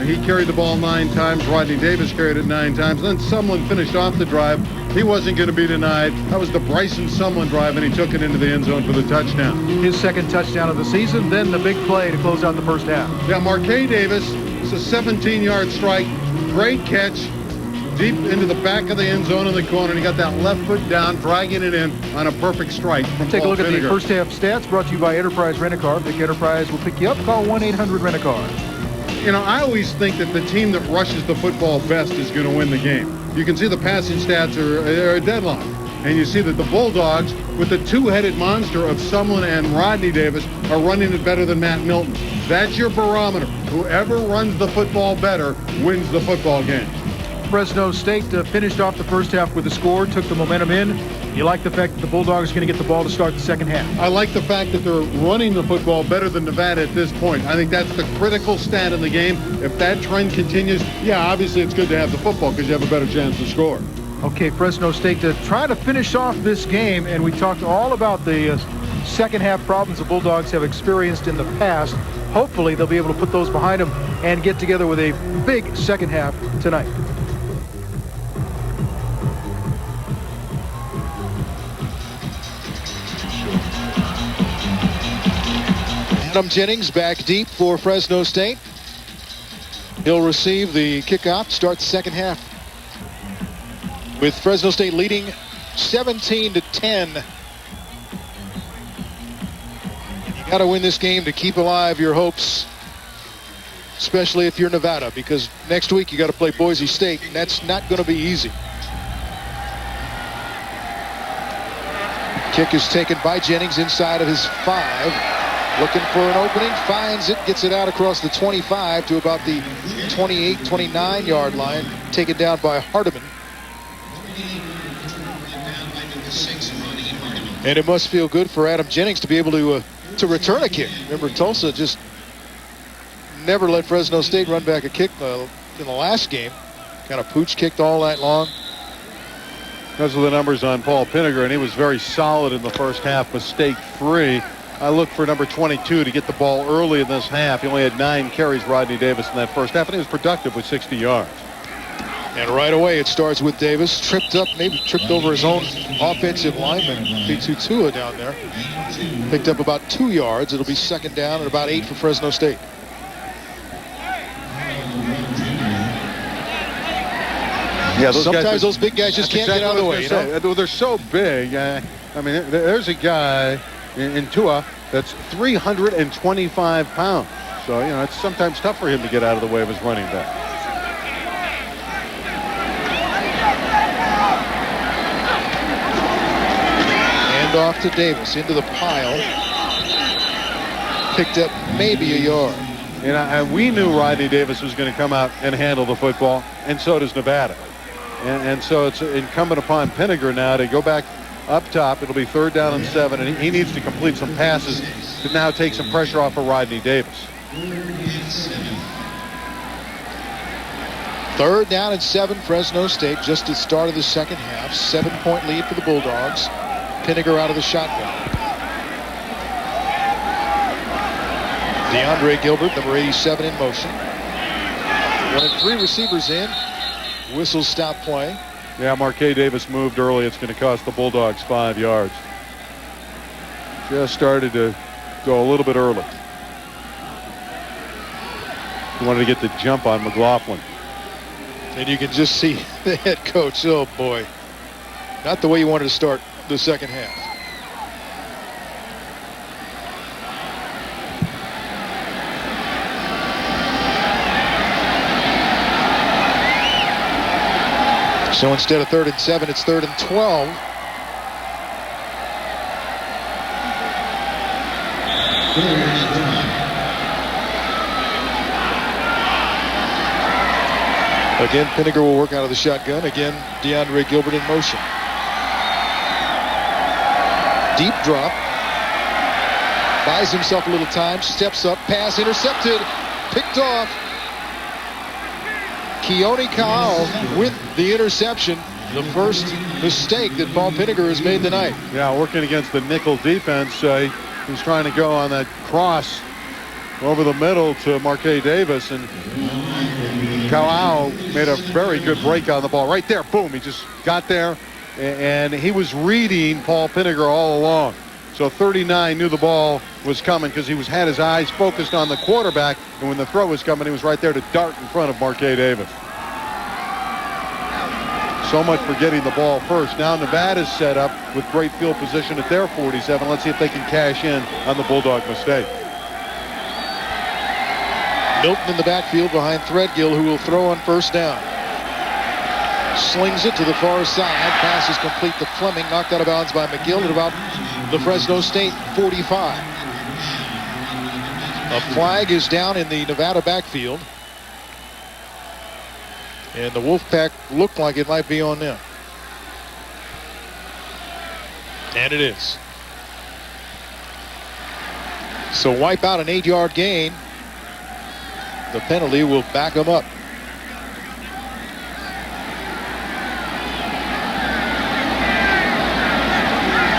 He carried the ball 9 times. Rodney Davis carried it 9 times. Then Sumlin finished off the drive. He wasn't going to be denied. That was the Bryson Sumlin drive, and he took it into the end zone for the touchdown. His second touchdown of the season, then the big play to close out the first half. Yeah, Marquez Davis, it's a 17-yard strike. Great catch. Deep into the back of the end zone in the corner, and he got that left foot down, dragging it in on a perfect strike from Take Paul a look Pinegar. at the first half stats brought to you by Enterprise Rent-A-Car. Pick Enterprise will pick you up. Call 1-800-RENT-A-CAR. I always think that the team that rushes the football best is going to win the game. You can see the passing stats are a deadlock. And you see that the Bulldogs, with the two-headed monster of Sumlin and Rodney Davis, are running it better than Matt Milton. That's your barometer. Whoever runs the football better wins the football game. Fresno State finished off the first half with a score, took the momentum in. You like the fact that the Bulldogs are going to get the ball to start the second half? I like the fact that they're running the football better than Nevada at this point. I think that's the critical stat in the game. If that trend continues, yeah, obviously it's good to have the football because you have a better chance to score. Okay, Fresno State to try to finish off this game, and we talked all about the second half problems the Bulldogs have experienced in the past. Hopefully they'll be able to put those behind them and get together with a big second half tonight. Adam Jennings back deep for Fresno State. He'll receive the kickoff, start the second half. With Fresno State leading 17-10. You got to win this game to keep alive your hopes, especially if you're Nevada, because next week you got to play Boise State, and that's not going to be easy. Kick is taken by Jennings inside of his 5. Looking for an opening, finds it, gets it out across the 25 to about the 28, 29-yard line. Taken down by Hardiman. And it must feel good for Adam Jennings to be able to return a kick. Remember, Tulsa just never let Fresno State run back a kick in the last game. Kind of pooch kicked all night long. Those are the numbers on Paul Pinegar, and he was very solid in the first half, mistake-free. I look for number 22 to get the ball early in this half. He only had 9 carries, Rodney Davis, in that first half, and he was productive with 60 yards. And right away it starts with Davis. Tripped up, maybe tripped over his own offensive lineman, Tua down there. Picked up about 2 yards. It'll be second down and about 8 for Fresno State. Yeah, sometimes those big guys just can't get out of the way. They're so big. I mean, there's a guy in Tua that's 325 pounds. So, it's sometimes tough for him to get out of the way of his running back. Hand off to Davis into the pile. Picked up maybe a yard. And we knew Rodney Davis was going to come out and handle the football, and so does Nevada. And so it's incumbent upon Pinegar now to go back up top. It'll be 3rd down and 7, and he needs to complete some passes to now take some pressure off of Rodney Davis. 3rd down and 7, Fresno State, just at the start of the second half. 7-point lead for the Bulldogs. Pinegar out of the shotgun. DeAndre Gilbert, number 87, in motion. 1 of 3 receivers in. Whistle stop play. Yeah, Marquez Davis moved early. It's going to cost the Bulldogs 5 yards. Just started to go a little bit early. He wanted to get the jump on McLaughlin. And you can just see the head coach. Oh, boy. Not the way you wanted to start the second half. So instead of 3rd and 7, it's 3rd and 12. Again, Pinegar will work out of the shotgun. Again, DeAndre Gilbert in motion. Deep drop. Buys himself a little time. Steps up. Pass intercepted. Picked off. Keone Kyle with the interception. The first mistake that Paul Pinegar has made tonight. Yeah, working against the nickel defense. He's trying to go on that cross over the middle to Marquez Davis, and Kyle made a very good break on the ball. Right there, boom, he just got there, and he was reading Paul Pinegar all along. So 39 knew the ball was coming because he had his eyes focused on the quarterback, and when the throw was coming, he was right there to dart in front of Marquez Davis. So much for getting the ball first. Now Nevada's set up with great field position at their 47. Let's see if they can cash in on the Bulldog mistake. Milton in the backfield behind Threadgill, who will throw on first down. Slings it to the far side. Pass is complete to Fleming. Knocked out of bounds by McGill at about the Fresno State 45. A flag is down in the Nevada backfield. And the Wolfpack looked like it might be on them. And it is. So wipe out an 8-yard gain. The penalty will back them up.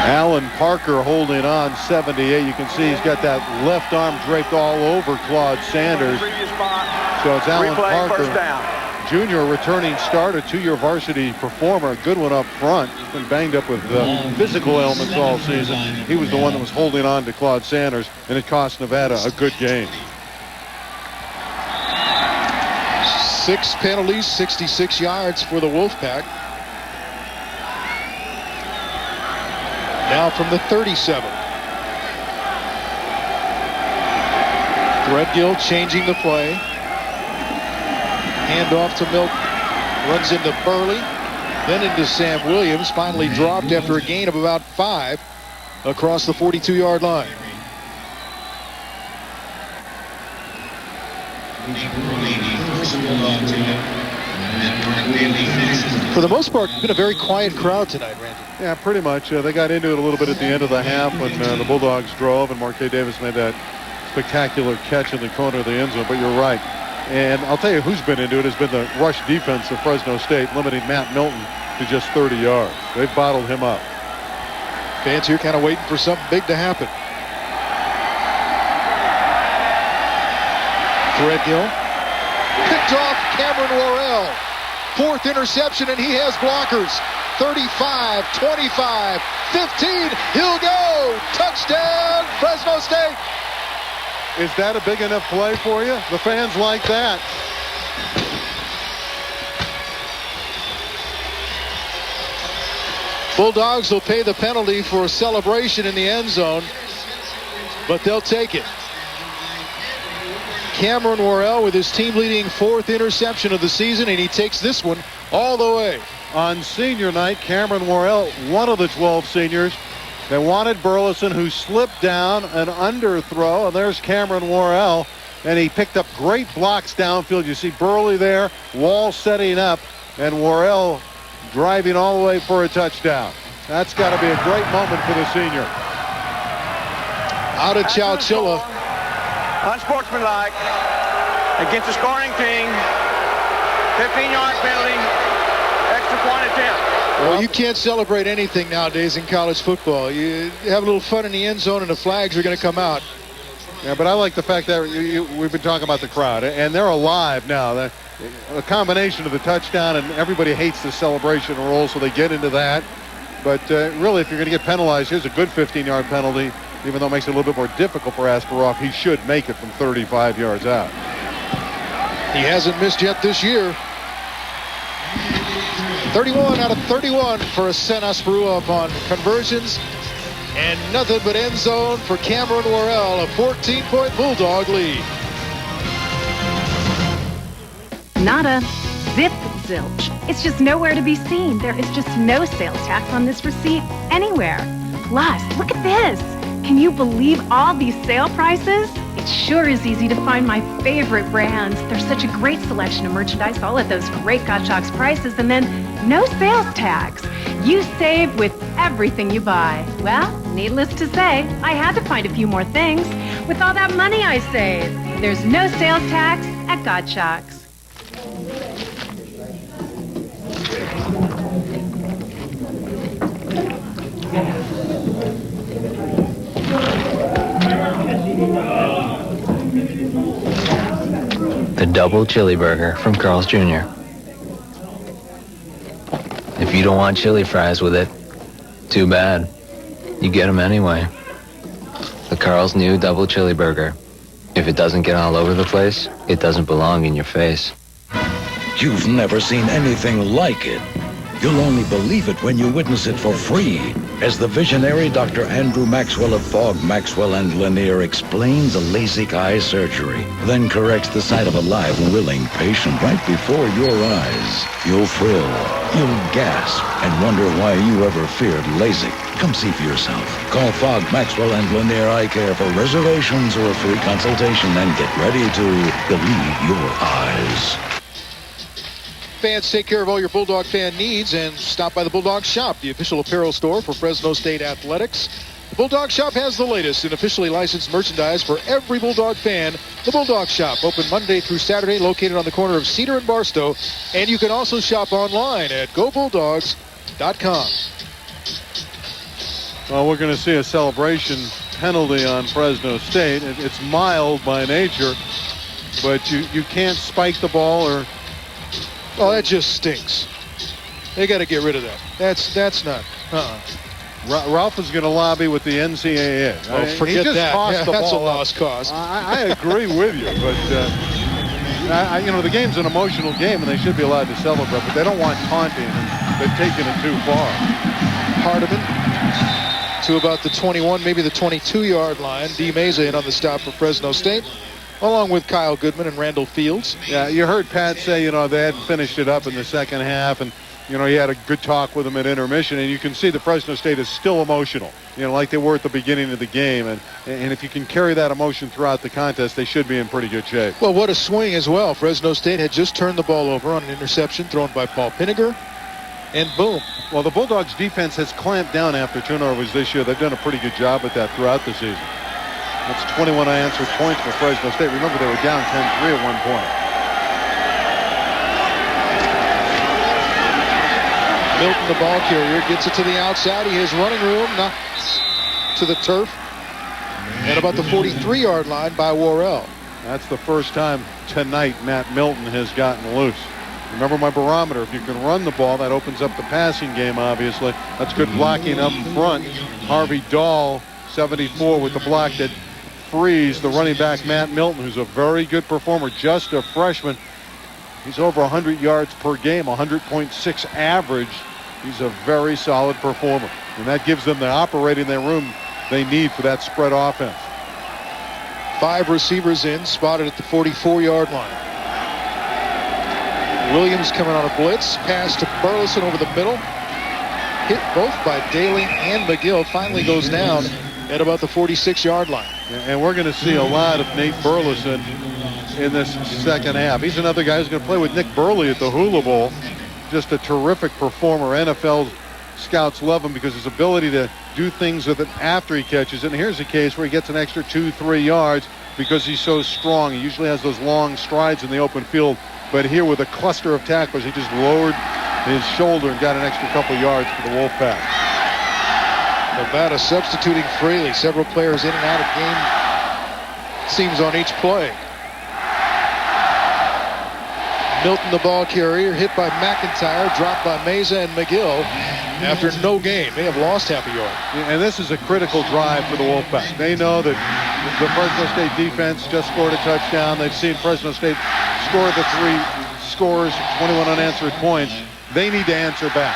Alan Parker holding on 78. You can see he's got that left arm draped all over Claude Sanders. So it's Alan Parker, junior returning starter, 2-year varsity performer, a good one up front. He's been banged up with physical ailments all season. He was the one that was holding on to Claude Sanders, and it cost Nevada a good game. 6 penalties, 66 yards for the Wolfpack. Now from the 37. Threadgill changing the play. Hand off to Milton. Runs into Burley. Then into Sam Williams. Finally dropped after a gain of about 5 across the 42-yard line. For the most part, it's been a very quiet crowd tonight, Randy. Yeah, pretty much. They got into it a little bit at the end of the half when the Bulldogs drove and Marquez Davis made that spectacular catch in the corner of the end zone. But you're right. And I'll tell you who's been into it has been the rush defense of Fresno State, limiting Matt Milton to just 30 yards. They've bottled him up. Fans here kind of waiting for something big to happen. Threadgill. Picked off Cameron Worrell. 4th interception, and he has blockers. 35, 25, 15. He'll go. Touchdown, Fresno State. Is that a big enough play for you? The fans like that. Bulldogs will pay the penalty for a celebration in the end zone, but they'll take it. Cameron Worrell with his team-leading 4th interception of the season, and he takes this one all the way. On senior night, Cameron Worrell, one of the 12 seniors. They wanted Burleson, who slipped down an underthrow, and there's Cameron Worrell, and he picked up great blocks downfield. You see Burley there, Wall setting up, and Worrell driving all the way for a touchdown. That's got to be a great moment for the senior. Out of Chowchilla. Unsportsmanlike against the scoring team. 15-yard penalty. Extra point attempt. Well, you can't celebrate anything nowadays in college football. You have a little fun in the end zone, and the flags are going to come out. Yeah, but I like the fact that we've been talking about the crowd, and they're alive now. A combination of the touchdown, and everybody hates the celebration roll, so they get into that. But really, if you're going to get penalized, here's a good 15-yard penalty. even though it makes it a little bit more difficult for Asperoff, he should make it from 35 yards out. He hasn't missed yet this year. 31 out of 31 for Asen Asperuov on conversions. And nothing but end zone for Cameron Worrell, a 14-point Bulldog lead. Nada. Zip. Zilch. It's just nowhere to be seen. There is just no sales tax on this receipt anywhere. Plus, look at this. Can you believe all these sale prices? It sure is easy to find my favorite brands. There's such a great selection of merchandise, all at those great Gottschalk's prices, and then no sales tax. You save with everything you buy. Well, needless to say, I had to find a few more things. With all that money I saved, there's no sales tax at Gottschalk's. The double chili burger from Carl's Jr. If you don't want chili fries with it, too bad. You get them anyway. The Carl's new double chili burger. If it doesn't get all over the place, it doesn't belong in your face. You've never seen anything like it. You'll only believe it when you witness it for free, as the visionary Dr. Andrew Maxwell of Fogg, Maxwell and Lanier explains a LASIK eye surgery, then corrects the sight of a live, willing patient right before your eyes. You'll thrill, you'll gasp, and wonder why you ever feared LASIK. Come see for yourself. Call Fogg, Maxwell and Lanier Eye Care for reservations or a free consultation, and get ready to believe your eyes. Fans, take care of all your Bulldog fan needs and stop by the Bulldog Shop, the official apparel store for Fresno State Athletics. The Bulldog Shop has the latest in officially licensed merchandise for every Bulldog fan. The Bulldog Shop, open Monday through Saturday, located on the corner of Cedar and Barstow. And you can also shop online at GoBulldogs.com. Well, we're going to see a celebration penalty on Fresno State. It's mild by nature, but you can't spike the ball or... Oh, that just stinks. They got to get rid of that. That's not. Ralph is going to lobby with the NCAA. Oh, forget he just that. Tossed the that's ball a lost cause. I agree with you, but the game's an emotional game, and they should be allowed to celebrate. But they don't want taunting, and they've taken it too far. Hardiman to about the 21, maybe the 22-yard line. D. Meza in on the stop for Fresno State, along with Kyle Goodman and Randall Fields. Yeah, you heard Pat say, they hadn't finished it up in the second half, and, he had a good talk with them at intermission, and you can see that Fresno State is still emotional, like they were at the beginning of the game, and if you can carry that emotion throughout the contest, they should be in pretty good shape. Well, what a swing as well. Fresno State had just turned the ball over on an interception thrown by Paul Pinegar, and boom. Well, the Bulldogs defense has clamped down after turnovers this year. They've done a pretty good job at that throughout the season. That's 21 unanswered points for Fresno State. Remember, they were down 10-3 at one point. Milton, the ball carrier, gets it to the outside. He has running room, not to the turf. At about the 43-yard line by Worrell. That's the first time tonight Matt Milton has gotten loose. Remember my barometer. If you can run the ball, that opens up the passing game, obviously. That's good blocking up front. Harvey Dahl, 74, with the block that frees the running back Matt Milton, who's a very good performer, just a freshman. He's over 100 yards per game, 100.6 average. He's a very solid performer, and that gives them the operating room they need for that spread offense. 5 receivers in, spotted at the 44-yard line. Williams coming on a blitz, pass to Burleson over the middle. Hit both by Daly and McGill, finally goes down at about the 46-yard line. And we're going to see a lot of Nate Burleson in this second half. He's another guy who's going to play with Nick Burley at the Hula Bowl. Just a terrific performer. NFL scouts love him because his ability to do things with it after he catches it. And here's a case where he gets an extra 2-3 yards because he's so strong. He usually has those long strides in the open field. But here with a cluster of tacklers, he just lowered his shoulder and got an extra couple yards for the Wolfpack. Nevada substituting freely. Several players in and out of game seems on each play. Milton, the ball carrier, hit by McIntyre, dropped by Mesa and McGill after no gain. They have lost half a yard. And this is a critical drive for the Wolfpack. They know that the Fresno State defense just scored a touchdown. They've seen Fresno State score the 3 scores, 21 unanswered points. They need to answer back.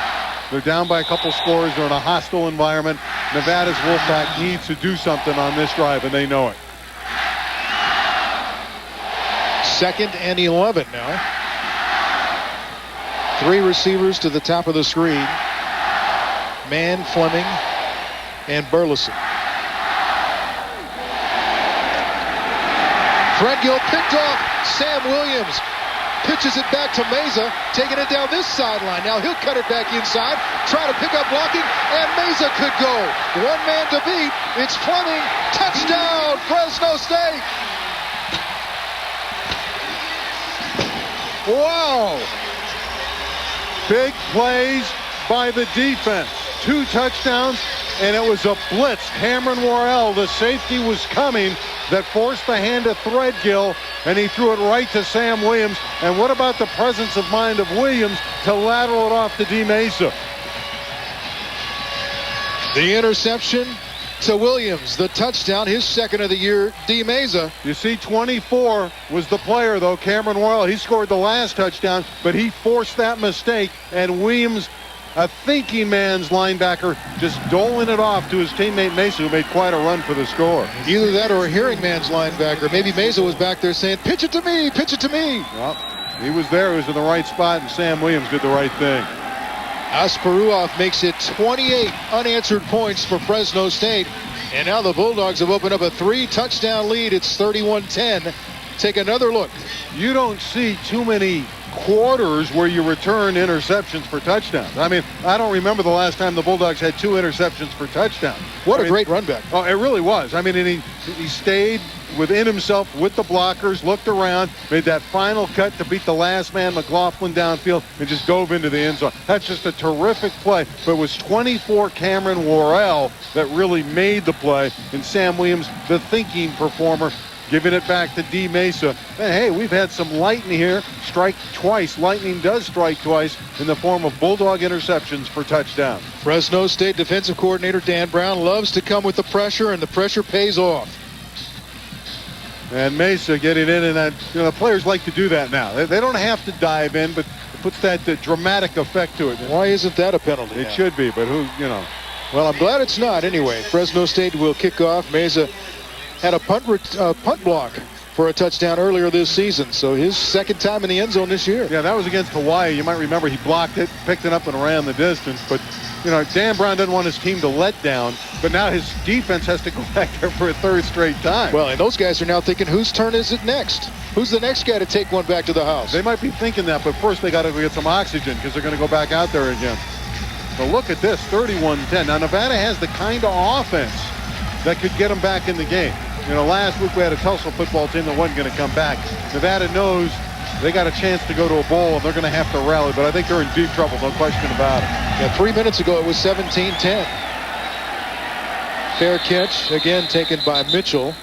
They're down by a couple scores. They're in a hostile environment. Nevada's Wolfpack needs to do something on this drive, and they know it. 2nd and 11 now. 3 receivers to the top of the screen. Mann, Fleming, and Burleson. Threadgill picked off. Sam Williams pitches it back to Mesa, taking it down this sideline. Now he'll cut it back inside, try to pick up blocking, and Mesa could go. 1 man to beat. It's Fleming. Touchdown, Fresno State. Wow. Big plays by the defense. 2 touchdowns, and it was a blitz. Cameron Worrell, the safety, was coming that forced the hand of Threadgill, and he threw it right to Sam Williams. And what about the presence of mind of Williams to lateral it off to D. Mesa? The interception to Williams, the touchdown, his 2nd of the year. D. Mesa. You see, 24 was the player, though, Cameron Worrell. He scored the last touchdown, but he forced that mistake, and Williams, a thinking man's linebacker, just doling it off to his teammate Mesa, who made quite a run for the score. Either that or a hearing man's linebacker. Maybe Mesa was back there saying, pitch it to me, pitch it to me. Well, he was there. He was in the right spot, and Sam Williams did the right thing. Asparuoff makes it 28 unanswered points for Fresno State. And now the Bulldogs have opened up a 3-touchdown lead. It's 31-10. Take another look. You don't see too many quarters where you return interceptions for touchdowns. I mean, I don't remember the last time the Bulldogs had 2 interceptions for touchdowns. What a great run back. Oh, it really was. I mean, and he stayed within himself with the blockers, looked around, made that final cut to beat the last man, McLaughlin, downfield, and just dove into the end zone. That's just a terrific play. But it was 24 Cameron Worrell that really made the play, and Sam Williams, the thinking performer, giving it back to D. Mesa. And hey, we've had some lightning here. Strike twice. Lightning does strike twice in the form of Bulldog interceptions for touchdowns. Fresno State defensive coordinator Dan Brown loves to come with the pressure, and the pressure pays off. And Mesa getting in, and that, the players like to do that now. They don't have to dive in, but it puts that dramatic effect to it. Why isn't that a penalty? It should be, but who, Well, I'm glad it's not anyway. Fresno State will kick off. Mesa had a punt block for a touchdown earlier this season, so his 2nd time in the end zone this year. Yeah, that was against Hawaii. You might remember he blocked it, picked it up, and ran the distance. But, Dan Brown doesn't want his team to let down, but now his defense has to go back there for a 3rd straight time. Well, and those guys are now thinking, whose turn is it next? Who's the next guy to take one back to the house? They might be thinking that, but first they got to get some oxygen because they're going to go back out there again. So look at this, 31-10. Now, Nevada has the kind of offense that could get them back in the game. Last week we had a Tulsa football team that wasn't going to come back. Nevada knows they got a chance to go to a bowl, and they're going to have to rally, but I think they're in deep trouble, no question about it. Yeah, 3 minutes ago it was 17-10. Fair catch, again taken by Mitchell.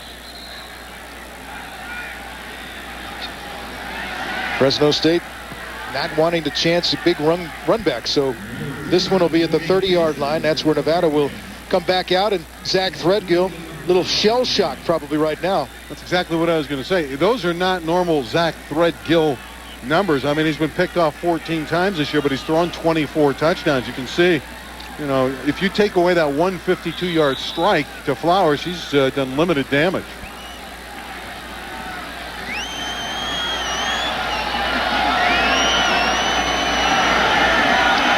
Fresno State not wanting to chance a big run back, so this one will be at the 30-yard line. That's where Nevada will come back out, and Zach Threadgill, little shell shock probably right now. That's exactly what I was going to say. Those are not normal Zach Threadgill numbers. I mean, he's been picked off 14 times this year, but he's thrown 24 touchdowns. You can see, if you take away that 152-yard strike to Flowers, he's done limited damage.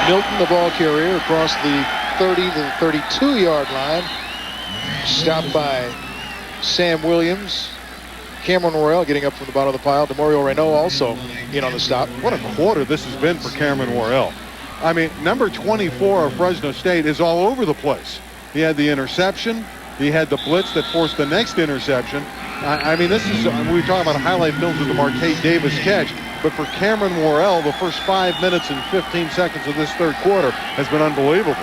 Milton, the ball carrier, across the 30 to the 32-yard line. Stopped by Sam Williams. Cameron Worrell getting up from the bottom of the pile. DeMario Reynaud also in on the stop. What a quarter this has been for Cameron Worrell. I mean, number 24 of Fresno State is all over the place. He had the interception. He had the blitz that forced the next interception. I mean, this is, we were talking about highlight films of the Marquette Davis catch. But for Cameron Worrell, the first 5 minutes and 15 seconds of this 3rd quarter has been unbelievable.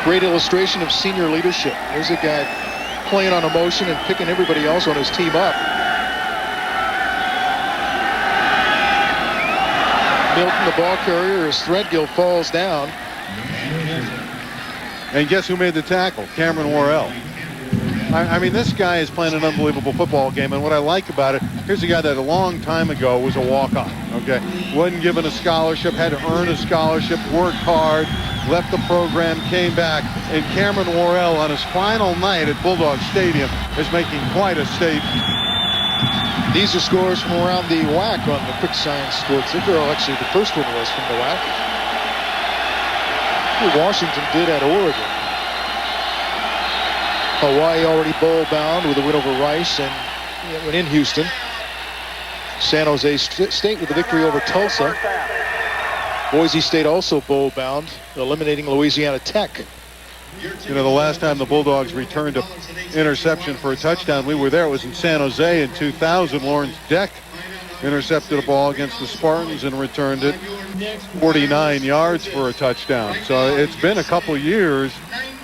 Great illustration of senior leadership. There's a guy playing on emotion and picking everybody else on his team up. Milton, the ball carrier, as Threadgill falls down. And guess who made the tackle? Cameron Worrell. I mean, this guy is playing an unbelievable football game, and what I like about it, here's a guy that a long time ago was a walk-on, okay? Wasn't given a scholarship, had to earn a scholarship, worked hard, left the program, came back, and Cameron Worrell on his final night at Bulldog Stadium is making quite a statement. These are scores from around the WAC on the Quick Science Score Ticker. Oh, actually, the first one was from the WAC. Washington did at Oregon. Hawaii already bowl bound with a win over Rice and in Houston. San Jose State with the victory over Tulsa. Boise State also bowl bound, eliminating Louisiana Tech. You know, the last time the Bulldogs returned an interception for a touchdown, we were there. It was in San Jose in 2000. Lawrence Deck intercepted a ball against the Spartans and returned it 49 yards for a touchdown. So it's been a couple years,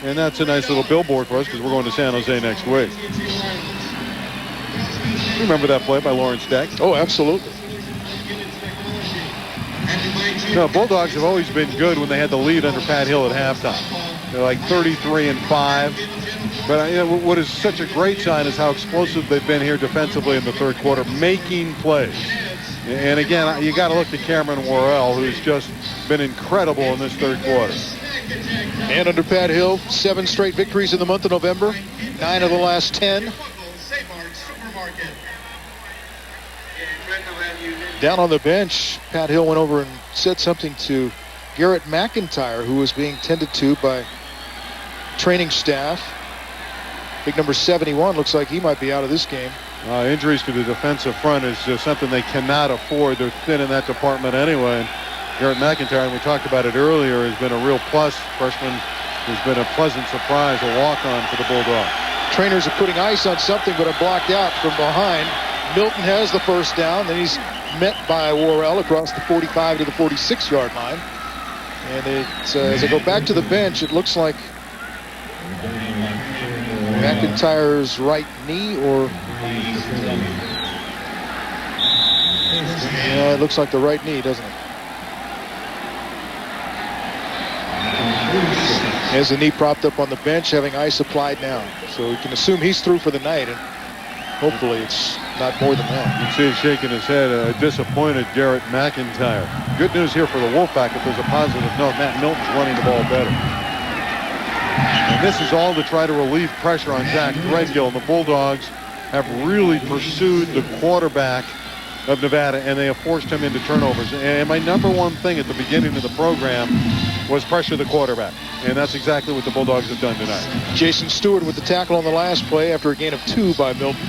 and that's a nice little billboard for us because we're going to San Jose next week. Remember that play by Lawrence Deck? Oh, absolutely. No, Bulldogs have always been good when they had the lead under Pat Hill at halftime. They're like 33-5. But you know, what is such a great sign is how explosive they've been here defensively in the third quarter, making plays. And again, you got to look to Cameron Worrell, who's just been incredible in this third quarter. And under Pat Hill, 7 straight victories in the month of November, 9 of the last 10. Down on the bench, Pat Hill went over and said something to Garrett McIntyre, who was being tended to by training staff. Big number 71 looks like he might be out of this game. Injuries to the defensive front is just something they cannot afford. They're thin in that department anyway. And Garrett McIntyre, and we talked about it earlier, has been a real plus. Freshman has been a pleasant surprise, a walk-on for the Bulldogs. Trainers are putting ice on something, but are blocked out from behind. Milton has the first down, then he's met by Worrell across the 45 to the 46-yard line. And it's, as they go back to the bench, it looks like McIntyre's right knee, or yeah, it looks like the right knee, doesn't it? Has the knee propped up on the bench, having ice applied now. So we can assume he's through for the night, and hopefully it's not more than that. You can see him shaking his head, a disappointed Garrett McIntyre. Good news here for the Wolfpack. If there's a positive note, Matt Milton's running the ball better. And this is all to try to relieve pressure on Zach Threadgill. And the Bulldogs have really pursued the quarterback of Nevada, and they have forced him into turnovers. And my number one thing at the beginning of the program was pressure the quarterback. And that's exactly what the Bulldogs have done tonight. Jason Stewart with the tackle on the last play after a gain of 2 by Milton.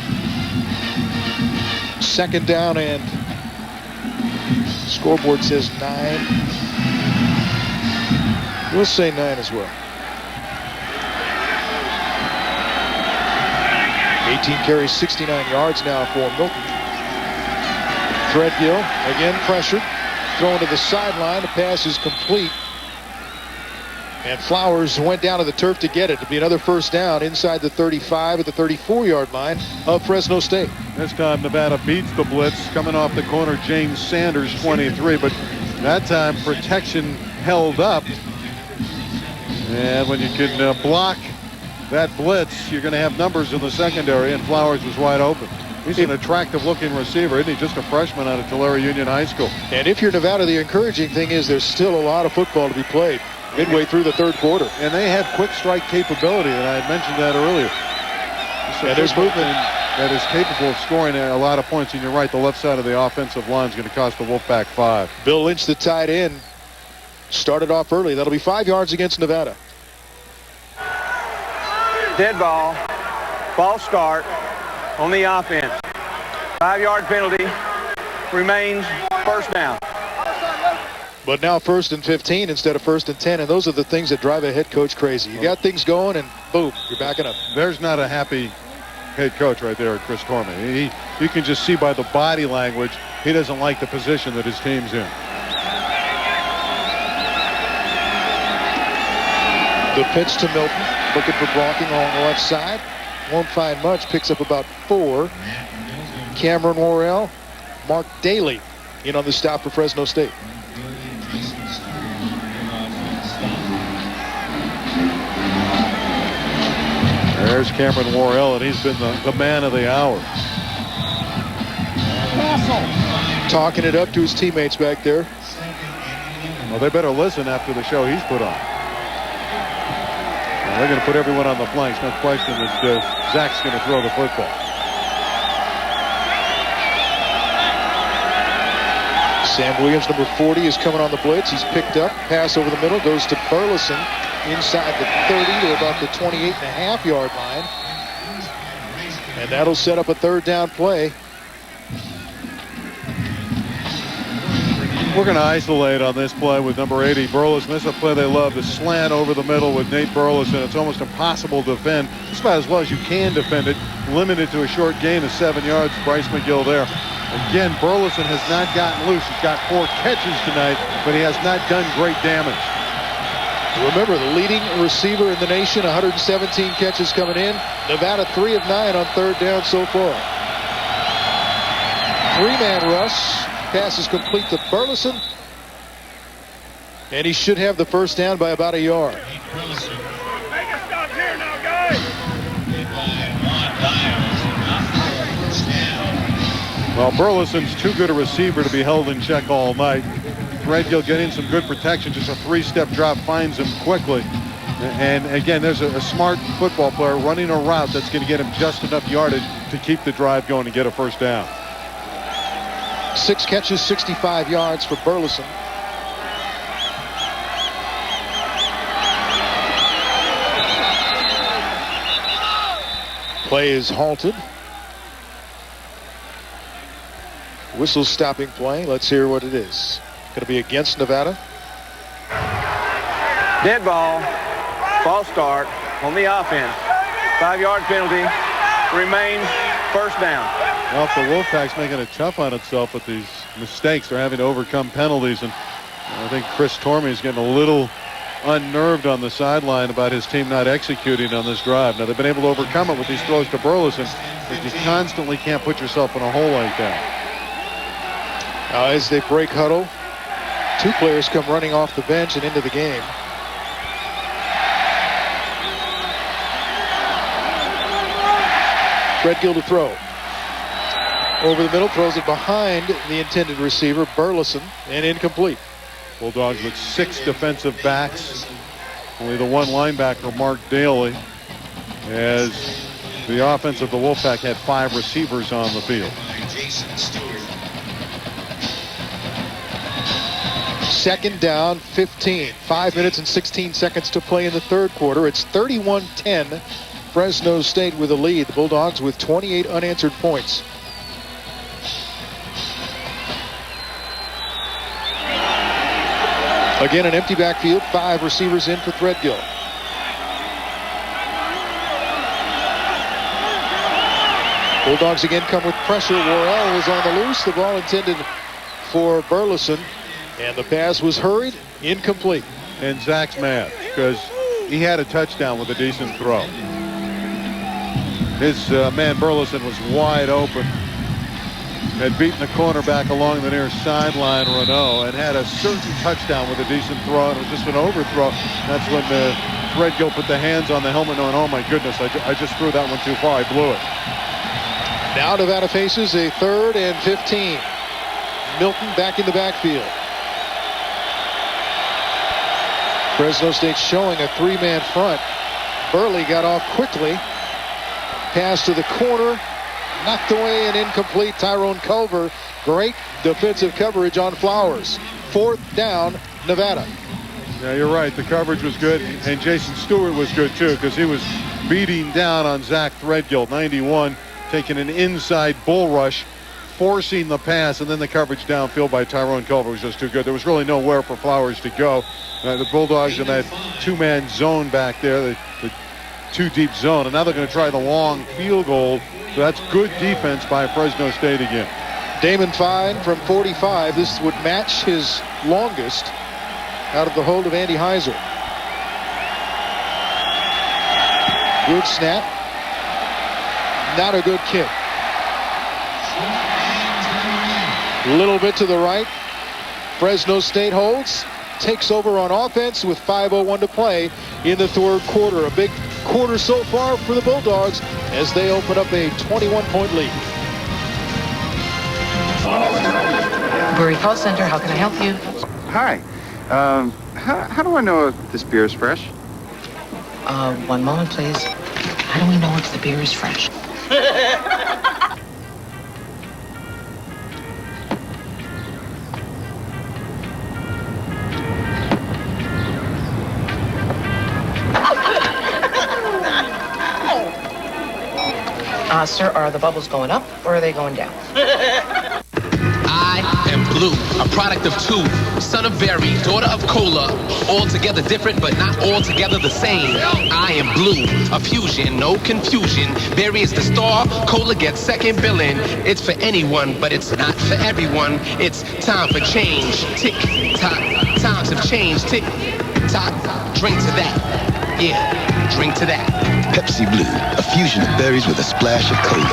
Second down, and scoreboard says 9. We'll say 9 as well. 18 carries, 69 yards now for Milton. Threadgill, again pressured, thrown to the sideline. The pass is complete. And Flowers went down to the turf to get it. To be another first down inside the 35 at the 34-yard line of Fresno State. This time Nevada beats the blitz, coming off the corner, James Sanders, 23. But that time protection held up. And when you can block that blitz, you're going to have numbers in the secondary, and Flowers was wide open. He's an attractive-looking receiver, isn't he? Just a freshman out of Tulare Union High School. And if you're Nevada, the encouraging thing is there's still a lot of football to be played midway through the third quarter. And they have quick strike capability, and I had mentioned that earlier. And there's movement that is capable of scoring a lot of points. And you're right, the left side of the offensive line is going to cost the Wolfpack 5. Bill Lynch, the tight end, started off early. That'll be 5 yards against Nevada. Dead ball. Ball start on the offense. 5-yard penalty. Remains first down. But now 1st and 15 instead of 1st and 10, and those are the things that drive a head coach crazy. You got things going, and boom, you're backing up. There's not a happy head coach right there, Chris Tormey. You can just see by the body language, he doesn't like the position that his team's in. The pitch to Milton, looking for blocking along the left side. Won't find much, picks up about 4. Cameron Worrell, Mark Daly in on the stop for Fresno State. There's Cameron Worrell, and he's been the man of the hour. Talking it up to his teammates back there. Well, they better listen after the show he's put on. Well, they're going to put everyone on the flanks. No question that Zach's going to throw the football. Sam Williams, number 40, is coming on the blitz. He's picked up. Pass over the middle. Goes to Burleson inside the 30 to about the 28.5-yard line. And that'll set up a third down play. We're going to isolate on this play with number 80, Burleson. This is a play they love, the slant over the middle with Nate Burleson. It's almost impossible to defend. It's about as well as you can defend it. Limited to a short gain of 7 yards. Bryce McGill there. Again, Burleson has not gotten loose. He's got 4 catches tonight, but he has not done great damage. Remember, the leading receiver in the nation, 117 catches coming in. Nevada 3 of 9 on third down so far. 3-man rush. Pass is complete to Burleson. And he should have the first down by about a yard. Make a stop here now, guys. Well, Burleson's too good a receiver to be held in check all night. Threadgill getting some good protection. Just a 3-step drop finds him quickly. And again, there's a smart football player running a route that's going to get him just enough yardage to keep the drive going and get a first down. 6 catches, 65 yards for Burleson. Play is halted. Whistle stopping play. Let's hear what it is. Going to be against Nevada. Dead ball. False start on the offense. 5-yard penalty. Remains first down. Well, if the Wolfpack's making it tough on itself with these mistakes, they're having to overcome penalties. And I think Chris Tormey's getting a little unnerved on the sideline about his team not executing on this drive. Now, they've been able to overcome it with these throws to Burleson, but you constantly can't put yourself in a hole like that. Now, as they break huddle, 2 players come running off the bench and into the game. Threadgill to throw. Over the middle, throws it behind the intended receiver, Burleson, and incomplete. Bulldogs with 6 defensive backs. Only the 1 linebacker, Mark Daly, as the offense of the Wolfpack had 5 receivers on the field. Second down, 15. 5 minutes and 16 seconds to play in the third quarter. It's 31-10. Fresno State with a lead. The Bulldogs with 28 unanswered points. Again, an empty backfield. 5 receivers in for Threadgill. Bulldogs again come with pressure. Worrell is on the loose. The ball intended for Burleson. And the pass was hurried, incomplete. And Zach's mad because he had a touchdown with a decent throw. His man Burleson was wide open. Had beaten the cornerback along the near sideline, Renault, and had a certain touchdown with a decent throw. And it was just an overthrow. That's when Threadgill put the hands on the helmet knowing, oh my goodness, I just threw that one too far. I blew it. Now Nevada faces a 3rd and 15. Milton back in the backfield. Fresno State showing a 3-man front. Burley got off quickly. Pass to the corner. Knocked away and incomplete. Tyrone Culver. Great defensive coverage on Flowers. 4th down, Nevada. Yeah, you're right. The coverage was good. And Jason Stewart was good, too, because he was beating down on Zach Threadgill. 91, taking an inside bull rush, forcing the pass, and then the coverage downfield by Tyrone Culver was just too good. There was really nowhere for Flowers to go. The Bulldogs in that 2-man zone back there, the 2-deep zone, and now they're going to try the long field goal. So that's good defense by Fresno State again. Damon Fine from 45. This would match his longest out of the hold of Andy Heiser. Good snap. Not a good kick. A little bit to the right. Fresno State holds, takes over on offense with 5:01 to play in the third quarter. A big quarter so far for the Bulldogs as they open up a 21-point lead. Brewery Call Center, how can I help you? Hi. How do I know if this beer is fresh? One moment, please. How do we know if the beer is fresh? Sir, are the bubbles going up or are they going down? I am Blue, a product of two, son of Berry, daughter of Cola, altogether different but not altogether the same. I am Blue, a fusion, no confusion. Berry is the star, Cola gets second billing. It's for anyone, but it's not for everyone. It's time for change. Tick tock, times have changed. Tick tock, drink to that. Yeah, drink to that. Pepsi Blue, a fusion of berries with a splash of cola.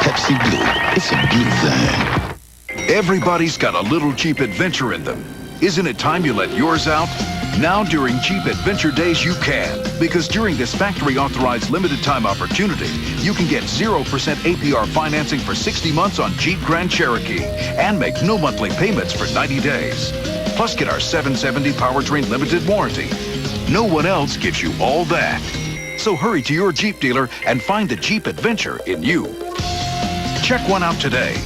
Pepsi Blue, it's a blue thing. Everybody's got a little Jeep adventure in them. Isn't it time you let yours out? Now during Jeep Adventure Days you can, because during this factory-authorized limited-time opportunity, you can get 0% APR financing for 60 months on Jeep Grand Cherokee and make no monthly payments for 90 days. Plus get our 770 powertrain limited warranty. No one else gives you all that. So hurry to your Jeep dealer and find the Jeep adventure in you. Check one out today.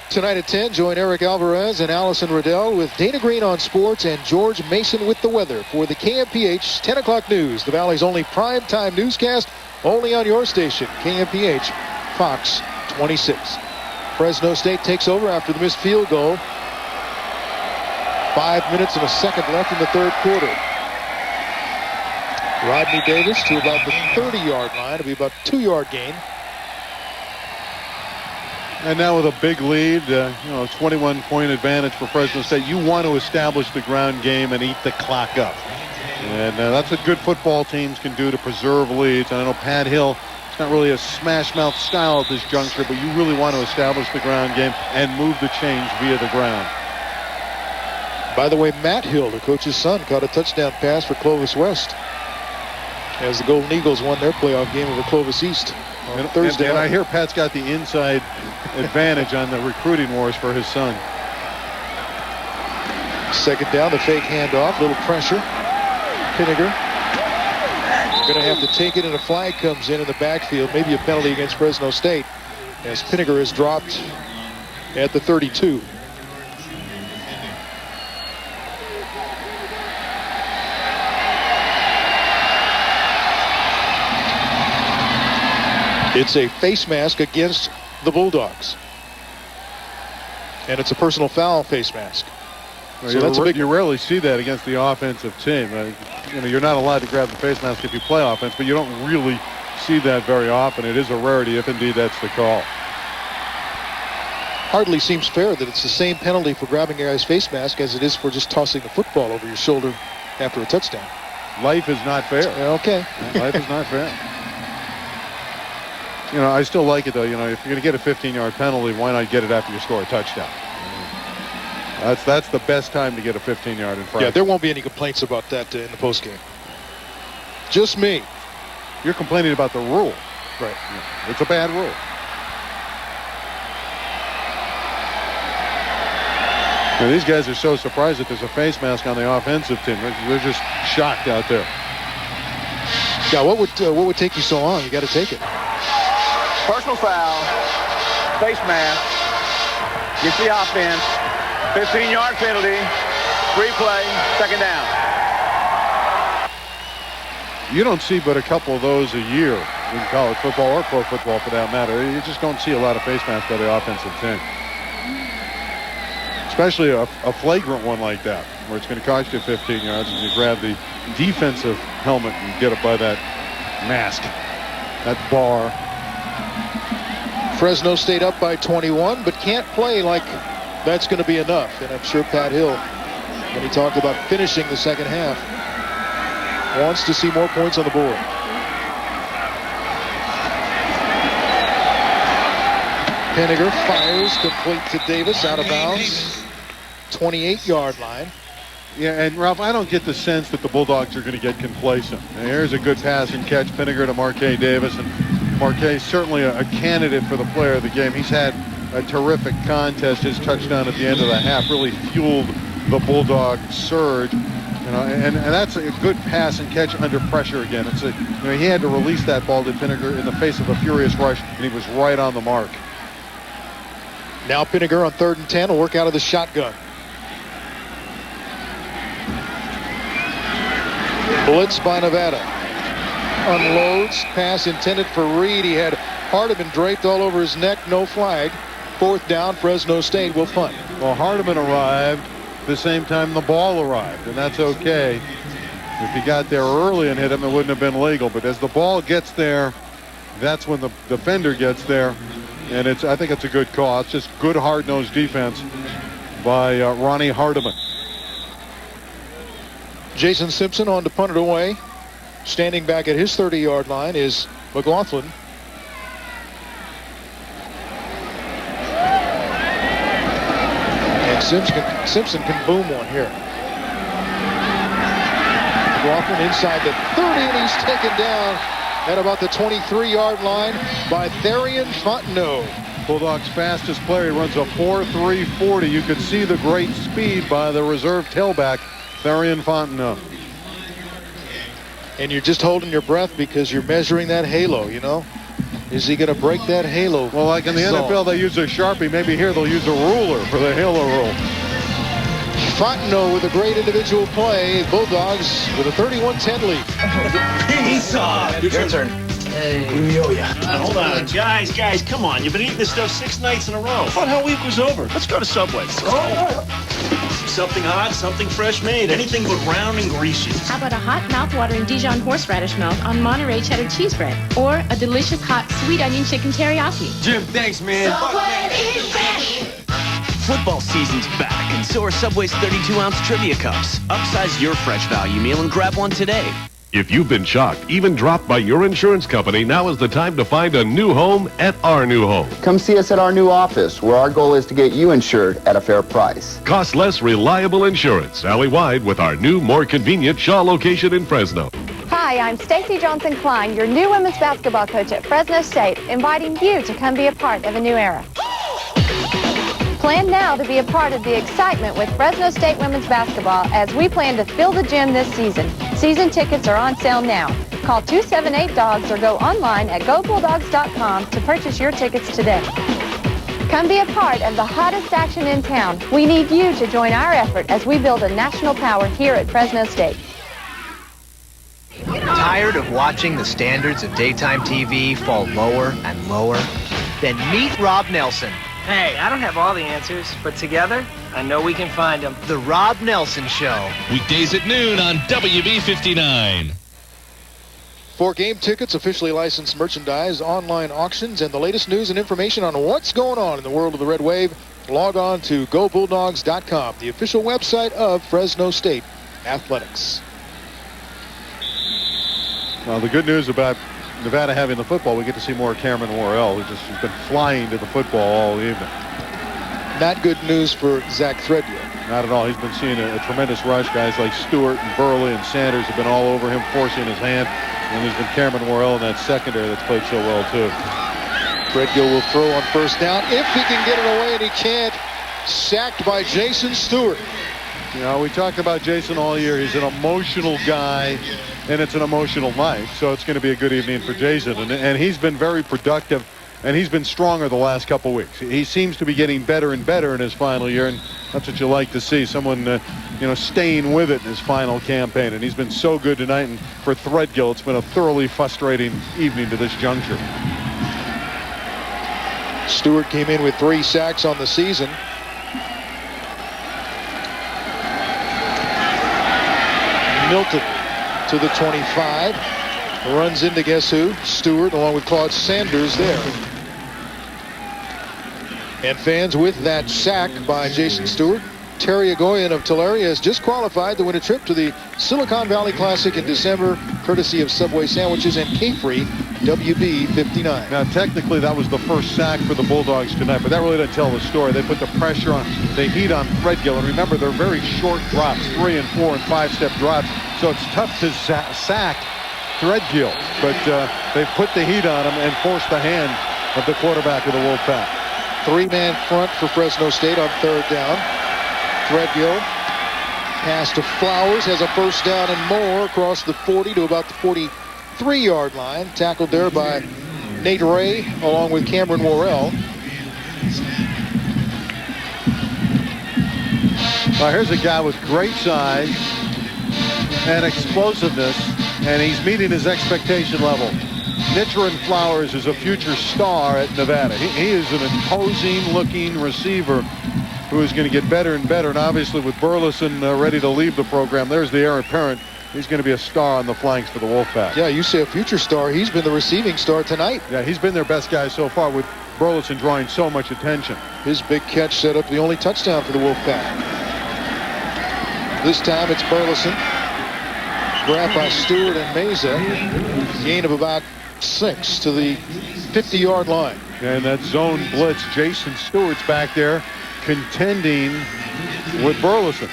Tonight at 10, join Eric Alvarez and Allison Riddell with Dana Green on sports and George Mason with the weather for the KMPH 10 o'clock news. The Valley's only primetime newscast, only on your station, KMPH Fox 26. Fresno State takes over after the missed field goal. 5 minutes and a second left in the third quarter. Rodney Davis to about the 30-yard line. It'll be about a 2-yard gain. And now with a big lead, 21-point advantage for Fresno State. You want to establish the ground game and eat the clock up. And that's what good football teams can do to preserve leads. And I know Pat Hill, it's not really a smash-mouth style at this juncture, but you really want to establish the ground game and move the change via the ground. By the way, Matt Hill, the coach's son, caught a touchdown pass for Clovis West as the Golden Eagles won their playoff game over Clovis East on Thursday. And I hear Pat's got the inside advantage on the recruiting wars for his son. Second down, the fake handoff, little pressure. Pinegar going to have to take it, and a flag comes in the backfield. Maybe a penalty against Fresno State as Pinegar is dropped at the 32. It's a face mask against the Bulldogs. And it's a personal foul face mask. Well, so that's a big... You rarely see that against the offensive team. You're not allowed to grab the face mask if you play offense, but you don't really see that very often. It is a rarity if indeed that's the call. Hardly seems fair that it's the same penalty for grabbing a guy's face mask as it is for just tossing the football over your shoulder after a touchdown. Life is not fair. Okay. Life is not fair. I still like it, though. If you're going to get a 15-yard penalty, why not get it after you score a touchdown? That's the best time to get a 15-yard infraction. Yeah, there won't be any complaints about that in the postgame. Just me. You're complaining about the rule. Right. Yeah. It's a bad rule. Now, these guys are so surprised that there's a face mask on the offensive team. They're just shocked out there. Yeah, what would take you so long? You got to take it. Personal foul, face mask, gets the offense, 15-yard penalty, replay, second down. You don't see but a couple of those a year in college football or pro football for that matter. You just don't see a lot of face masks by the offensive team. Especially a flagrant one like that, where it's going to cost you 15 yards and you grab the defensive helmet and get it by that mask, that bar. Fresno State up by 21, but can't play like that's going to be enough. And I'm sure Pat Hill, when he talked about finishing the second half, wants to see more points on the board. Pinegar fires complete to Davis, out of bounds. 28-yard line. Yeah, and Ralph, I don't get the sense that the Bulldogs are going to get complacent. And here's a good pass and catch, Pinegar to Marquez Davis, and Marquez certainly a candidate for the player of the game. He's had a terrific contest. His touchdown at the end of the half really fueled the Bulldog surge. And that's a good pass and catch under pressure again. He had to release that ball to Pinegar in the face of a furious rush, and he was right on the mark. Now Pinegar on 3rd and 10 will work out of the shotgun. Blitz by Nevada. Unloads. Pass intended for Reed. He had Hardiman draped all over his neck. No flag. 4th down. Fresno State will punt. Well, Hardiman arrived the same time the ball arrived, and that's okay. If he got there early and hit him, it wouldn't have been legal. But as the ball gets there, that's when the defender gets there. And I think it's a good call. It's just good hard-nosed defense by Ronnie Hardiman. Jason Simpson on to punt it away. Standing back at his 30-yard line is McLaughlin. And Simpson can boom one here. McLaughlin inside the 30, and he's taken down at about the 23-yard line by Therian Fontenot. Bulldogs' fastest player. He runs a 4.340. You could see the great speed by the reserve tailback, Therian Fontenot. And you're just holding your breath because you're measuring that halo, Is he going to break that halo? Well, like in the NFL, they use a Sharpie. Maybe here they'll use a ruler for the halo rule. Fontenot with a great individual play. Bulldogs with a 31-10 lead. Your turn. Hey. Hold on. Guys, come on. You've been eating this stuff 6 nights in a row. I thought hell week was over. Let's go to Subway. Something hot, something fresh made. Anything but round and greasy. How about a hot, mouth-watering Dijon horseradish melt on Monterey cheddar cheese bread? Or a delicious hot sweet onion chicken teriyaki? Jim, thanks, man. Football season's back, and so are Subway's 32-ounce trivia cups. Upsize your fresh value meal and grab one today. If you've been shocked, even dropped by your insurance company, now is the time to find a new home at our new home. Come see us at our new office, where our goal is to get you insured at a fair price. Cost less, reliable insurance. Alley-wide with our new, more convenient Shaw location in Fresno. Hi, I'm Stacy Johnson-Klein, your new women's basketball coach at Fresno State, inviting you to come be a part of a new era. Plan now to be a part of the excitement with Fresno State women's basketball as we plan to fill the gym this season. Season tickets are on sale now. Call 278-DOGS or go online at gobulldogs.com to purchase your tickets today. Come be a part of the hottest action in town. We need you to join our effort as we build a national power here at Fresno State. Tired of watching the standards of daytime TV fall lower and lower? Then meet Rob Nelson. Hey, I don't have all the answers, but together, I know we can find them. The Rob Nelson Show. Weekdays at noon on WB59. For game tickets, officially licensed merchandise, online auctions, and the latest news and information on what's going on in the world of the Red Wave, log on to gobulldogs.com, the official website of Fresno State Athletics. Well, the good news about Nevada having the football, we get to see more Cameron Worrell, who has been flying to the football all evening. Not good news for Zach Threadgill. Not at all. He's been seeing a tremendous rush. Guys like Stewart and Burley and Sanders have been all over him, forcing his hand. And there's been Cameron Worrell in that secondary that's played so well, too. Threadgill will throw on first down if he can get it away, and he can't. Sacked by Jason Stewart. We talked about Jason all year. He's an emotional guy, and it's an emotional night. So it's going to be a good evening for Jason. And he's been very productive, and he's been stronger the last couple weeks. He seems to be getting better and better in his final year, and that's what you like to see, someone, staying with it in his final campaign. And he's been so good tonight, and for Threadgill, it's been a thoroughly frustrating evening to this juncture. Stewart came in with 3 sacks on the season. Milton to the 25. Runs into guess who? Stewart, along with Claude Sanders there. And fans, with that sack by Jason Stewart, Terriagoyen of Tulare has just qualified to win a trip to the Silicon Valley Classic in December, courtesy of Subway Sandwiches and K-Free WB 59. Now, technically, that was the first sack for the Bulldogs tonight, but that really doesn't tell the story. They put the pressure on, the heat on Threadgill, and remember, they're very short drops, 3 and 4 and 5-step drops, so it's tough to sack Threadgill, but they put the heat on him and forced the hand of the quarterback of the Wolfpack. 3-man front for Fresno State on 3rd down. Threadgill pass to Flowers, has a first down and more across the 40 to about the 43-yard line. Tackled there by Nate Ray along with Cameron Worrell. Well, here's a guy with great size and explosiveness, and he's meeting his expectation level. Nitrin Flowers is a future star at Nevada. He is an imposing-looking receiver who is going to get better and better. And obviously with Burleson ready to leave the program, there's the heir apparent. He's going to be a star on the flanks for the Wolfpack. Yeah, you say a future star. He's been the receiving star tonight. Yeah, he's been their best guy so far, with Burleson drawing so much attention. His big catch set up the only touchdown for the Wolfpack. This time it's Burleson. Grabbed by Stewart and Meza. Gain of about 6 to the 50-yard line. And that zone blitz, Jason Stewart's back there contending with Burleson.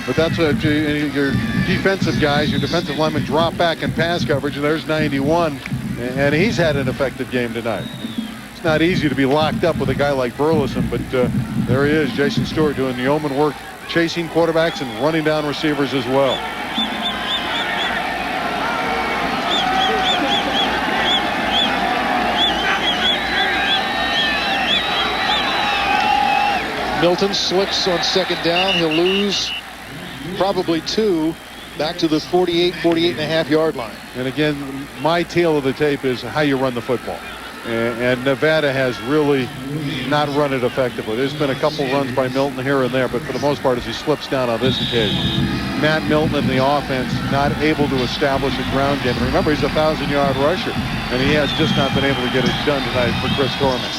But that's what your defensive guys, your defensive linemen drop back in pass coverage, and there's 91, and he's had an effective game tonight. It's not easy to be locked up with a guy like Burleson, but there he is, Jason Stewart, doing the yeoman work, chasing quarterbacks and running down receivers as well. Milton slicks on 2nd down. He'll lose probably 2 back to the 48.5 yard line. And again, my tale of the tape is how you run the football. And Nevada has really not run it effectively. There's been a couple runs by Milton here and there, but for the most part, as he slips down on this occasion. Matt Milton and the offense not able to establish a ground game. Remember, he's a 1,000-yard rusher, and he has just not been able to get it done tonight for Chris Dorman.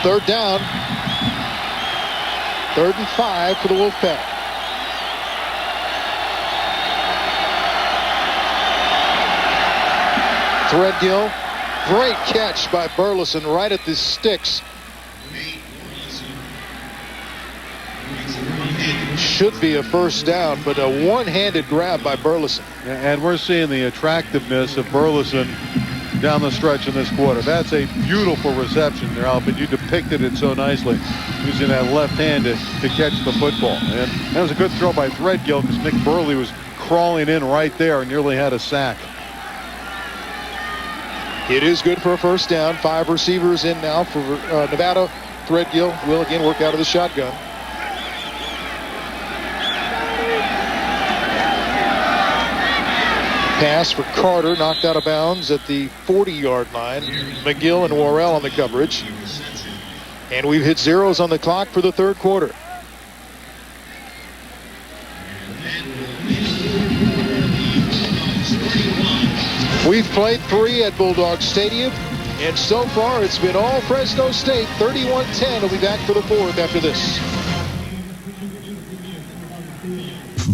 3rd down. 3rd and 5 for the Wolfpack. Threadgill, great catch by Burleson right at the sticks. Should be a first down, but a one-handed grab by Burleson. And we're seeing the attractiveness of Burleson down the stretch in this quarter. That's a beautiful reception there, Alfred. You depicted it so nicely, using that left hand to catch the football. And that was a good throw by Threadgill, because Nick Burley was crawling in right there and nearly had a sack. It is good for a first down. 5 receivers in now for Nevada. Threadgill will again work out of the shotgun. Pass for Carter, knocked out of bounds at the 40-yard line. McGill and Worrell on the coverage. And we've hit zeros on the clock for the 3rd quarter. We've played 3 at Bulldog Stadium, and so far it's been all Fresno State. 31-10. We'll be back for the 4th after this.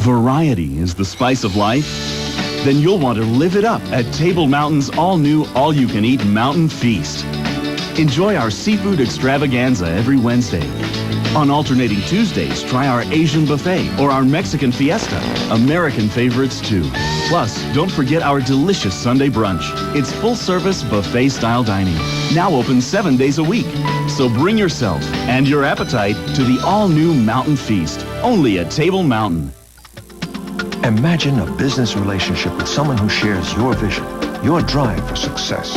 Variety is the spice of life? Then you'll want to live it up at Table Mountain's all-new, all-you-can-eat Mountain Feast. Enjoy our seafood extravaganza every Wednesday. On alternating Tuesdays, try our Asian buffet or our Mexican fiesta, American favorites too. Plus, don't forget our delicious Sunday brunch. It's full-service buffet-style dining, now open 7 days a week. So bring yourself and your appetite to the all-new Mountain Feast, only at Table Mountain. Imagine a business relationship with someone who shares your vision, your drive for success.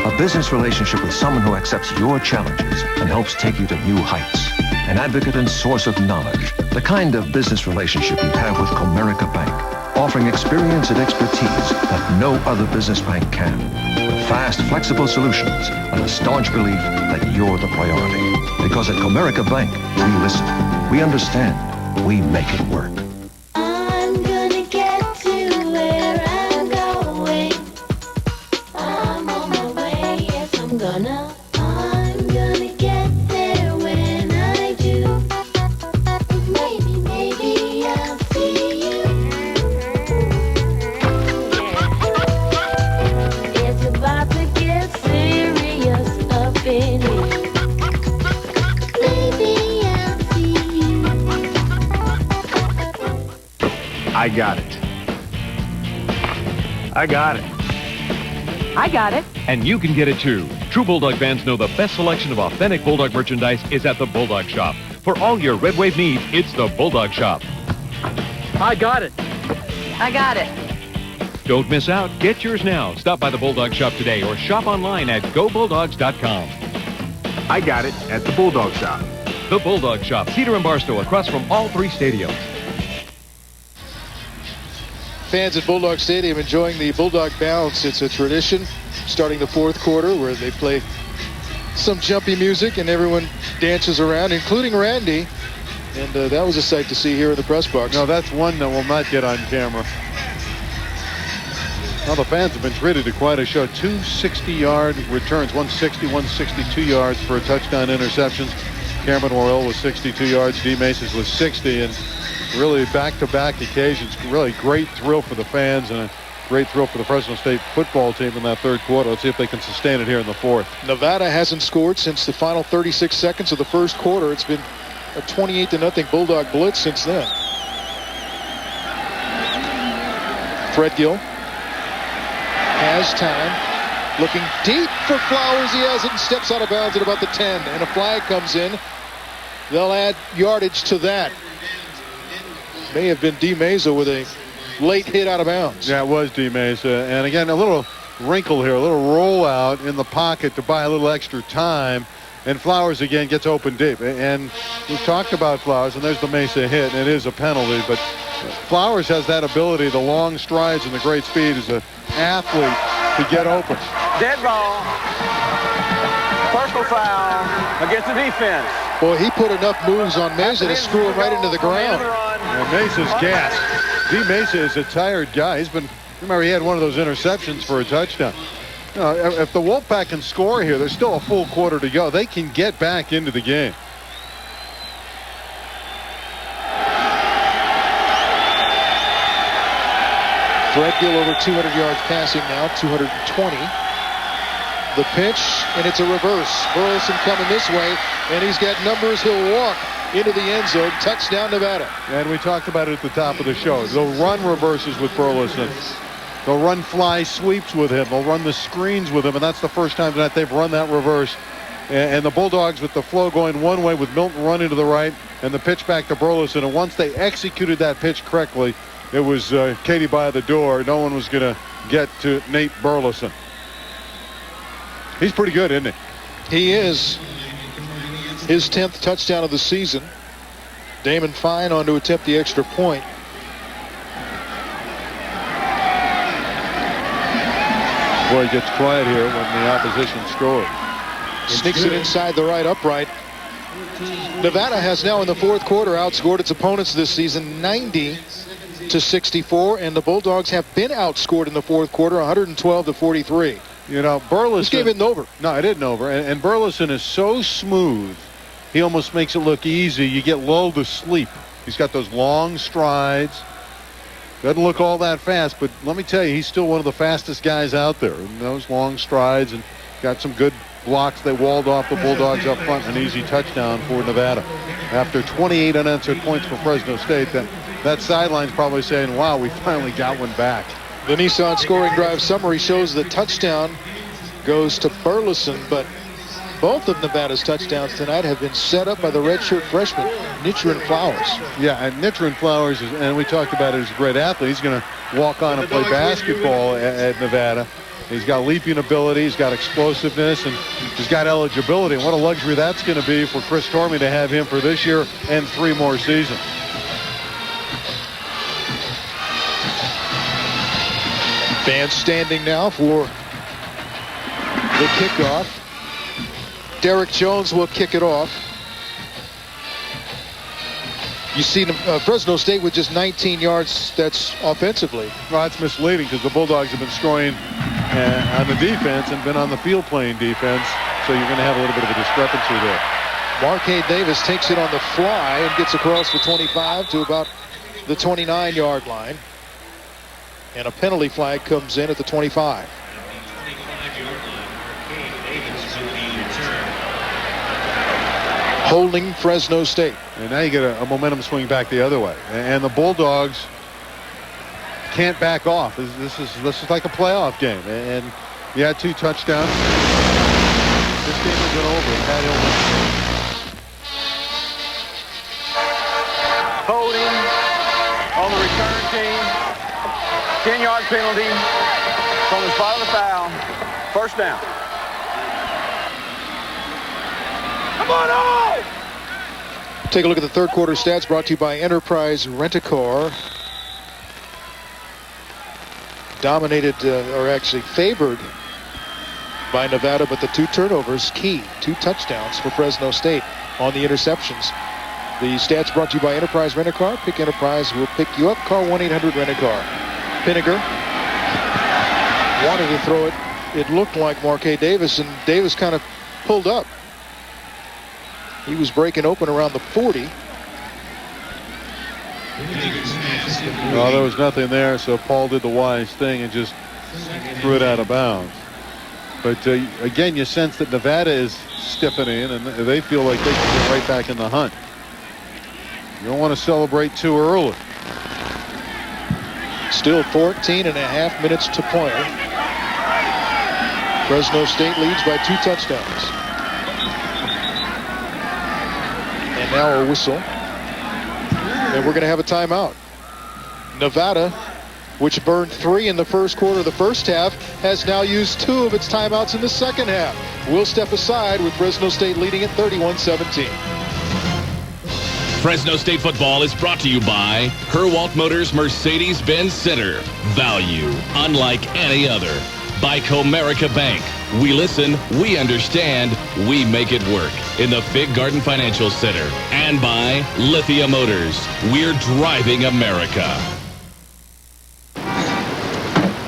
A business relationship with someone who accepts your challenges and helps take you to new heights. An advocate and source of knowledge. The kind of business relationship you'd have with Comerica Bank, offering experience and expertise that no other business bank can. With fast, flexible solutions and a staunch belief that you're the priority. Because at Comerica Bank, we listen, we understand, we make it work. I got it. I got it. I got it. And you can get it too. True Bulldog fans know the best selection of authentic Bulldog merchandise is at the Bulldog Shop. For all your Red Wave needs, it's the Bulldog Shop. I got it. I got it. Don't miss out. Get yours now. Stop by the Bulldog Shop today or shop online at GoBulldogs.com. I got it at the Bulldog Shop. The Bulldog Shop, Cedar and Barstow, across from all three stadiums. Fans at Bulldog Stadium enjoying the Bulldog bounce. It's a tradition starting the fourth quarter where they play some jumpy music and everyone dances around, including Randy. And that was a sight to see here in the press box. No, that's one that will not get on camera. Well, the fans have been treated to quite a show. 2 60-yard returns, 160, 162 yards for a touchdown interceptions. Cameron Worrell was 62 yards. D. Maces was 60. And really back-to-back occasions. Really great thrill for the fans and a great thrill for the Fresno State football team in that third quarter. Let's see if they can sustain it here in the fourth. Nevada hasn't scored since the final 36 seconds of the first quarter. It's been a 28-0 Bulldog blitz since then. Threadgill has time. Looking deep for Flowers. He has it and steps out of bounds at about the 10. And a flag comes in. They'll add yardage to that. May have been D. Mesa with a late hit out of bounds. Yeah, it was D. Mesa. And again, a little wrinkle here, a little rollout in the pocket to buy a little extra time. And Flowers again gets open deep. And we've talked about Flowers, and there's the Mesa hit, and it is a penalty. But Flowers has that ability, the long strides and the great speed as an athlete to get open. Dead ball. Personal foul against the defense. Boy, he put enough moves on Mesa to screw him right into the ground. And Mesa's gassed. D. Mesa is a tired guy. Remember, he had one of those interceptions for a touchdown. If the Wolfpack can score here, there's still a full quarter to go. They can get back into the game. Threadgill over 200 yards passing now, 220. The pitch, and it's a reverse. Burleson coming this way, and he's got numbers. He'll walk into the end zone. Touchdown, Nevada. And we talked about it at the top of the show. They'll run reverses with Burleson. They'll run fly sweeps with him. They'll run the screens with him, and that's the first time that they've run that reverse. And the Bulldogs with the flow going one way with Milton running to the right and the pitch back to Burleson. And once they executed that pitch correctly, it was Katie by the door. No one was going to get to Nate Burleson. He's pretty good, isn't he? He is. His 10th touchdown of the season. Damon Fine on to attempt the extra point. Boy, it gets quiet here when the opposition scores. Sneaks it inside the right upright. Nevada has now in the fourth quarter outscored its opponents this season 90-64, and the Bulldogs have been outscored in the fourth quarter 112-43. You know, Burleson. This game isn't over. No, it isn't over. And Burleson is so smooth, he almost makes it look easy. You get lulled to sleep. He's got those long strides. Doesn't look all that fast, but let me tell you, he's still one of the fastest guys out there. And those long strides and got some good blocks. They walled off the Bulldogs up front. An easy touchdown for Nevada. After 28 unanswered points for Fresno State, that sideline's probably saying, wow, we finally got one back. The Nissan scoring drive summary shows the touchdown goes to Burleson, but both of Nevada's touchdowns tonight have been set up by the redshirt freshman, Nitrin Flowers. Yeah, and Nitrin Flowers, and we talked about it, as a great athlete. He's going to walk on and play basketball at Nevada. He's got leaping ability, he's got explosiveness, and he's got eligibility. And what a luxury that's going to be for Chris Tormey to have him for this year and 3 more seasons. Fans standing now for the kickoff. Derek Jones will kick it off. You see Fresno State with just 19 yards, that's offensively. Well, that's misleading because the Bulldogs have been scoring on the defense and been on the field playing defense, so you're going to have a little bit of a discrepancy there. Marquade Davis takes it on the fly and gets across the 25 to about the 29-yard line. And a penalty flag comes in at the 25. Holding Fresno State. And now you get a momentum swing back the other way. And the Bulldogs can't back off. This is like a playoff game, and you had 2 touchdowns. This game isn't over. Pat Hill. Holding on the return team. 10-yard penalty from the spot of the foul. First down. Come on, all! Take a look at the third quarter stats brought to you by Enterprise Rent-A-Car. Dominated, or actually favored by Nevada, but the 2 turnovers key. 2 touchdowns for Fresno State on the interceptions. The stats brought to you by Enterprise Rent-A-Car. Pick Enterprise, we'll pick you up. Call 1-800-RENT-A-CAR. Pinegar wanted to throw it. It looked like Marquez Davis, and Davis kind of pulled up. He was breaking open around the 40. Well, there was nothing there, so Paul did the wise thing and just threw it out of bounds. But again, you sense that Nevada is stiffening, and they feel like they can get right back in the hunt. You don't want to celebrate too early. Still 14.5 minutes to play. Fresno State leads by 2 touchdowns. And now a whistle. And we're going to have a timeout. Nevada, which burned 3 in the first quarter of the first half, has now used 2 of its timeouts in the second half. We'll step aside with Fresno State leading at 31-17. Fresno State football is brought to you by Herwalt Motors Mercedes-Benz Center. Value unlike any other. By Comerica Bank. We listen, we understand, we make it work. In the Fig Garden Financial Center. And by Lithia Motors. We're driving America.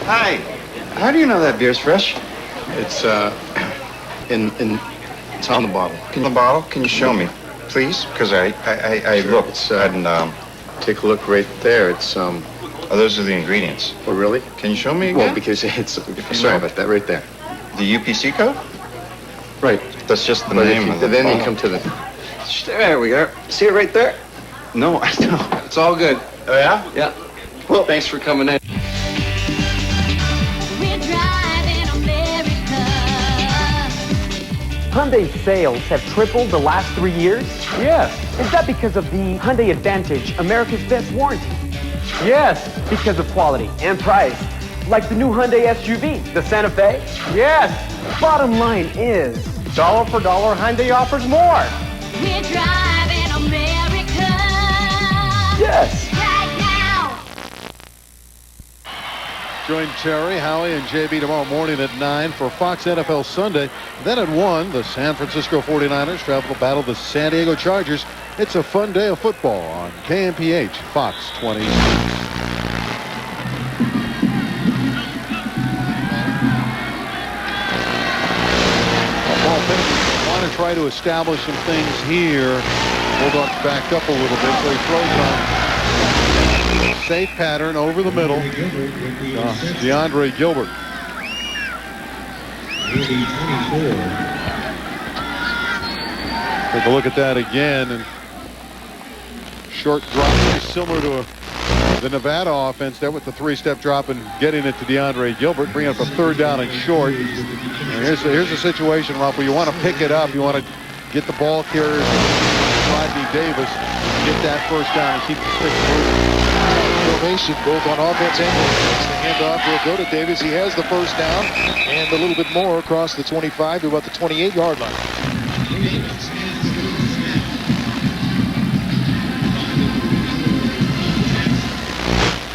Hi. How do you know that beer's fresh? It's it's on the bottle. Can you show me, please? Because I Sure. looked and take a look right there. It's Oh, those are the ingredients. Oh, really? Can you show me again? Well, because it's sorry about that right there. The UPC code? Right. That's just the But name of the then you bottle. come to the. There we go. See it right there? No, I know. It's all good. Oh, yeah? Yeah. Well, thanks for coming in. Hyundai sales have tripled the last 3 years? Yes. Is that because of the Hyundai Advantage, America's best warranty? Yes. Because of quality and price. Like the new Hyundai SUV, the Santa Fe? Yes. Bottom line is, dollar for dollar, Hyundai offers more. We're driving America. Yes. Right now. Join Terry, Howie, and JB tomorrow morning at 9 for Fox NFL Sunday. Then at 1, the San Francisco 49ers travel to battle the San Diego Chargers. It's a fun day of football on KMPH Fox 20. Paul Pinegar want to try to establish some things here. Bulldogs backed up a little bit, so he throws on safe pattern over the middle. DeAndre Gilbert. Take a look at that again, and short drop, similar to the Nevada offense there with the 3-step drop and getting it to DeAndre Gilbert, bringing up a 3rd down and short. And here's a situation, Ralph, where you want to pick it up, you want to get the ball carriers, Rodney Davis, get that 1st down and keep the stick moving. Formation both on offense and defense. The handoff will go to Davis. He has the 1st down and a little bit more across the 25 to about the 28-yard line.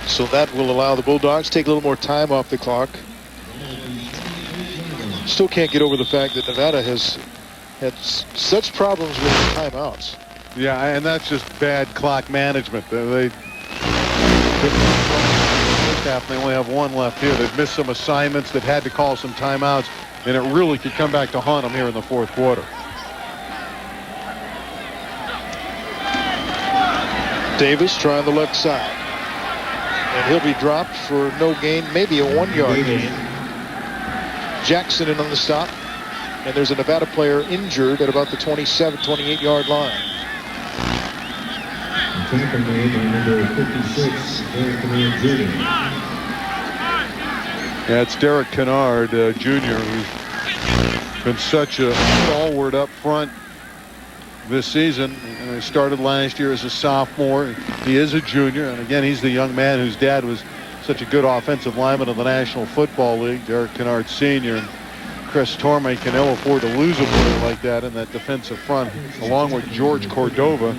So that will allow the Bulldogs to take a little more time off the clock. Still can't get over the fact that Nevada has had such problems with timeouts. Yeah, and that's just bad clock management. They only have 1 left here. They've missed some assignments. They've had to call some timeouts, and it really could come back to haunt them here in the 4th quarter. Davis trying the left side. And he'll be dropped for no gain, maybe a 1-yard gain. Jackson in on the stop. And there's a Nevada player injured at about the 27, 28-yard line. tackle made by number 56, Derek Kennard Jr. Yeah, it's Derek Kennard Jr., who's been such a stalwart up front this season. He started last year as a sophomore. He is a junior, and again, he's the young man whose dad was such a good offensive lineman of the National Football League, Derek Kennard Sr. And Chris Torme can ill afford to lose a player like that in that defensive front, along with George Cordova.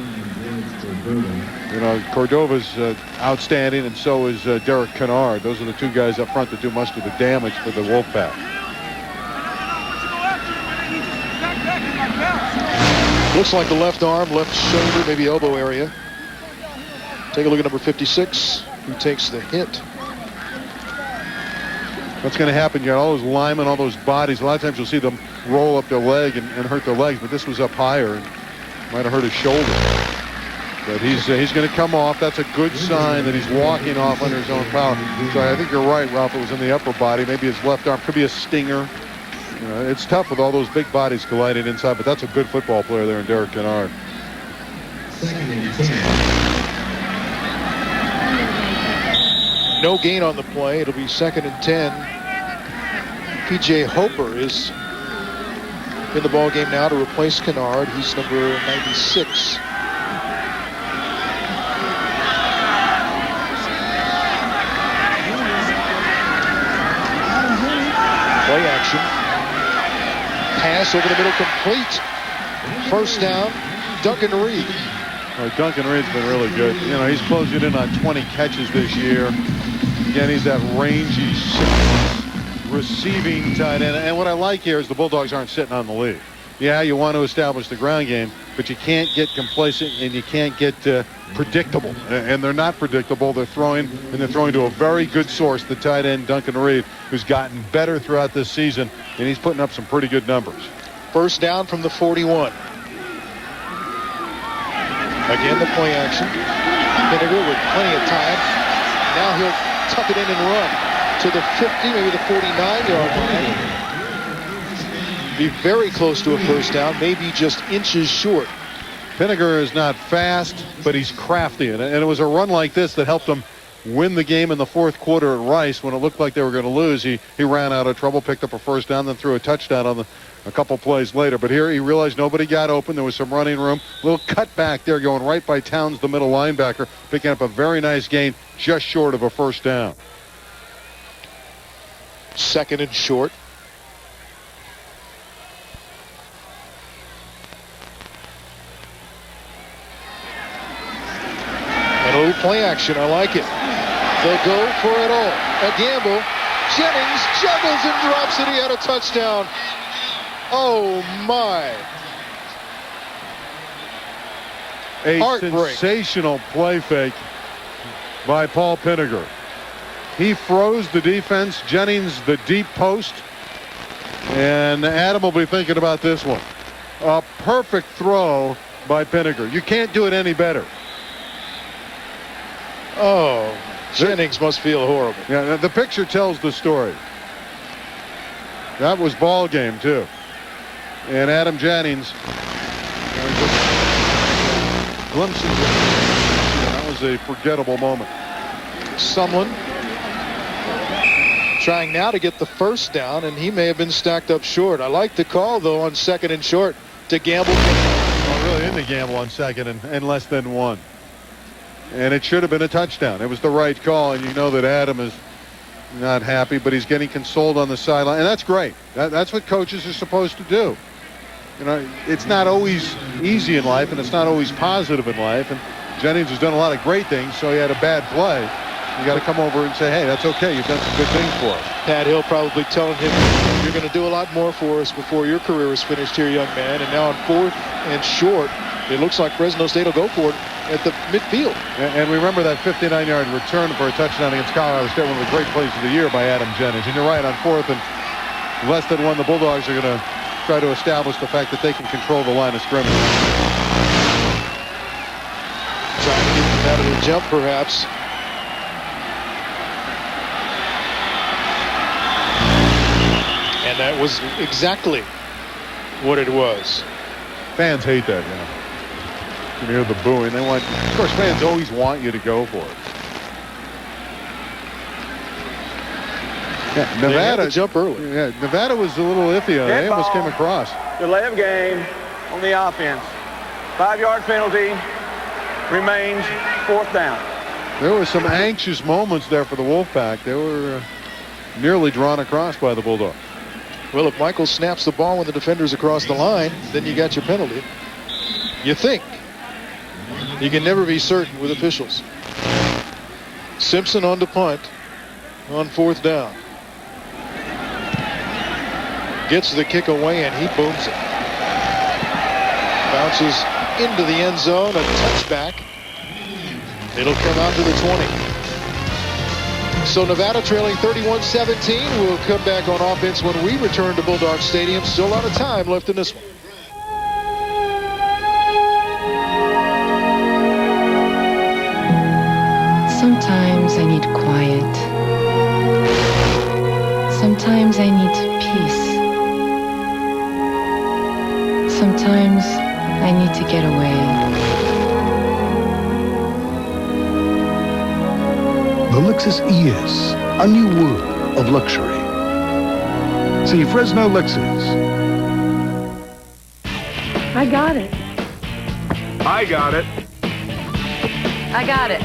You know, Cordova's outstanding, and so is Derek Kennard. Those are the two guys up front that do most of the damage for the Wolfpack. Looks like the left arm, left shoulder, maybe elbow area. Take a look at number 56, who takes the hit. What's going to happen? You got all those linemen, all those bodies. A lot of times you'll see them roll up their leg and hurt their legs, but this was up higher and might have hurt his shoulder. But he's going to come off. That's a good sign that he's walking off under his own power. So I think you're right, Ralph. It was in the upper body. Maybe his left arm. Could be a stinger. You know, it's tough with all those big bodies colliding inside, but that's a good football player there in Derek Kennard. No gain on the play. It'll be 2nd and 10. P.J. Hoper is in the ball game now to replace Kennard. He's number 96. Play action. Pass over the middle, complete. First down, Duncan Reed. Well, Duncan Reed's been really good. You know, he's closing in on 20 catches this year. Again, he's that rangy receiving tight end. And what I like here is the Bulldogs aren't sitting on the lead. Yeah, you want to establish the ground game, but you can't get complacent and you can't get predictable. And they're not predictable. They're throwing to a very good source, the tight end Duncan Reed, who's gotten better throughout this season, and he's putting up some pretty good numbers. First down from the 41. Again, the play action. Pinegar with plenty of time. Now he'll tuck it in and run to the 50, maybe the 49-yard line. Be very close to a first down, maybe just inches short. Pinegar is not fast, but he's crafty, and it was a run like this that helped him win the game in the fourth quarter at Rice when it looked like they were going to lose. He ran out of trouble, picked up a first down, then threw a touchdown on a couple plays later. But here he realized nobody got open. There was some running room. A little cut back there going right by Towns, the middle linebacker, picking up a very nice gain just short of a first down. 2nd and short. And a little play action. I like it. They'll go for it all. A gamble. Jennings juggles and drops it. He had a touchdown. Oh, my. A sensational play fake by Paul Pinegar. He froze the defense. Jennings, the deep post. And Adam will be thinking about this one. A perfect throw by Pinegar. You can't do it any better. Oh, Jennings must feel horrible. Yeah, the picture tells the story. That was ball game, too. And Adam Jennings, glimpses of that was a forgettable moment. Sumlin trying now to get the first down, and he may have been stacked up short. I like the call, though, on 2nd and short to gamble. Well, really in the gamble on 2nd and less than 1. And it should have been a touchdown. It was the right call, and you know that Adam is not happy, but he's getting consoled on the sideline, and that's great. That's what coaches are supposed to do. You know, it's not always easy in life, and it's not always positive in life, and Jennings has done a lot of great things, so he had a bad play. You got to come over and say, hey, that's okay. You've done some good things for us. Pat Hill probably telling him, you're going to do a lot more for us before your career is finished here, young man. And now on 4th and short, it looks like Fresno State will go for it at the midfield. And remember that 59-yard return for a touchdown against Colorado State, one of the great plays of the year by Adam Jennings. And you're right, on 4th and less than 1, the Bulldogs are going to try to establish the fact that they can control the line of scrimmage. Trying to get them out of the jump, perhaps. And that was exactly what it was. Fans hate that, you know. You can hear the booing. They want, of course, fans always want you to go for it. Yeah, Nevada jump early. Yeah, Nevada was a little iffy. They almost came across. Delay of game on the offense. 5-yard penalty. Remains 4th down. There were some anxious moments there for the Wolfpack. They were nearly drawn across by the Bulldogs. Well, if Michael snaps the ball when the defender's across the line, then you got your penalty. You think. You can never be certain with officials. Simpson on to punt on 4th down. Gets the kick away and he booms it. Bounces into the end zone, a touchback. It'll come out to the 20. So Nevada trailing 31-17. We'll come back on offense when we return to Bulldog Stadium. Still a lot of time left in this one. Sometimes I need quiet. Sometimes I need peace. Sometimes I need to get away. The Lexus ES, a new world of luxury. See Fresno Lexus. I got it. I got it. I got it.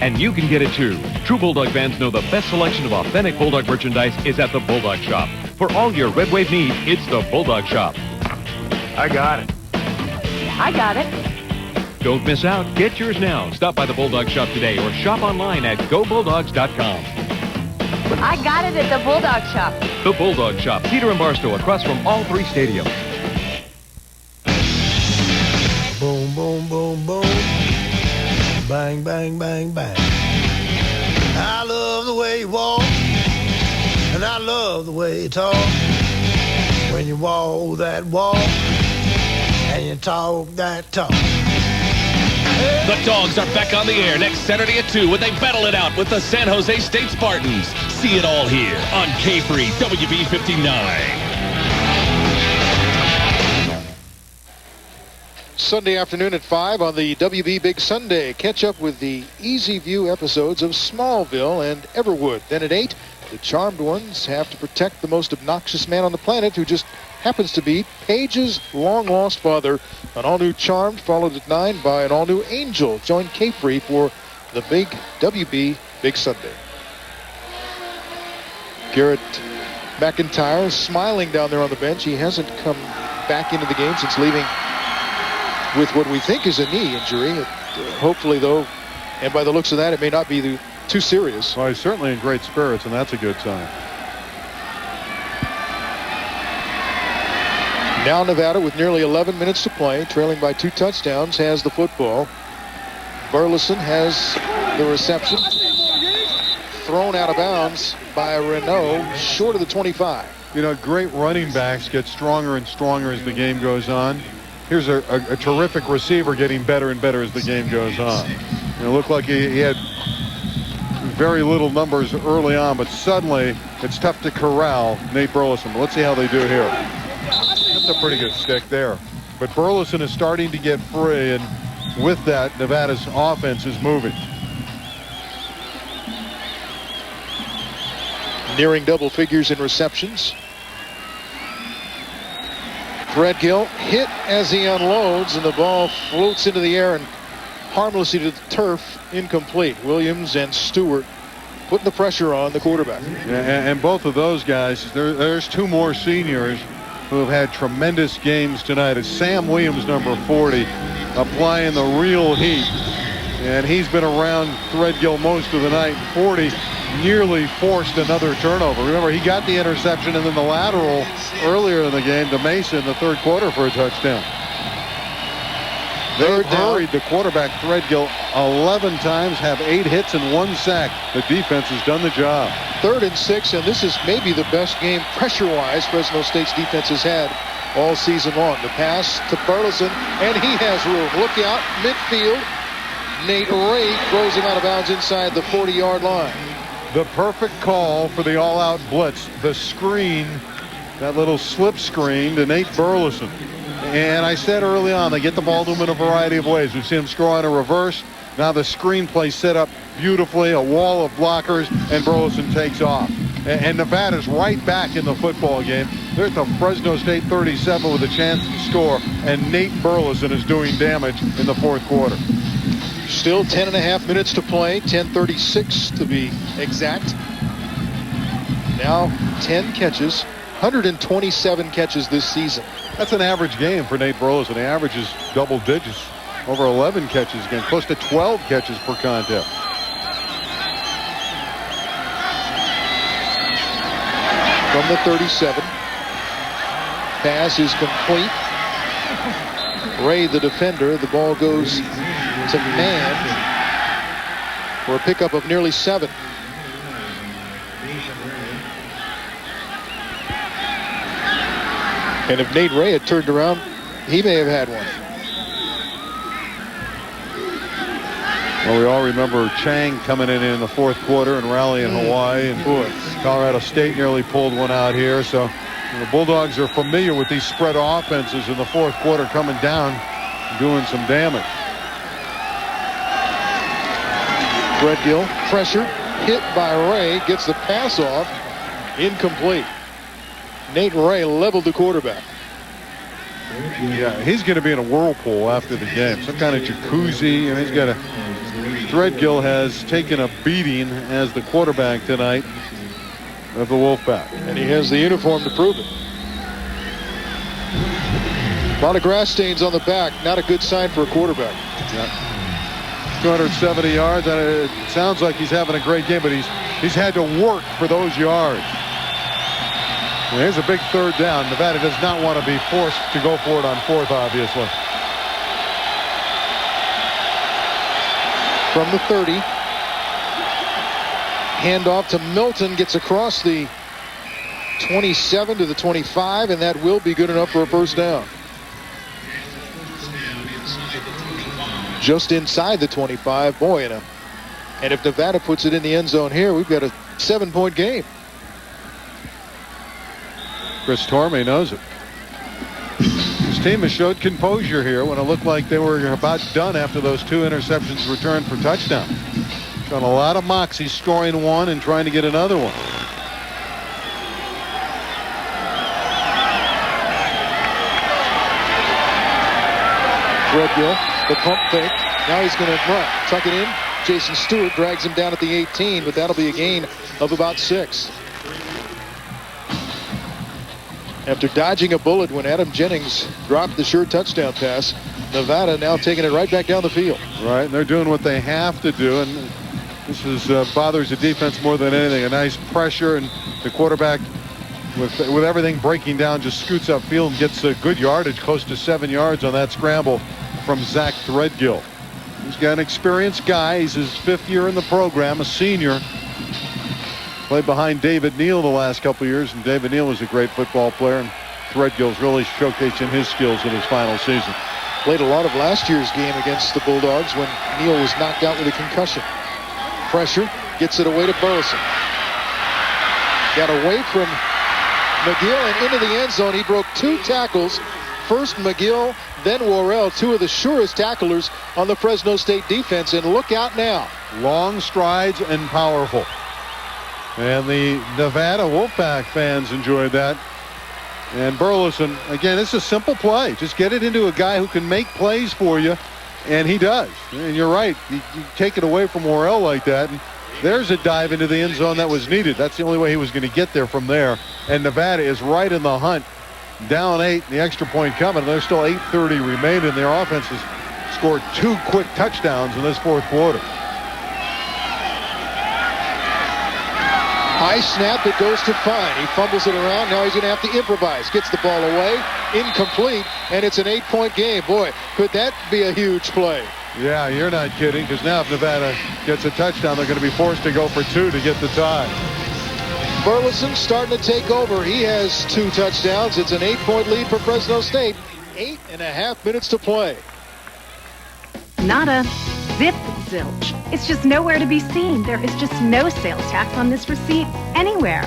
And you can get it too. True Bulldog fans know the best selection of authentic Bulldog merchandise is at the Bulldog Shop. For all your Red Wave needs, it's the Bulldog Shop. I got it. I got it. Don't miss out. Get yours now. Stop by the Bulldog Shop today or shop online at GoBulldogs.com. I got it at the Bulldog Shop. The Bulldog Shop, Peter and Barstow, across from all 3 stadiums. Boom, boom, boom, boom. Bang, bang, bang, bang. I love the way you walk, and I love the way you talk. When you walk that walk, and you talk that talk. The Dogs are back on the air next Saturday at 2 when they battle it out with the San Jose State Spartans. See it all here on K-Free WB59. Sunday afternoon at 5 on the WB Big Sunday. Catch up with the Easy View episodes of Smallville and Everwood. Then at 8, the Charmed Ones have to protect the most obnoxious man on the planet who just happens to be Paige's long-lost father. An all-new Charmed, followed at 9 by an all-new Angel. Join K-Free for the big WB Big Sunday. Garrett McIntyre smiling down there on the bench. He hasn't come back into the game since leaving with what we think is a knee injury. Hopefully, though, and by the looks of that, it may not be too serious. Well, he's certainly in great spirits, and that's a good sign. Now Nevada, with nearly 11 minutes to play, trailing by 2 touchdowns, has the football. Burleson has the reception. Thrown out of bounds by Renault, short of the 25. You know, great running backs get stronger and stronger as the game goes on. Here's a terrific receiver getting better and better as the game goes on. It looked like he had very little numbers early on, but suddenly it's tough to corral Nate Burleson. But let's see how they do here. That's a pretty good stick there. But Burleson is starting to get free, and with that, Nevada's offense is moving. Nearing double figures in receptions. Threadgill hit as he unloads, and the ball floats into the air and harmlessly to the turf, incomplete. Williams and Stewart putting the pressure on the quarterback. Yeah, and both of those guys, there's 2 more seniors who have had tremendous games tonight. It's Sam Williams, number 40, applying the real heat. And he's been around Threadgill most of the night. 40 nearly forced another turnover. Remember, he got the interception and then the lateral earlier in the game to Mesa in the 3rd quarter for a touchdown. They hurried the quarterback, Threadgill, 11 times, have 8 hits and 1 sack. The defense has done the job. 3rd and 6, and this is maybe the best game pressure-wise Fresno State's defense has had all season long. The pass to Burleson, and he has room. Look out, midfield. Nate Ray throws him out of bounds inside the 40-yard line. The perfect call for the all-out blitz. The screen, that little slip screen to Nate Burleson. And I said early on, they get the ball to him in a variety of ways. We've seen him score on a reverse. Now the screenplay set up beautifully, a wall of blockers, and Burleson takes off. And Nevada's right back in the football game. They're at the Fresno State 37 with a chance to score, and Nate Burleson is doing damage in the fourth quarter. Still 10.5 minutes to play, 10:36 to be exact. Now 10 catches, 127 catches this season. That's an average game for Nate Burleson. The average is double digits, over 11 catches again, close to 12 catches per contest. From the 37. Pass is complete. Ray, the defender, the ball goes to man for a pickup of nearly 7. And if Nate Ray had turned around, he may have had one. Well, we all remember Chang coming in the fourth quarter and rallying Hawaii, and Colorado State nearly pulled one out here. So the Bulldogs are familiar with these spread offenses in the fourth quarter, coming down and doing some damage. Threadgill, pressure, hit by Ray, gets the pass off, incomplete. Nate Ray leveled the quarterback. Yeah, he's going to be in a whirlpool after the game, some kind of jacuzzi, and he's got a... Threadgill has taken a beating as the quarterback tonight of the Wolfpack. And he has the uniform to prove it. A lot of grass stains on the back, not a good sign for a quarterback. Yeah. 270 yards. It sounds like he's having a great game, but he's had to work for those yards. Well, here's a big third down. Nevada does not want to be forced to go for it on fourth, obviously. From the 30. Handoff to Milton, gets across the 27 to the 25, and that will be good enough for a first down. Just inside the 25. Boy, and if Nevada puts it in the end zone here, we've got a 7-point game. Chris Tormey knows it. His team has showed composure here when it looked like they were about done after those 2 interceptions returned for touchdown. Shown a lot of moxie, scoring one and trying to get another one. Threadgill, the pump fake. Now he's going to run, tuck it in. Jason Stewart drags him down at the 18, but that'll be a gain of about 6. After dodging a bullet when Adam Jennings dropped the sure touchdown pass, Nevada now taking it right back down the field. Right, and they're doing what they have to do, and this is bothers the defense more than anything. A nice pressure, and the quarterback, with everything breaking down, just scoots upfield and gets a good yardage, close to 7 yards on that scramble from Zach Threadgill. He's got an experienced guy. He's his 5th year in the program, a senior. Played behind David Neal the last couple years, and David Neal was a great football player, and Threadgill's really showcasing his skills in his final season. Played a lot of last year's game against the Bulldogs when Neal was knocked out with a concussion. Pressure, gets it away to Burleson. Got away from McGill and into the end zone. He broke 2 tackles. First McGill, then Worrell, 2 of the surest tacklers on the Fresno State defense, and look out now. Long strides and powerful. And the Nevada Wolfpack fans enjoyed that. And Burleson, again, it's a simple play. Just get it into a guy who can make plays for you, and he does. And you're right. You take it away from Worrell like that, and there's a dive into the end zone that was needed. That's the only way he was going to get there from there. And Nevada is right in the hunt. Down 8, the extra point coming. There's still 8:30 remaining. Their offense has scored 2 quick touchdowns in this fourth quarter. High snap, it goes to Fine. He fumbles it around. Now he's going to have to improvise. Gets the ball away. Incomplete. And it's an 8-point game. Boy, could that be a huge play. Yeah, you're not kidding, because now if Nevada gets a touchdown, they're going to be forced to go for 2 to get the tie. Burleson starting to take over. He has 2 touchdowns. It's an 8-point lead for Fresno State. 8.5 minutes to play. Nada. Zip. Zilch. It's just nowhere to be seen. There is just no sales tax on this receipt anywhere.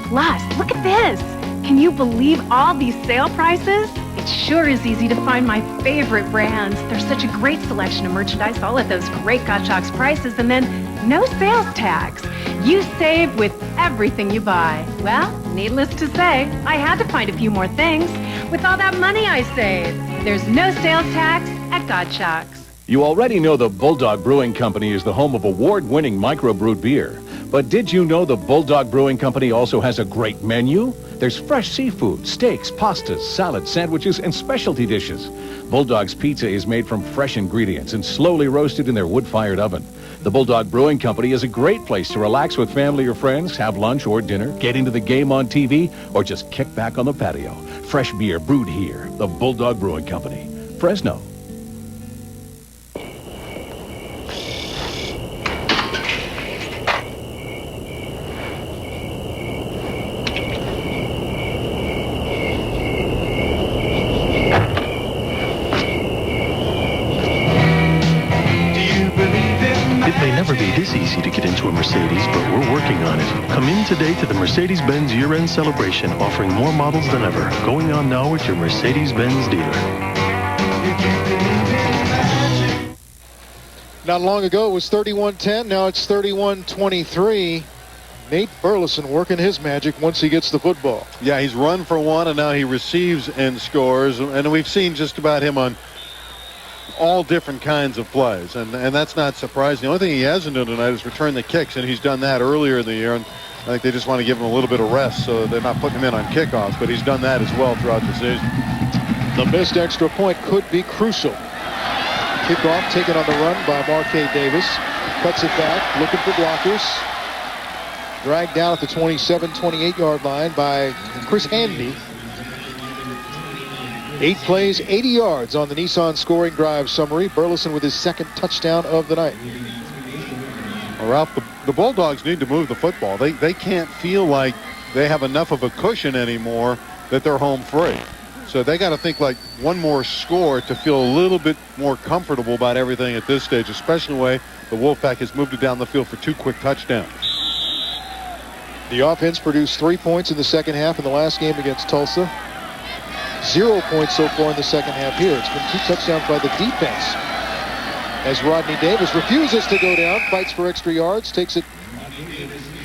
Plus, look at this. Can you believe all these sale prices? It sure is easy to find my favorite brands. There's such a great selection of merchandise, all at those great Gottschalk's prices, and then no sales tax. You save with everything you buy. Well, needless to say, I had to find a few more things. With all that money I saved, there's no sales tax at Gottschalk's. You already know the Bulldog Brewing Company is the home of award-winning microbrewed beer. But did you know the Bulldog Brewing Company also has a great menu? There's fresh seafood, steaks, pastas, salads, sandwiches, and specialty dishes. Bulldog's pizza is made from fresh ingredients and slowly roasted in their wood-fired oven. The Bulldog Brewing Company is a great place to relax with family or friends, have lunch or dinner, get into the game on TV, or just kick back on the patio. Fresh beer brewed here. The Bulldog Brewing Company. Fresno. This easy to get into a Mercedes, but we're working on it. Come in today to the Mercedes-Benz year-end celebration, offering more models than ever. Going on now with your Mercedes-Benz dealer. Not long ago, it was 31-10. Now it's 31-23. Nate Burleson working his magic once he gets the football. Yeah, he's run for one, and now he receives and scores. And we've seen just about him on all different kinds of plays, and that's not surprising. The only thing he hasn't done tonight is return the kicks, and he's done that earlier in the year, and I think they just want to give him a little bit of rest, so they're not putting him in on kickoffs, but he's done that as well throughout the season. The missed extra point could be crucial. Kickoff taken on the run by Marquez Davis. Cuts it back, looking for blockers. Dragged down at the 27-28-yard line by Chris Handy. 8 plays, 80 yards on the Nissan scoring drive summary. Burleson with his second touchdown of the night. Well, Ralph, the Bulldogs need to move the football. They can't feel like they have enough of a cushion anymore that they're home free. So they got to think like one more score to feel a little bit more comfortable about everything at this stage, especially the way the Wolfpack has moved it down the field for 2 quick touchdowns. The offense produced 3 points in the second half in the last game against Tulsa. 0 points so far in the second half here. It's been 2 touchdowns by the defense. As Rodney Davis refuses to go down, fights for extra yards, takes it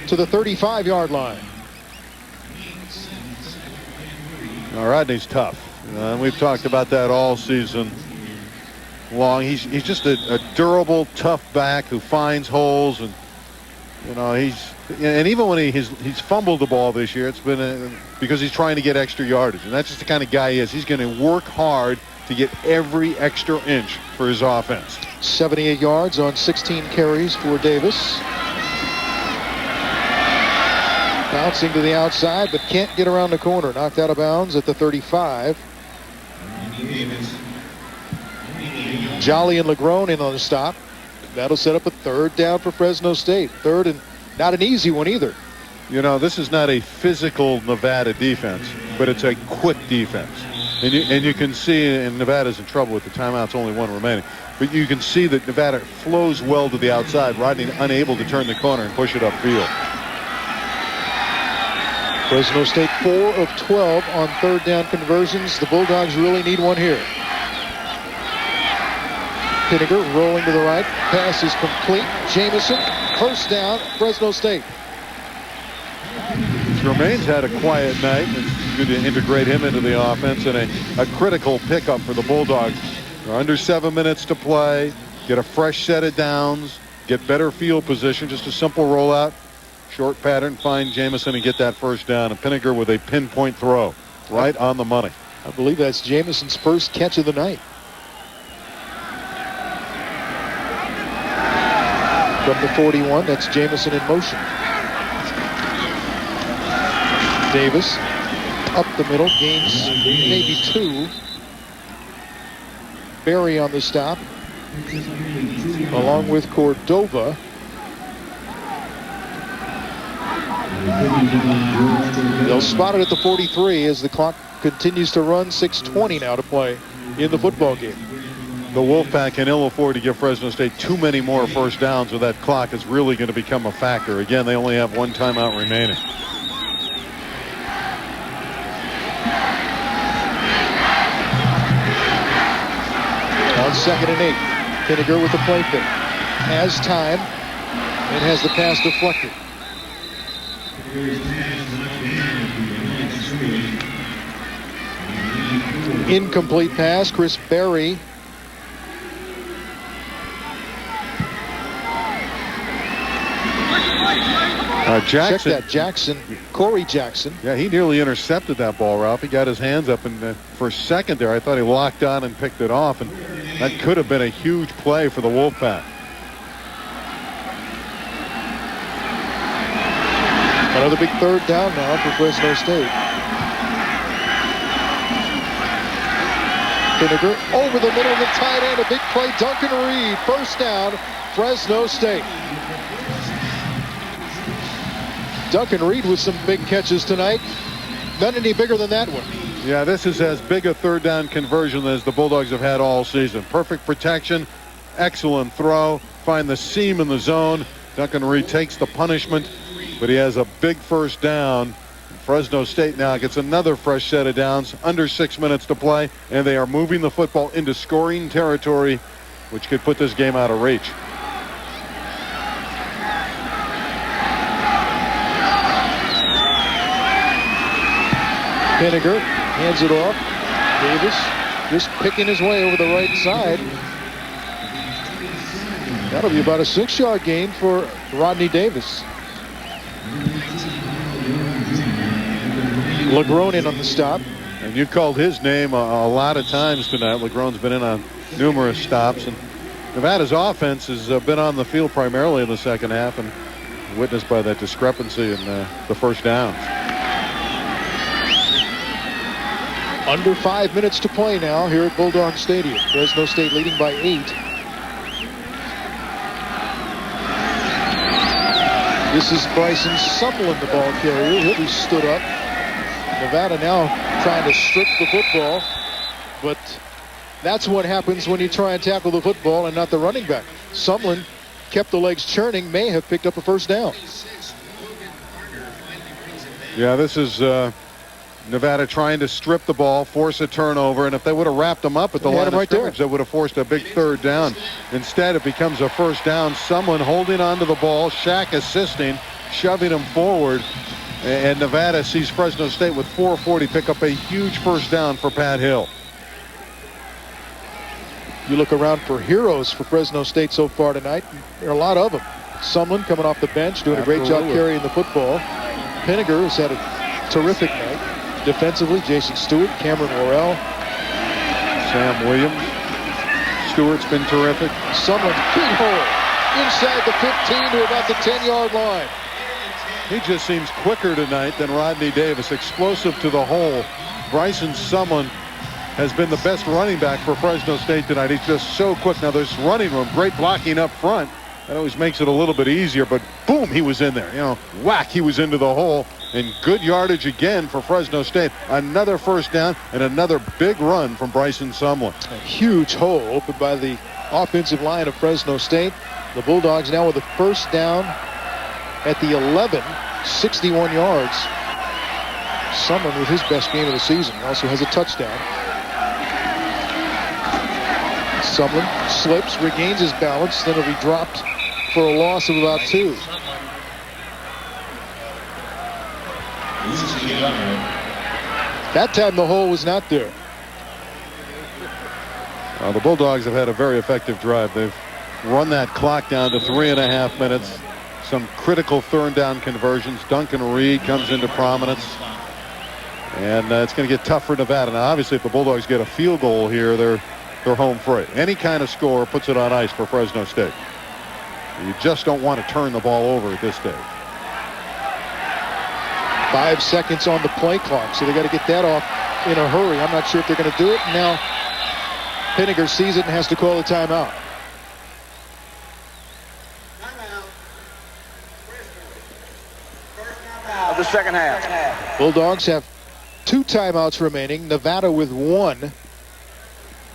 to the 35-yard line. Now, Rodney's tough. We've talked about that all season long. He's just a durable, tough back who finds holes, and and even when he's fumbled the ball this year, it's been because he's trying to get extra yardage, and that's just the kind of guy he is. He's going to work hard to get every extra inch for his offense. 78 yards on 16 carries for Davis. Bouncing to the outside, but can't get around the corner. Knocked out of bounds at the 35. Jolly and Legrone in on the stop. That'll set up a 3rd down for Fresno State. 3rd, and not an easy one either. This is not a physical Nevada defense, but it's a quick defense. And you can see, and Nevada's in trouble with the timeouts, only 1 remaining. But you can see that Nevada flows well to the outside. Rodney unable to turn the corner and push it upfield. Fresno State 4 of 12 on 3rd down conversions. The Bulldogs really need one here. Pinegar rolling to the right. Pass is complete. Jamison, 1st down, Fresno State. Jermaine's had a quiet night. It's good to integrate him into the offense, and a critical pickup for the Bulldogs. They're under 7 minutes to play. Get a fresh set of downs. Get better field position. Just a simple rollout. Short pattern. Find Jamison and get that 1st down. And Pinegar with a pinpoint throw. Right on the money. I believe that's Jamison's 1st catch of the night. From the 41, that's Jamison in motion. Davis up the middle, gains maybe 2. Berry on the stop, along with Cordova. They'll spot it at the 43 as the clock continues to run. 6:20 now to play in the football game. The Wolfpack can ill afford to give Fresno State too many more 1st downs, or that clock is really going to become a factor. Again, they only have 1 timeout remaining. On 2nd and 8. Pinegar with the play fake. Has time and has the pass deflected. Incomplete pass. Chris Berry. Jackson. Check that, Jackson. Corey Jackson. Yeah, he nearly intercepted that ball, Ralph. He got his hands up, and for a second there, I thought he locked on and picked it off, and that could have been a huge play for the Wolfpack. Another big 3rd down now for Fresno State. Pinegar over the middle of the tight end. A big play. Duncan Reed. 1st down. Fresno State. Duncan Reed with some big catches tonight. None any bigger than that one. Yeah, this is as big a 3rd down conversion as the Bulldogs have had all season. Perfect protection. Excellent throw. Find the seam in the zone. Duncan Reed takes the punishment, but he has a big 1st down. Fresno State now gets another fresh set of downs. Under 6 minutes to play, and they are moving the football into scoring territory, which could put this game out of reach. Pinegar hands it off. Davis just picking his way over the right side. That'll be about a 6-yard gain for Rodney Davis. LeGrone in on the stop. And you called his name a lot of times tonight. LeGrone's been in on numerous stops. And Nevada's offense has been on the field primarily in the 2nd half, and witnessed by that discrepancy in the 1st downs. Under 5 minutes to play now here at Bulldog Stadium. Fresno State leading by 8. This is Bryson Sumlin, the ball carrier. He'll be stood up. Nevada now trying to strip the football, but that's what happens when you try and tackle the football and not the running back. Sumlin kept the legs churning, may have picked up a 1st down. Yeah, this is Nevada trying to strip the ball, force a turnover, and if they would have wrapped them up at the line of scrimmage, they would have forced a big 3rd down. Instead, it becomes a 1st down. Someone holding onto the ball, Shaq assisting, shoving him forward, and Nevada sees Fresno State with 4:40 pick up a huge 1st down for Pat Hill. You look around for heroes for Fresno State so far tonight. There are a lot of them. Sumlin coming off the bench, doing a great job carrying the football. Pinegar has had a terrific night. Defensively, Jason Stewart, Cameron Worrell. Sam Williams. Stewart's been terrific. Sumlin, big hole. Inside the 15 to about the 10-yard line. He just seems quicker tonight than Rodney Davis. Explosive to the hole. Bryson Sumlin has been the best running back for Fresno State tonight. He's just so quick. Now there's running room. Great blocking up front. That always makes it a little bit easier, but boom, he was in there. You know, whack, he was into the hole. And good yardage again for Fresno State. Another 1st down and another big run from Bryson Sumlin. A huge hole opened by the offensive line of Fresno State. The Bulldogs now with a 1st down at the 11, 61 yards. Sumlin with his best game of the season. Also has a touchdown. Sumlin slips, regains his balance, then he'll be dropped for a loss of about 2. That time the hole was not there. The Bulldogs have had a very effective drive. They've run that clock down to 3.5 minutes. Some critical 3rd down conversions. Duncan Reed comes into prominence. And it's going to get tough for Nevada. Now, obviously, if the Bulldogs get a field goal here, they're home free. Any kind of score puts it on ice for Fresno State. You just don't want to turn the ball over at this stage. 5 seconds on the play clock, so they got to get that off in a hurry. I'm not sure if they're going to do it. Now, Pinegar sees it and has to call a timeout. Of the 2nd half. Bulldogs have 2 timeouts remaining. Nevada with 1.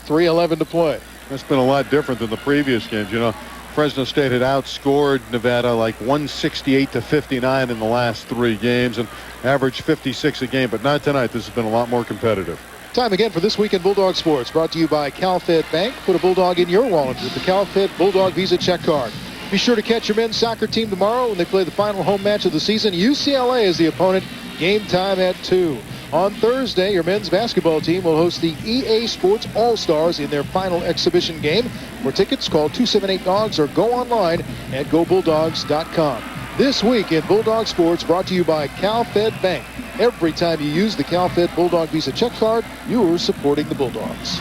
3:11 to play. That's been a lot different than the previous games. You know, Fresno State had outscored Nevada like 168-59 in the last 3 games and averaged 56 a game, but not tonight. This has been a lot more competitive. Time again for This Week in Bulldog Sports, brought to you by CalFed Bank. Put a Bulldog in your wallet with the CalFed Bulldog Visa check card. Be sure to catch your men's soccer team tomorrow when they play the final home match of the season. UCLA is the opponent. Game time at 2. On Thursday, your men's basketball team will host the EA Sports All-Stars in their final exhibition game. For tickets, call 278-DOGS or go online at gobulldogs.com. This Week in Bulldog Sports, brought to you by CalFed Bank. Every time you use the CalFed Bulldog Visa check card, you are supporting the Bulldogs.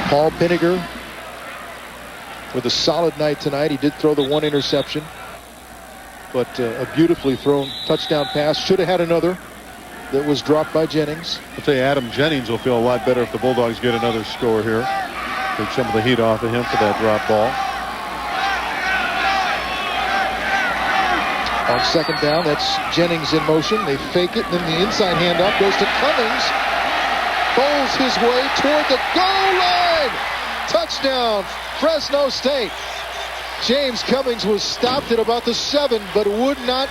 Paul Pinegar with a solid night tonight. He did throw the one interception, but a beautifully thrown touchdown pass. Should have had another that was dropped by Jennings. I'll tell you, Adam Jennings will feel a lot better if the Bulldogs get another score here. Take some of the heat off of him for that drop ball. On second down, that's Jennings in motion. They fake it, and then the inside handoff goes to Cummings. Bowls his way toward the goal line. Touchdown, Fresno State. James Cummings was stopped at about the 7, but would not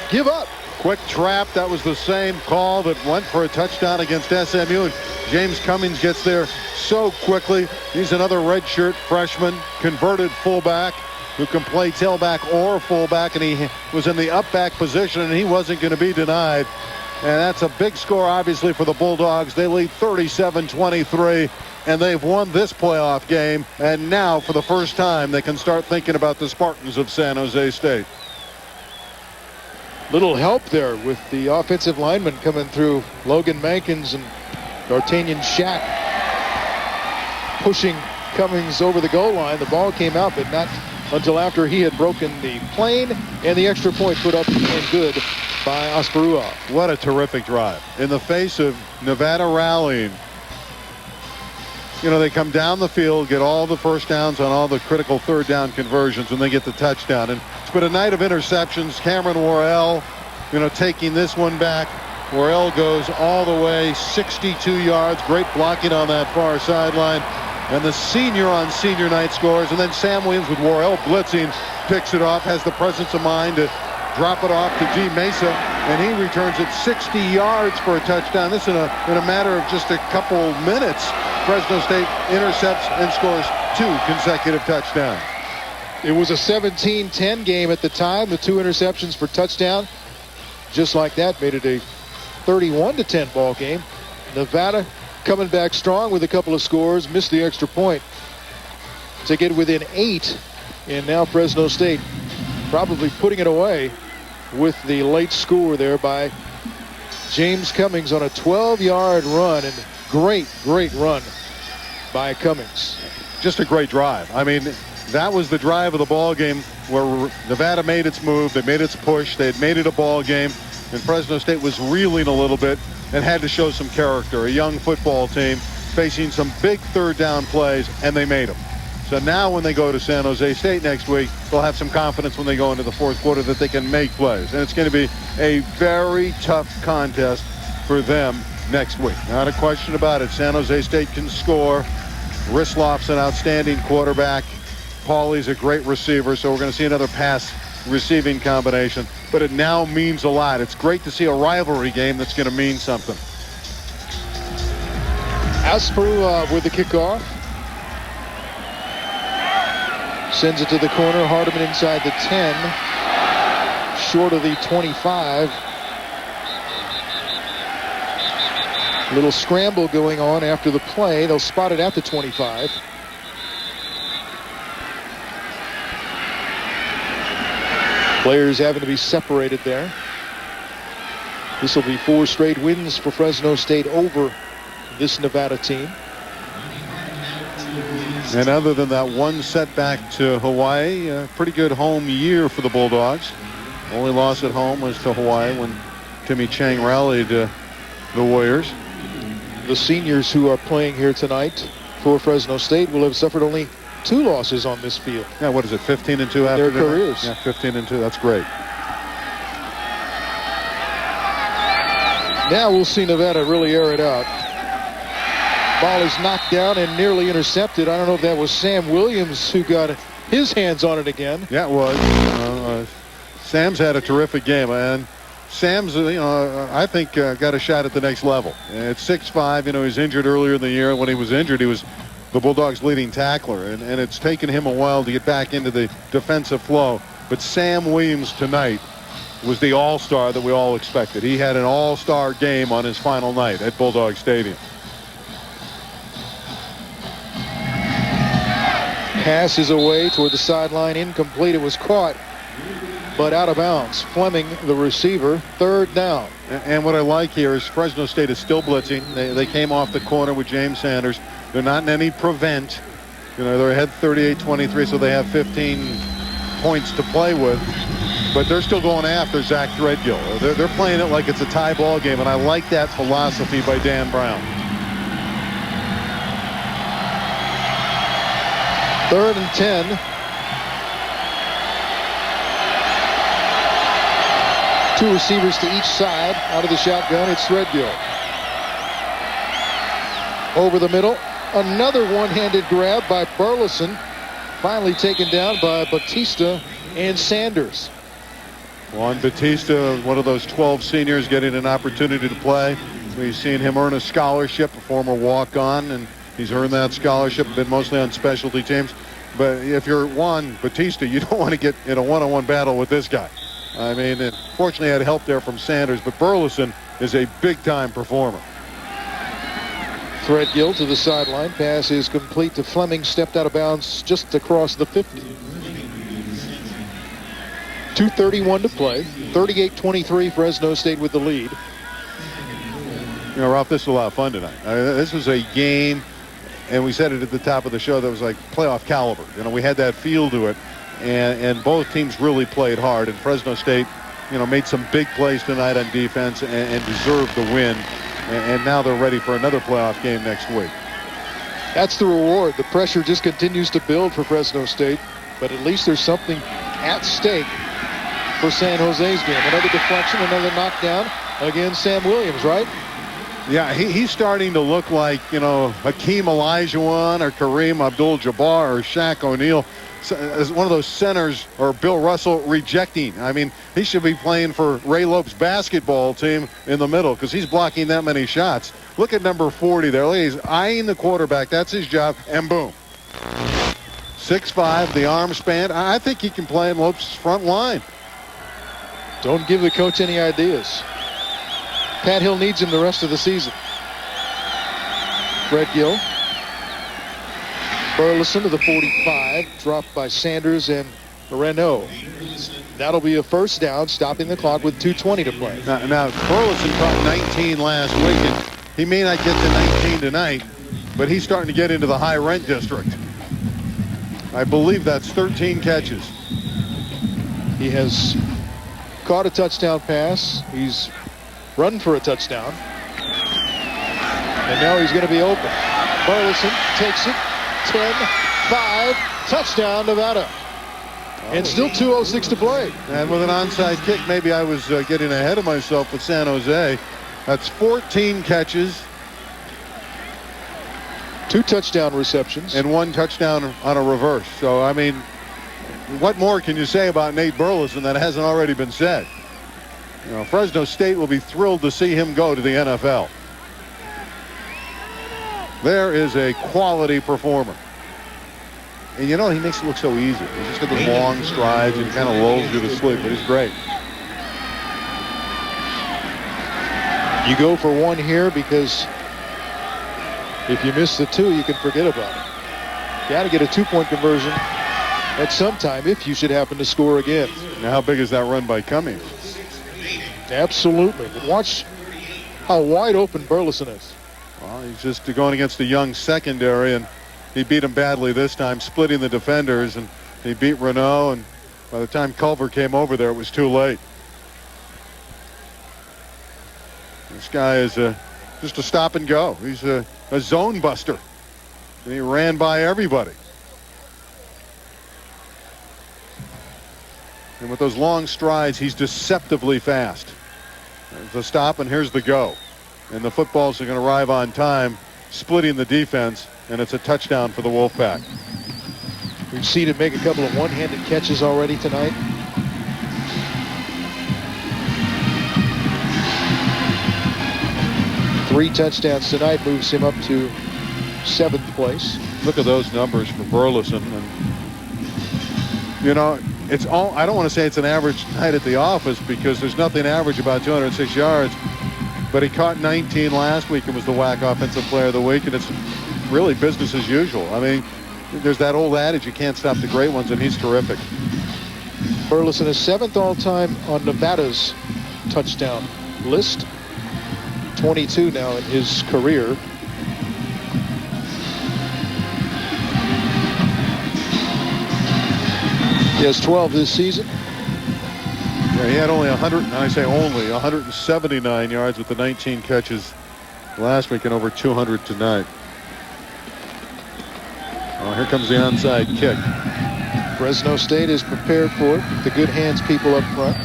give up. Quick trap. That was the same call that went for a touchdown against SMU. And James Cummings gets there so quickly. He's another redshirt freshman, converted fullback, who can play tailback or fullback, and he was in the up back position, and he wasn't going to be denied. And that's a big score, obviously, for the Bulldogs. They lead 37-23, and they've won this playoff game. And now, for the first time, they can start thinking about the Spartans of San Jose State. Little help there with the offensive linemen coming through. Logan Mankins and D'Artagnan Shack pushing Cummings over the goal line. The ball came out, but not until after he had broken the plane, and the extra point put up and good by Asperua. What a terrific drive. In the face of Nevada rallying, you know, they come down the field, get all the first downs on all the critical third down conversions, and they get the touchdown. And it's been a night of interceptions. Cameron Worrell, you know, taking this one back. Worrell goes all the way 62 yards. Great blocking on that far sideline. And the senior on senior night scores. And then Sam Williams with Worrell blitzing picks it off, has the presence of mind to drop it off to G. Mesa, and he returns it 60 yards for a touchdown. This in a matter of just a couple minutes. Fresno State intercepts and scores 2 consecutive touchdowns. It was a 17-10 game at the time. The 2 interceptions for touchdown, just like that, made it a 31-10 ball game. Nevada coming back strong with a couple of scores, missed the extra point to get within 8, and now Fresno State probably putting it away with the late score there by James Cummings on a 12-yard run, and great run by Cummings. Just a great drive. I mean, that was the drive of the ball game where Nevada made its move, they made its push, they had made it a ball game, and Fresno State was reeling a little bit and had to show some character. A young football team facing some big third down plays, and they made them. So now when they go to San Jose State next week, they'll have some confidence when they go into the fourth quarter that they can make plays. And it's going to be a very tough contest for them next week. Not a question about it. San Jose State can score. Risloff's an outstanding quarterback. Paulie's a great receiver, so we're going to see another pass receiving combination. But it now means a lot. It's great to see a rivalry game that's going to mean something. Asperua with the kickoff. Sends it to the corner. Hardiman inside the 10. Short of the 25. Little scramble going on after the play. They'll spot it at the 25. Players having to be separated there. This will be 4 straight wins for Fresno State over this Nevada team. And other than that one setback to Hawaii, a pretty good home year for the Bulldogs. Only loss at home was to Hawaii when Timmy Chang rallied the Warriors. The seniors who are playing here tonight for Fresno State will have suffered only 2 losses on this field. Yeah, what is it, 15-2 after their careers? Yeah, 15-2. That's great. Now we'll see Nevada really air it out. Ball is knocked down and nearly intercepted. I don't know if that was Sam Williams who got his hands on it again. Yeah, it was. Sam's had a terrific game, and Sam's, I think got a shot at the next level. At 6'5", he was injured earlier in the year. When he was injured, he was the Bulldogs' leading tackler, and it's taken him a while to get back into the defensive flow. But Sam Williams tonight was the all-star that we all expected. He had an all-star game on his final night at Bulldog Stadium. Pass is away toward the sideline, incomplete. It was caught, but out of bounds. Fleming, the receiver, 3rd down. And what I like here is Fresno State is still blitzing. They came off the corner with James Sanders. They're not in any prevent. They're ahead 38-23, so they have 15 points to play with. But they're still going after Zach Threadgill. They're playing it like it's a tie ball game, and I like that philosophy by Dan Brown. 3rd and 10. Two receivers to each side. Out of the shotgun, it's Threadgill. Over the middle, another one-handed grab by Burleson. Finally taken down by Batista and Sanders. Juan Batista, one of those 12 seniors getting an opportunity to play. We've seen him earn a scholarship, a former walk-on, and he's earned that scholarship, been mostly on specialty teams. But if you're Juan Batista, you don't want to get in a one-on-one battle with this guy. I mean, fortunately had help there from Sanders, but Burleson is a big-time performer. Threadgill to the sideline. Pass is complete to Fleming. Stepped out of bounds just across the 50. 2:31 to play. 38-23, Fresno State with the lead. Ralph, this was a lot of fun tonight. This was a game, and we said it at the top of the show, that was like playoff caliber. We had that feel to it, and both teams really played hard. And Fresno State, made some big plays tonight on defense and deserved the win. And now they're ready for another playoff game next week. That's the reward. The pressure just continues to build for Fresno State, but at least there's something at stake for San Jose's game. Another deflection, another knockdown. Again, Sam Williams, right? Yeah, he's starting to look like, Hakeem Olajuwon or Kareem Abdul-Jabbar or Shaq O'Neal. As one of those centers, or Bill Russell rejecting. I mean, he should be playing for Ray Lope's basketball team in the middle because he's blocking that many shots. Look at number 40 there. He's eyeing the quarterback. That's his job. And boom. 6'5", the arm span. I think he can play in Lope's front line. Don't give the coach any ideas. Pat Hill needs him the rest of the season. Threadgill. Burleson to the 45, dropped by Sanders and Renault. That'll be a 1st down, stopping the clock with 2:20 to play. Now Burleson caught 19 last week, and he may not get to 19 tonight, but he's starting to get into the high rent district. I believe that's 13 catches. He has caught a touchdown pass. He's run for a touchdown. And now he's going to be open. Burleson takes it. 10-5, touchdown Nevada. And still 2:06 to play. And with an onside kick, maybe I was getting ahead of myself with San Jose. That's 14 catches. 2 touchdown receptions. And 1 touchdown on a reverse. So, I mean, what more can you say about Nate Burleson that hasn't already been said? Fresno State will be thrilled to see him go to the NFL. There is a quality performer. And he makes it look so easy. He's just got those long strides and kind of lulls you to sleep, but he's great. You go for 1 here because if you miss the 2, you can forget about it. Got to get a 2-point conversion at some time if you should happen to score again. Now, how big is that run by Cummings? Absolutely. But watch how wide open Burleson is. Well, he's just going against the young secondary, and he beat him badly this time, splitting the defenders, and he beat Renault, and by the time Culver came over there, it was too late. This guy is just a stop and go. He's a zone buster, and he ran by everybody. And with those long strides, he's deceptively fast. There's the stop, and here's the go. And the footballs are going to arrive on time, splitting the defense, and it's a touchdown for the Wolfpack. We've seen him make a couple of one-handed catches already tonight. 3 touchdowns tonight moves him up to 7th place. Look at those numbers for Burleson. And, you know, it's all, I don't want to say it's an average night at the office because there's nothing average about 206 yards. But he caught 19 last week and was the WAC Offensive Player of the Week, and it's really business as usual. I mean, there's that old adage, you can't stop the great ones, and he's terrific. Burleson is 7th all-time on Nevada's touchdown list. 22 now in his career. He has 12 this season. Yeah, he had only 179 yards with the 19 catches last week and over 200 tonight. Oh, here comes the onside kick. Fresno State is prepared for it. The good hands people up front.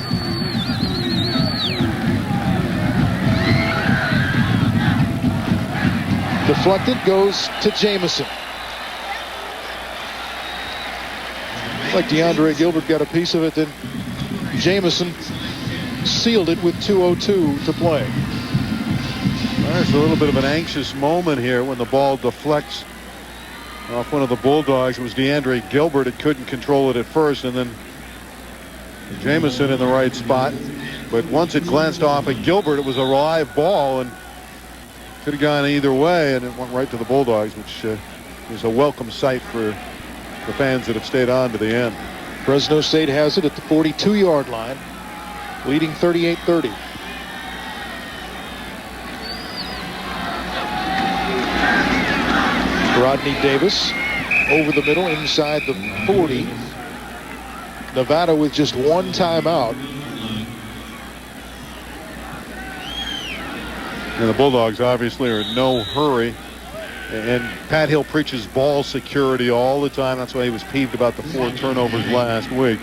Deflected, goes to Jamison. Like DeAndre Gilbert got a piece of it, then Jamison sealed it with 2:02 to play. There's a little bit of an anxious moment here when the ball deflects off one of the Bulldogs. It was DeAndre Gilbert. It couldn't control it at first, and then Jamison in the right spot. But once it glanced off at Gilbert, it was a live ball and could have gone either way, and it went right to the Bulldogs, which is a welcome sight for the fans that have stayed on to the end. Fresno State has it at the 42-yard line, leading 38-30. Rodney Davis over the middle inside the 40. Nevada with just 1 timeout. And the Bulldogs obviously are in no hurry. And Pat Hill preaches ball security all the time. That's why he was peeved about the 4 turnovers last week.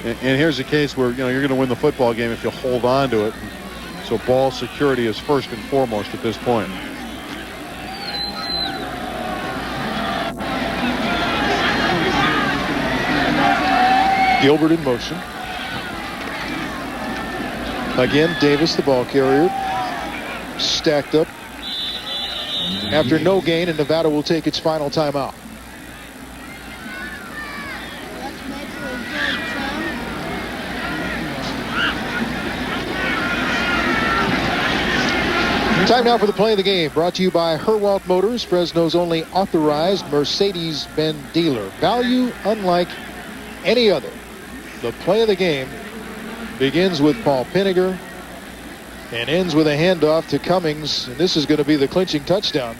And here's a case where, you know, you're going to win the football game if you hold on to it. So ball security is first and foremost at this point. Gilbert in motion. Again, Davis, the ball carrier, stacked up after no gain, and Nevada will take its final timeout. Time now for the play of the game, brought to you by Herwalt Motors, Fresno's only authorized Mercedes-Benz dealer. Value unlike any other. The play of the game begins with Paul Pinegar and ends with a handoff to Cummings, and this is going to be the clinching touchdown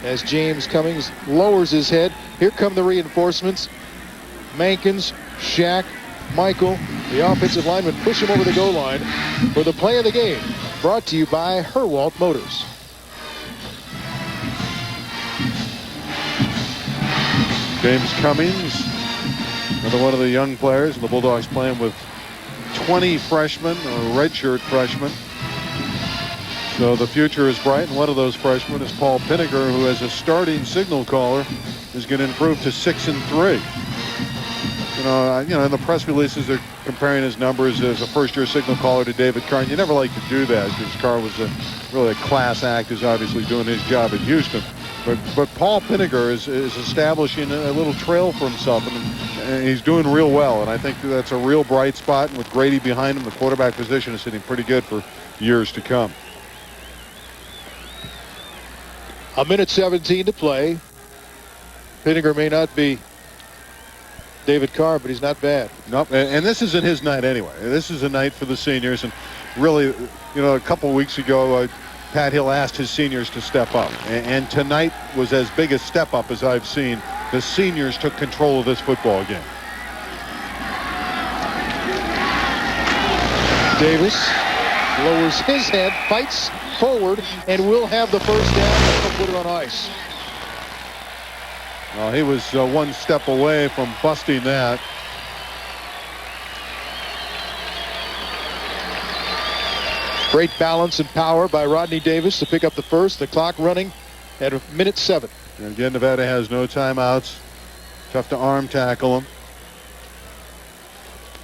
as James Cummings lowers his head. Here come the reinforcements. Mankins, Shaq, Michael, the offensive linemen push him over the goal line for the play of the game, brought to you by Herwalt Motors. James Cummings, another one of the young players, and the Bulldogs playing with 20 freshmen or redshirt freshmen. So the future is bright, and one of those freshmen is Paul Pinegar, who as a starting signal caller is going to improve to 6-3. You know, in the press releases they're comparing his numbers as a first-year signal caller to David Carr. And you never like to do that because Carr was really a class act, who's obviously doing his job at Houston. But Paul Pinegar is establishing a little trail for himself, and he's doing real well. And I think that's a real bright spot. And with Grady behind him, the quarterback position is sitting pretty good for years to come. 1:17 to play. Pinegar may not be David Carr, but he's not bad. Nope, and this isn't his night anyway. This is a night for the seniors, and really, you know, a couple weeks ago, Pat Hill asked his seniors to step up, and tonight was as big a step up as I've seen. The seniors took control of this football game. Davis lowers his head, fights forward, and will have the first down and put it on ice. Well, he was one step away from busting that. Great balance and power by Rodney Davis to pick up the first. The clock running at 1:07. And again, Nevada has no timeouts. Tough to arm tackle him.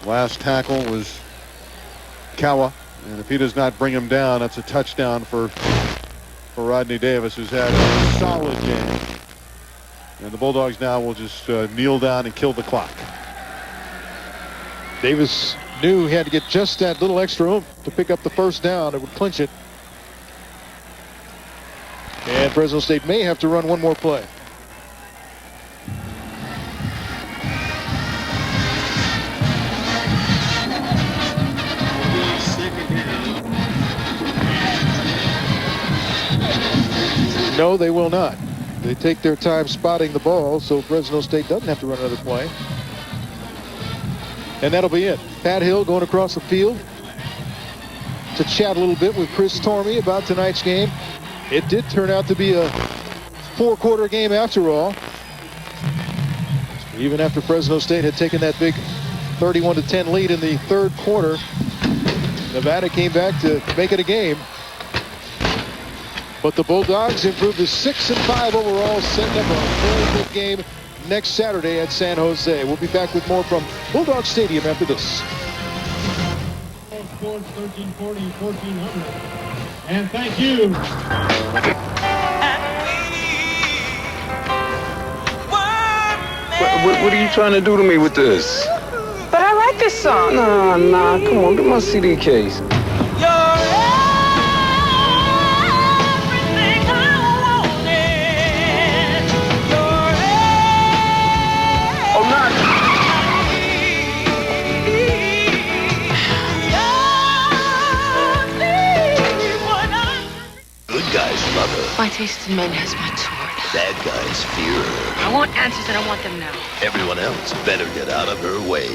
Last tackle was Kawa. And if he does not bring him down, that's a touchdown for for Rodney Davis, who's had a solid game. And the Bulldogs now will just kneel down and kill the clock. Davis knew he had to get just that little extra oomph to pick up the first down. It would clinch it. And Fresno State may have to run one more play. No, they will not. They take their time spotting the ball, so Fresno State doesn't have to run another play. And that'll be it. Pat Hill going across the field to chat a little bit with Chris Tormey about tonight's game. It did turn out to be a four-quarter game after all. Even after Fresno State had taken that big 31-10 lead in the third quarter, Nevada came back to make it a game. But the Bulldogs improved to 6-5 overall, setting up a very good game next Saturday at San Jose. We'll be back with more from Bulldog Stadium after this. Sports 1340, 1400. And thank you. What are you trying to do to me with this? But I like this song. Nah, come on, get my CD case. My taste in men has matured. Bad guys fear her. I want answers and I want them now. Everyone else better get out of her way.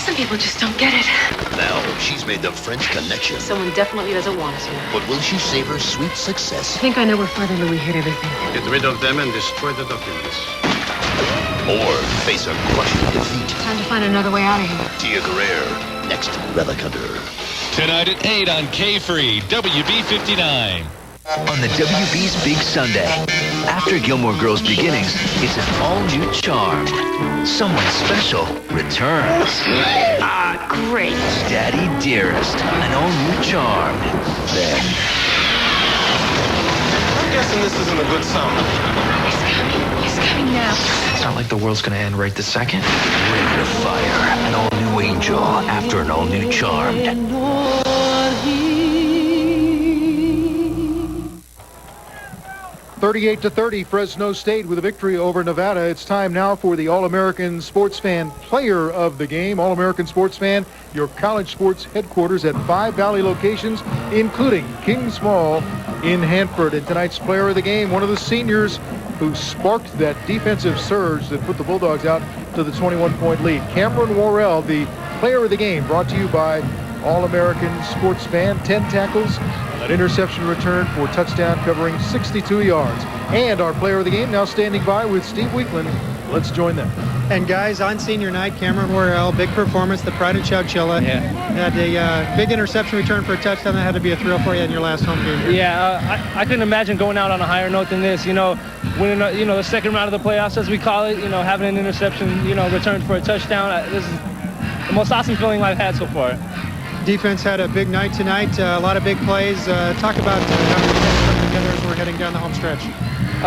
Some people just don't get it. Now she's made the French connection. Someone definitely doesn't want us here. But will she savor sweet success? I think I know where Father Louis hid everything. Get rid of them and destroy the documents. Or face a crushing defeat? Time to find another way out of here. Tia Guerrero, next Relic Hunter. Tonight at 8 on K-Free, WB59. On the WB's Big Sunday, after Gilmore Girls Beginnings, it's an all-new charm. Someone special returns. Great. Daddy Dearest, an all-new charm. Then... I'm guessing this isn't a good song. He's coming now. It's not like the world's gonna end right this second. Ring of Fire, an all-new angel after an all-new charmed. 38-30, Fresno State with a victory over Nevada. It's time now for the All-American Sports Fan Player of the Game. All-American Sports Fan, your college sports headquarters at 5 Valley locations, including Kings Mall in Hanford. And tonight's Player of the Game, one of the seniors who sparked that defensive surge that put the Bulldogs out to the 21-point lead. Cameron Worrell, the Player of the Game, brought to you by All-American Sports Fan. 10 tackles, an interception return for touchdown covering 62 yards. And our Player of the Game now standing by with Steve Weekland. Let's join them. And guys, on senior night, Cameron Worrell, big performance, the pride of Chowchilla. Yeah. Had a big interception return for a touchdown. That had to be a thrill for you in your last home game. Yeah, I couldn't imagine going out on a higher note than this. You know, winning, the second round of the playoffs, as we call it, having an interception, returned for a touchdown. This is the most awesome feeling I've had so far. Defense had a big night tonight, a lot of big plays. Talk about how you're coming together as we're heading down the home stretch.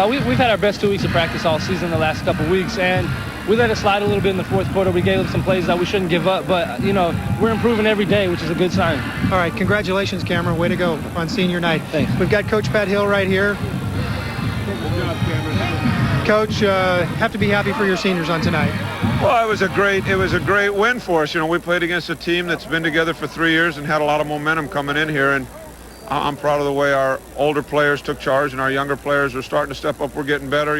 We've had our best 2 weeks of practice all season the last couple weeks, and we let it slide a little bit in the fourth quarter. We gave up some plays that we shouldn't give up, but, we're improving every day, which is a good sign. All right, congratulations, Cameron. Way to go on senior night. Thanks. We've got Coach Pat Hill right here. Coach, have to be happy for your seniors on tonight. Well, it was a great win for us. We played against a team that's been together for 3 years and had a lot of momentum coming in here, and I'm proud of the way our older players took charge and our younger players are starting to step up. We're getting better.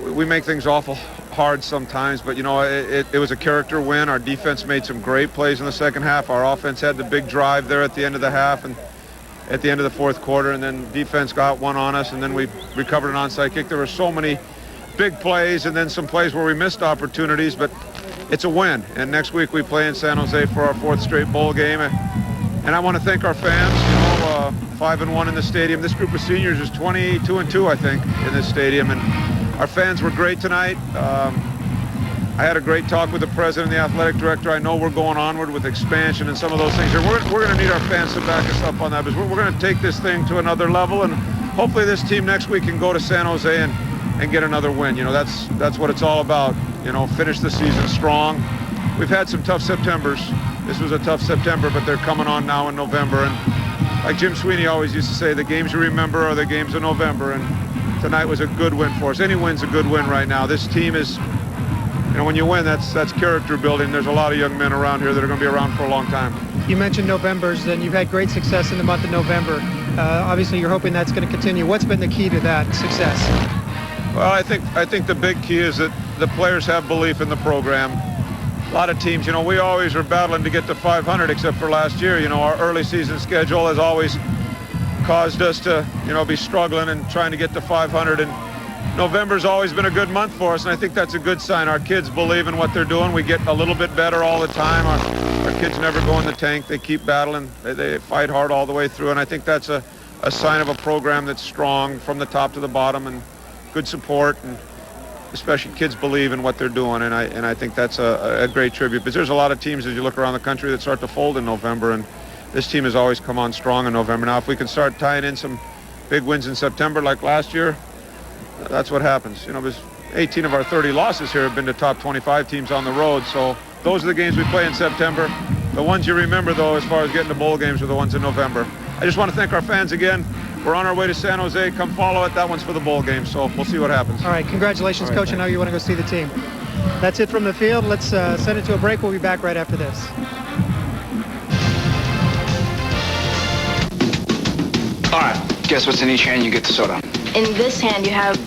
We make things awful hard sometimes, but it was a character win. Our defense made some great plays in the second half. Our offense had the big drive there at the end of the half and at the end of the fourth quarter, and then defense got one on us, and then we recovered an onside kick. There were so many big plays and then some plays where we missed opportunities, but it's a win. And next week we play in San Jose for our 4th straight bowl game. And I want to thank our fans, 5-1 in the stadium. This group of seniors is 22-2, I think, in this stadium. And our fans were great tonight. I had a great talk with the president and the athletic director. I know we're going onward with expansion and some of those things. We're going to need our fans to back us up on that, because we're going to take this thing to another level, and hopefully this team next week can go to San Jose and get another win. You know, that's what it's all about. You know, finish the season strong. We've had some tough Septembers. This was a tough September, but they're coming on now in November. And like Jim Sweeney always used to say, the games you remember are the games of November. And tonight was a good win for us. Any win's a good win right now. This team is, you know, when you win, that's character building. There's a lot of young men around here that are going to be around for a long time. You mentioned Novembers, and you've had great success in the month of November. Obviously, you're hoping that's going to continue. What's been the key to that success? Well, I think the big key is that the players have belief in the program. A lot of teams, you know, we always are battling to get to 500, except for last year. You know, our early season schedule has always caused us to, you know, be struggling and trying to get to 500. And November's always been a good month for us, and I think that's a good sign. Our kids believe in what they're doing. We get a little bit better all the time. Our kids never go in the tank. They keep battling. They fight hard all the way through, and I think that's a sign of a program that's strong from the top to the bottom, and good support, and especially kids believe in what they're doing, and I think that's a great tribute. Because there's a lot of teams as you look around the country that start to fold in November, and this team has always come on strong in November. Now, if we can start tying in some big wins in September like last year, that's what happens. You know, because 18 of our 30 losses here have been to top 25 teams on the road, so those are the games we play in September. The ones you remember, though, as far as getting to bowl games, are the ones in November. I just want to thank our fans again. We're on our way to San Jose. Come follow it. That one's for the bowl game, so we'll see what happens. All right, congratulations, All right, Coach. I know you want to go see the team. That's it from the field. Let's send it to a break. We'll be back right after this. All right, guess what's in each hand? You get the soda. In this hand, you have...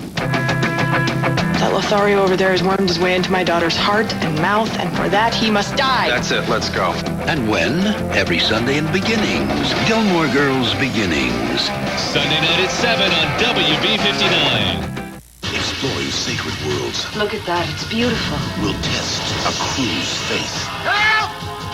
That Lothario over there has wormed his way into my daughter's heart and mouth, and for that, he must die. That's it. Let's go. And when? Every Sunday in Beginnings. Gilmore Girls Beginnings. Sunday night at 7 on WB59. Exploring sacred worlds. Look at that. It's beautiful. Will test a crew's faith. Help!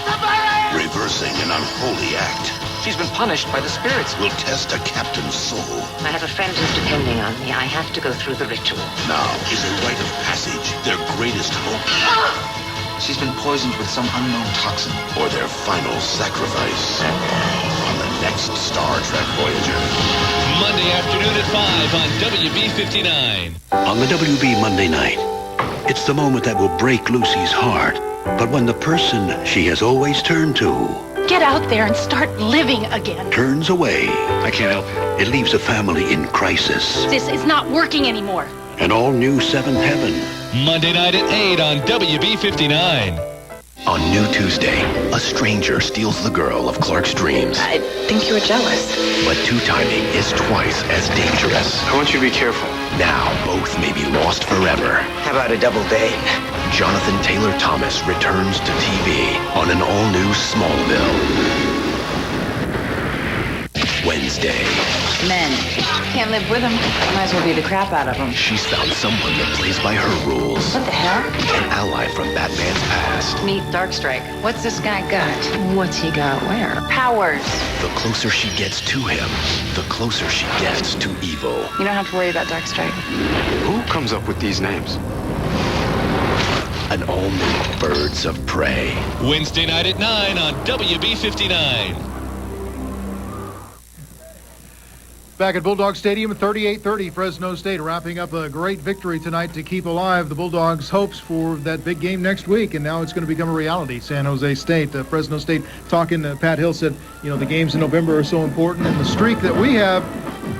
Somebody! Reversing an unholy act. She's been punished by the spirits. Will test a captain's soul. I have a friend who's depending on me. I have to go through the ritual. Now is a rite of passage their greatest hope. She's been poisoned with some unknown toxin. Or their final sacrifice on the next Star Trek Voyager. Monday afternoon at 5 on WB59. On the WB Monday night, it's the moment that will break Lucy's heart. But when the person she has always turned to Get out there and start living again. turns away, I can't help you. it leaves a family in crisis. This is not working anymore. An all-new Seventh Heaven. Monday night at 8 on WB59. On New Tuesday, a stranger steals the girl of Clark's dreams. I think you were jealous. But two-timing is twice as dangerous. I want you to be careful. Now both may be lost forever. How about a double date? Jonathan Taylor Thomas returns to TV on an all-new Smallville. Wednesday. Men. Can't live with them. Might as well beat the crap out of them. She's found someone that plays by her rules. What the hell? An ally from Batman's past. Meet Darkstrike. What's this guy got? What's he got where? Powers. The closer she gets to him, the closer she gets to evil. You don't have to worry about Darkstrike. Who comes up with these names? An all-new Birds of Prey. Wednesday night at 9 on WB59. Back at Bulldog Stadium, 38-30, Fresno State wrapping up a great victory tonight to keep alive the Bulldogs' hopes for that big game next week, and now it's going to become a reality. San Jose State, Fresno State talking, Pat Hill said, you know, the games in November are so important, and the streak that we have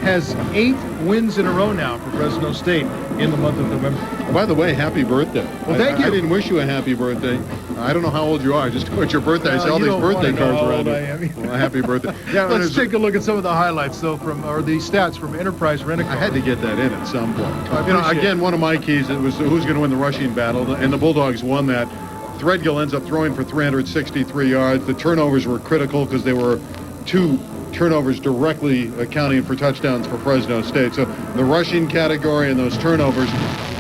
has 8 wins in a row now for Fresno State in the month of November. By the way, happy birthday. Well, thank you. I didn't wish you a happy birthday. I don't know how old you are. Just what your birthday. I see all these birthday cards around you. Well, happy birthday. Yeah, let's take a look at some of the highlights, though, or the stats from Enterprise Rent-A-Car. I had to get that in at some point. You know, again, one of my keys, it was who's going to win the rushing battle, and the Bulldogs won that. Threadgill ends up throwing for 363 yards. The turnovers were critical because they were 2 turnovers directly accounting for touchdowns for Fresno State. So the rushing category and those turnovers,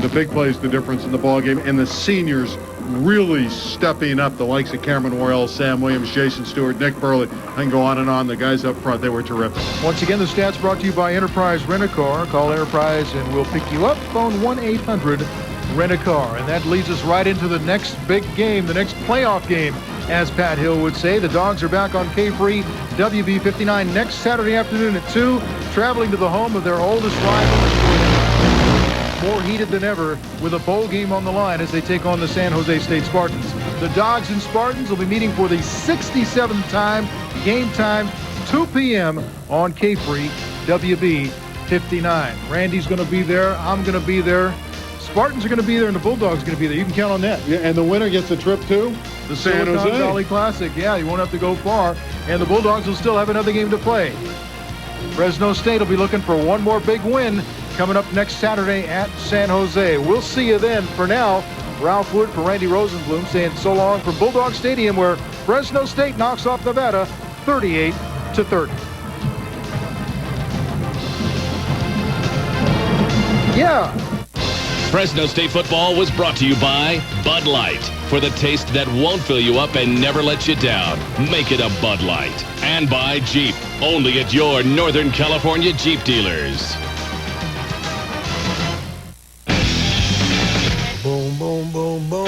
the big plays, the difference in the ball game, and the seniors really stepping up, the likes of Cameron Worrell, Sam Williams, Jason Stewart, Nick Burley. I can go on and on. The guys up front, they were terrific. Once again, the stats brought to you by Enterprise Rent-A-Car. Call Enterprise and we'll pick you up. Phone 1-800 rent a car. And that leads us right into the next big game, the next playoff game, as Pat Hill would say. The Dogs are back on K-Free WB 59 next Saturday afternoon at 2, traveling to the home of their oldest rival. More heated than ever with a bowl game on the line as they take on the San Jose State Spartans. The Dogs and Spartans will be meeting for the 67th time, game time, 2 p.m. on K-Free WB 59. Randy's going to be there. I'm going to be there. Spartans are going to be there, and the Bulldogs are going to be there. You can count on that. Yeah, and the winner gets a trip to the San Jose Valley Classic. Yeah, you won't have to go far, and the Bulldogs will still have another game to play. Fresno State will be looking for one more big win coming up next Saturday at San Jose. We'll see you then. For now, Ralph Wood for Randy Rosenblum saying so long from Bulldog Stadium, where Fresno State knocks off Nevada 38-30. Yeah. Fresno State football was brought to you by Bud Light. For the taste that won't fill you up and never let you down, make it a Bud Light. And by Jeep, only at your Northern California Jeep dealers. Boom, boom, boom, boom.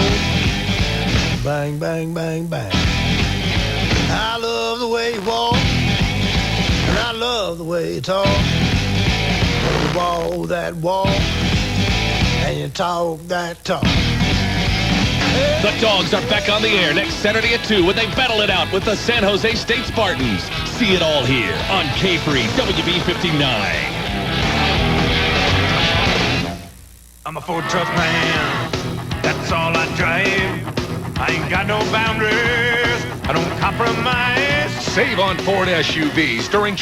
Bang, bang, bang, bang. I love the way you walk, and I love the way you talk. You walk that walk, and you talk that talk. The Dogs are back on the air next Saturday at 2 when they battle it out with the San Jose State Spartans. See it all here on K-Free WB 59. I'm a food truck man, that's all I drive. I ain't got no boundaries, I don't compromise. Save on Ford SUVs during